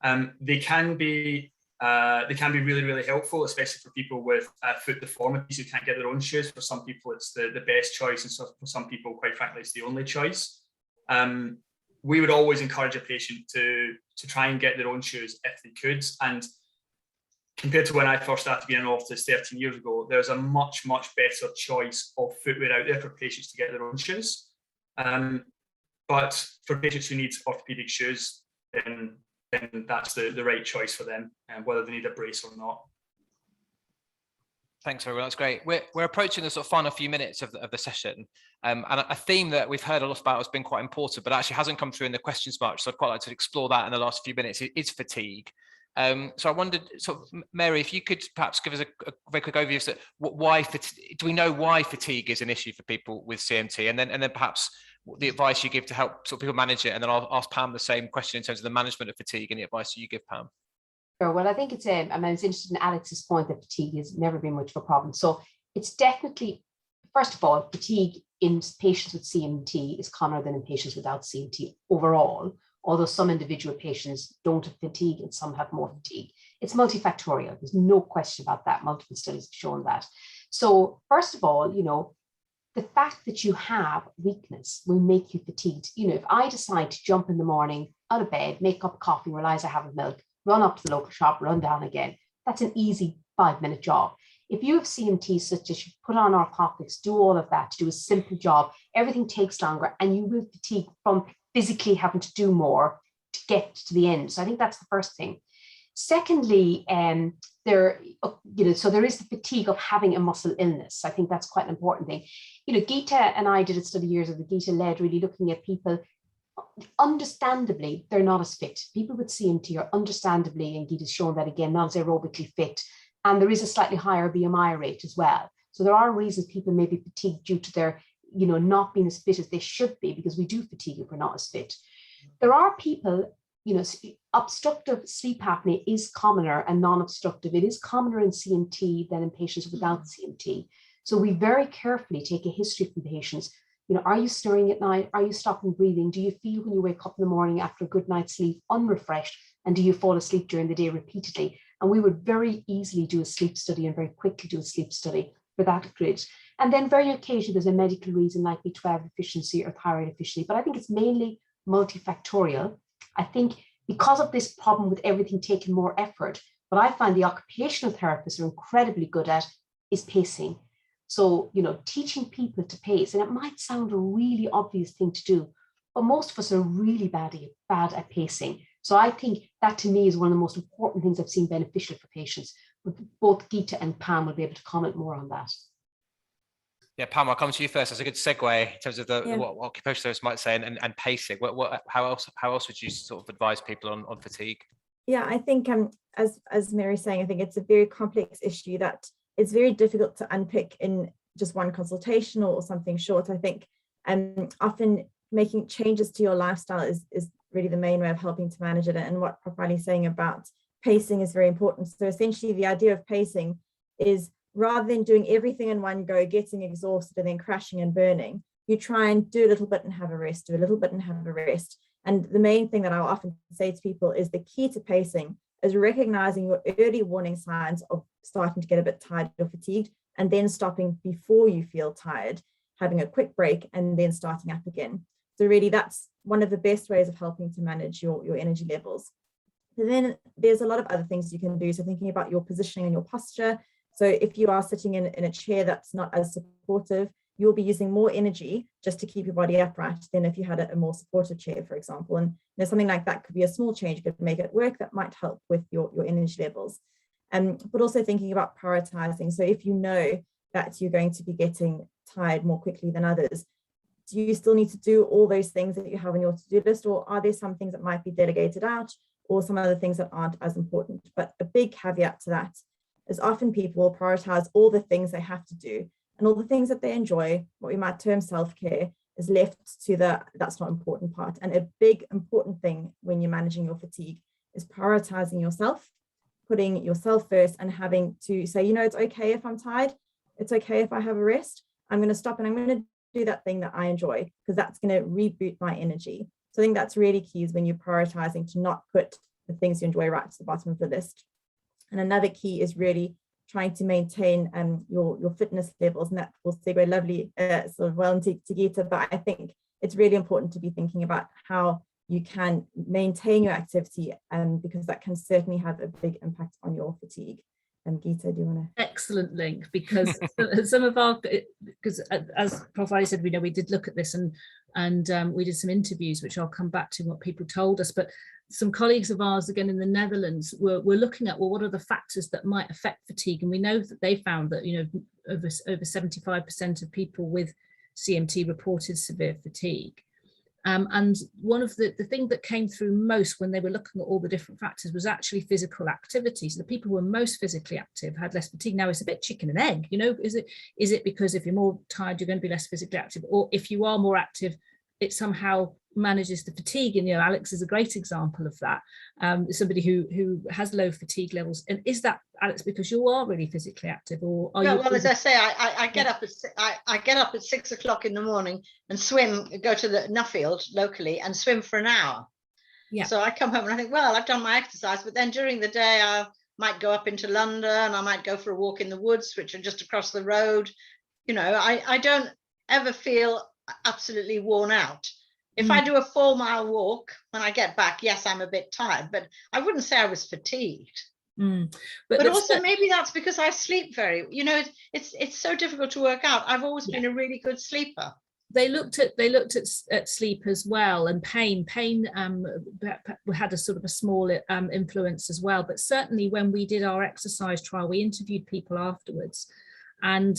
and they can be really, really helpful, especially for people with foot deformities who can't get their own shoes. For some people, it's the best choice, and so for some people, quite frankly, it's the only choice. We would always encourage a patient to try and get their own shoes if they could. And compared to when I first started being an orthotist 13 years ago, there's a much, much better choice of footwear out there for patients to get their own shoes. But for patients who need orthopedic shoes, then that's the right choice for them, and whether they need a brace or not. Thanks, everyone. That's great. We're approaching the sort of final few minutes of the session, and a theme that we've heard a lot about has been quite important, but actually hasn't come through in the questions much. So I'd quite like to explore that in the last few minutes. Is fatigue. So I wondered, sort of, Mary, if you could perhaps give us a very quick overview of why do we know why fatigue is an issue for people with CMT, and then perhaps the advice you give to help sort of people manage it, and then I'll ask Pam the same question in terms of the management of fatigue and the advice you give, Pam. Sure. Well, I think it's I was interested in Alex's point that fatigue has never been much of a problem. So it's definitely, first of all, fatigue in patients with CMT is commoner than in patients without CMT overall, although some individual patients don't have fatigue and some have more fatigue. It's multifactorial. There's no question about that. Multiple studies have shown that. So first of all, you know, the fact that you have weakness will make you fatigued. You know, if I decide to jump in the morning out of bed, make up coffee, realize I have milk, run up to the local shop, run down again, that's an easy 5-minute job. If you have CMT, such as you put on orthotics, do all of that, to do a simple job, everything takes longer, and you will fatigue from physically having to do more to get to the end. So I think that's the first thing. Secondly, there is the fatigue of having a muscle illness. I think that's quite an important thing. You know, Gita and I did a study years ago, Gita led, really looking at people. Understandably, they're not as fit. People with CMT are understandably, and Gita's shown that again, not as aerobically fit. And there is a slightly higher BMI rate as well. So there are reasons people may be fatigued due to their, you know, not being as fit as they should be, because we do fatigue if we're not as fit. There are people, you know, obstructive sleep apnea is commoner and non-obstructive. It is commoner in CMT than in patients without CMT. So we very carefully take a history from patients. You know, are you snoring at night? Are you stopping breathing? Do you feel when you wake up in the morning after a good night's sleep unrefreshed? And do you fall asleep during the day repeatedly? And we would very easily do a sleep study and very quickly do a sleep study for that grid. And then very occasionally there's a medical reason like B12 deficiency or thyroid deficiency, but I think it's mainly multifactorial. I think because of this problem with everything taking more effort, what I find the occupational therapists are incredibly good at is pacing. So, you know, teaching people to pace, and it might sound a really obvious thing to do, but most of us are really bad at pacing. So I think that to me is one of the most important things I've seen beneficial for patients. Both Gita and Pam will be able to comment more on that. Yeah, Pam, I'll come to you first. That's a good segue in terms of what occupational therapists might say and pacing. How else would you sort of advise people on fatigue? Yeah, I think as Mary's saying, I think it's a very complex issue that it's very difficult to unpick in just one consultation or something short. I think often making changes to your lifestyle is really the main way of helping to manage it. And what Prof. Riley's saying about pacing is very important. So essentially the idea of pacing is, rather than doing everything in one go, getting exhausted and then crashing and burning, you try and do a little bit and have a rest, do a little bit and have a rest. And the main thing that I'll often say to people is the key to pacing is recognizing your early warning signs of starting to get a bit tired or fatigued, and then stopping before you feel tired, having a quick break, and then starting up again. So really that's one of the best ways of helping to manage your energy levels. And then there's a lot of other things you can do. So thinking about your positioning and your posture. So if you are sitting in a chair that's not as supportive, you'll be using more energy just to keep your body upright than if you had a more supportive chair, for example. And something like that could be a small change you could make at work that might help with your energy levels. But also thinking about prioritizing. So if you know that you're going to be getting tired more quickly than others, do you still need to do all those things that you have on your to-do list, or are there some things that might be delegated out, or some other things that aren't as important? But a big caveat to that is often people will prioritize all the things they have to do, and all the things that they enjoy, what we might term self-care, is left to that's not important part. And a big important thing when you're managing your fatigue is prioritizing yourself, putting yourself first, and having to say, you know, it's okay if I'm tired, it's okay if I have a rest, I'm going to stop and I'm going to do that thing that I enjoy, because that's going to reboot my energy. So I think that's really key, is when you're prioritizing, to not put the things you enjoy right to the bottom of the list. And another key is really trying to maintain your fitness levels, and that will segue lovely sort of well into Gita, but I think it's really important to be thinking about how you can maintain your activity, because that can certainly have a big impact on your fatigue. Gita, do you want to? Excellent link, because some of our, because as Prof. Ali said, we did look at this, and we did some interviews, which I'll come back to what people told us, but some colleagues of ours, again in the Netherlands, were looking at, well, what are the factors that might affect fatigue? And we know that they found that, you know, over 75% of people with CMT reported severe fatigue. And one of the thing that came through most when they were looking at all the different factors was actually physical activity. So the people who were most physically active had less fatigue. Now, it's a bit chicken and egg, you know, is it because if you're more tired, you're going to be less physically active, or if you are more active, it somehow manages the fatigue? And, you know, Alex is a great example of that. Somebody who has low fatigue levels. And is that, Alex, because you are really physically active, or are you? Well, as I say, I get up at 6 o'clock in the morning and swim, go to the Nuffield locally and swim for an hour. Yeah. So I come home and I think, well, I've done my exercise, but then during the day I might go up into London, I might go for a walk in the woods, which are just across the road. You know, I don't ever feel absolutely worn out. If I do a 4-mile walk, when I get back, yes, I'm a bit tired, but I wouldn't say I was fatigued. But also maybe that's because I sleep very, you know, it's so difficult to work out. I've always been a really good sleeper. They looked at sleep as well, and pain had a sort of a small influence as well. But certainly when we did our exercise trial, we interviewed people afterwards, and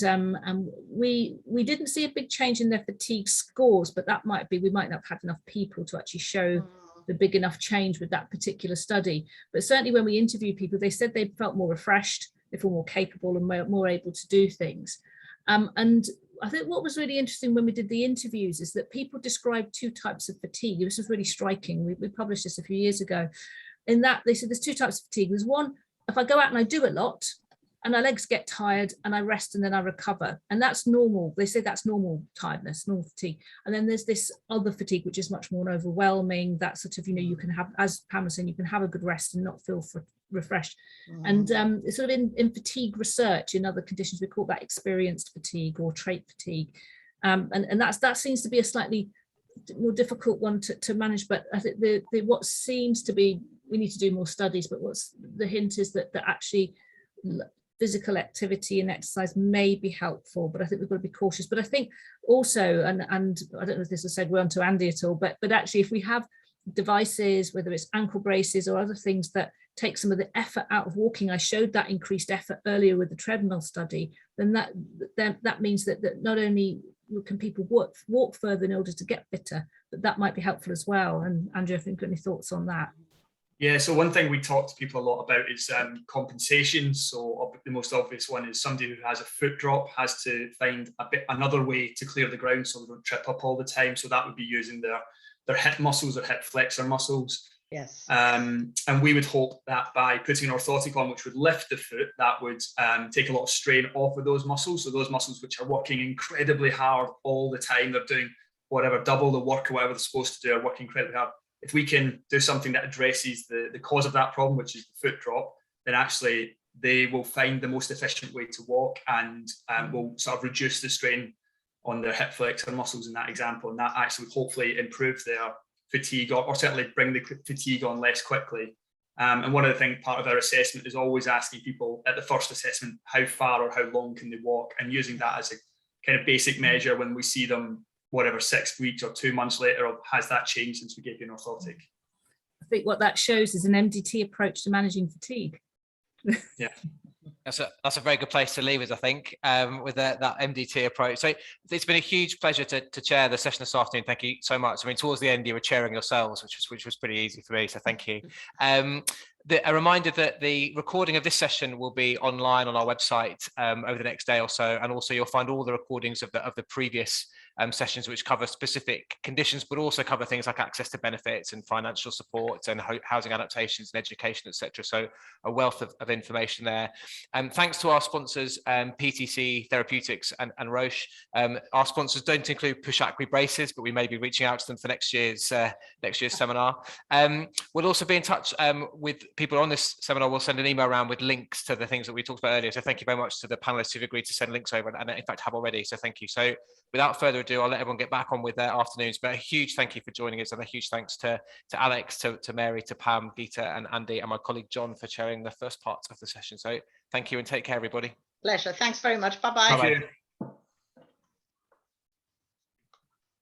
we didn't see a big change in their fatigue scores, but that might be, we might not have had enough people to actually show the big enough change with that particular study. But certainly when we interviewed people, they said they felt more refreshed, they felt more capable and more able to do things. And I think what was really interesting when we did the interviews is that people described 2 types of fatigue. This was really striking. We published this a few years ago. In that they said there's 2 types of fatigue. There's one, if I go out and I do a lot and my legs get tired and I rest and then I recover, and that's normal. They say that's normal tiredness, normal fatigue. And then there's this other fatigue, which is much more overwhelming. That sort of, you know, you can have, as Pam was saying, you can have a good rest and not feel refreshed. And it's sort of in fatigue research, in other conditions, we call that experienced fatigue or trait fatigue. And that seems to be a slightly more difficult one to manage. But I think what seems to be, we need to do more studies, but what's the hint is that actually physical activity and exercise may be helpful, but I think we've got to be cautious. But I think also, and I don't know if this will segue on to Andy at all, but actually if we have devices, whether it's ankle braces or other things that take some of the effort out of walking, I showed that increased effort earlier with the treadmill study, then that means that not only can people walk further in order to get fitter, but that might be helpful as well. And Andrew, I think you've got any thoughts on that? Yeah, so one thing we talk to people a lot about is compensation. So the most obvious one is somebody who has a foot drop has to find another way to clear the ground so they don't trip up all the time. So that would be using their hip muscles or hip flexor muscles. Yes. And we would hope that by putting an orthotic on, which would lift the foot, that would take a lot of strain off of those muscles. So those muscles which are working incredibly hard all the time, they're doing whatever, double the work or whatever they're supposed to do, are working incredibly hard. If we can do something that addresses the cause of that problem, which is the foot drop, then actually they will find the most efficient way to walk and will sort of reduce the strain on their hip flexor muscles in that example. And that actually would hopefully improve their fatigue or certainly bring the fatigue on less quickly. And one of the things, part of our assessment is always asking people at the first assessment, how far or how long can they walk, and using that as a kind of basic measure when we see them, whatever, 6 weeks or 2 months later, or has that changed since we gave you an orthotic? I think what that shows is an MDT approach to managing fatigue. Yeah. That's a very good place to leave us, I think, with that MDT approach. So it's been a huge pleasure to chair the session this afternoon. Thank you so much. I mean, towards the end, you were chairing yourselves, which was pretty easy for me. So thank you. A reminder that the recording of this session will be online on our website over the next day or so, and also you'll find all the recordings of the previous sessions, which cover specific conditions, but also cover things like access to benefits and financial support and housing adaptations and education, etc. So a wealth of information there. Thanks to our sponsors, PTC, Therapeutics, and Roche. Our sponsors don't include push-acque braces, but we may be reaching out to them for next year's seminar. We'll also be in touch with people on this seminar. We'll send an email around with links to the things that we talked about earlier. So thank you very much to the panelists who've agreed to send links over, and in fact have already. So thank you. So without further ado, I'll let everyone get back on with their afternoons. But a huge thank you for joining us, and a huge thanks to Alex, to Mary, to Pam, Geeta, and Andy, and my colleague John for chairing the first part of the session. So thank you and take care, everybody. Pleasure. Thanks very much. Bye-bye. Thank you.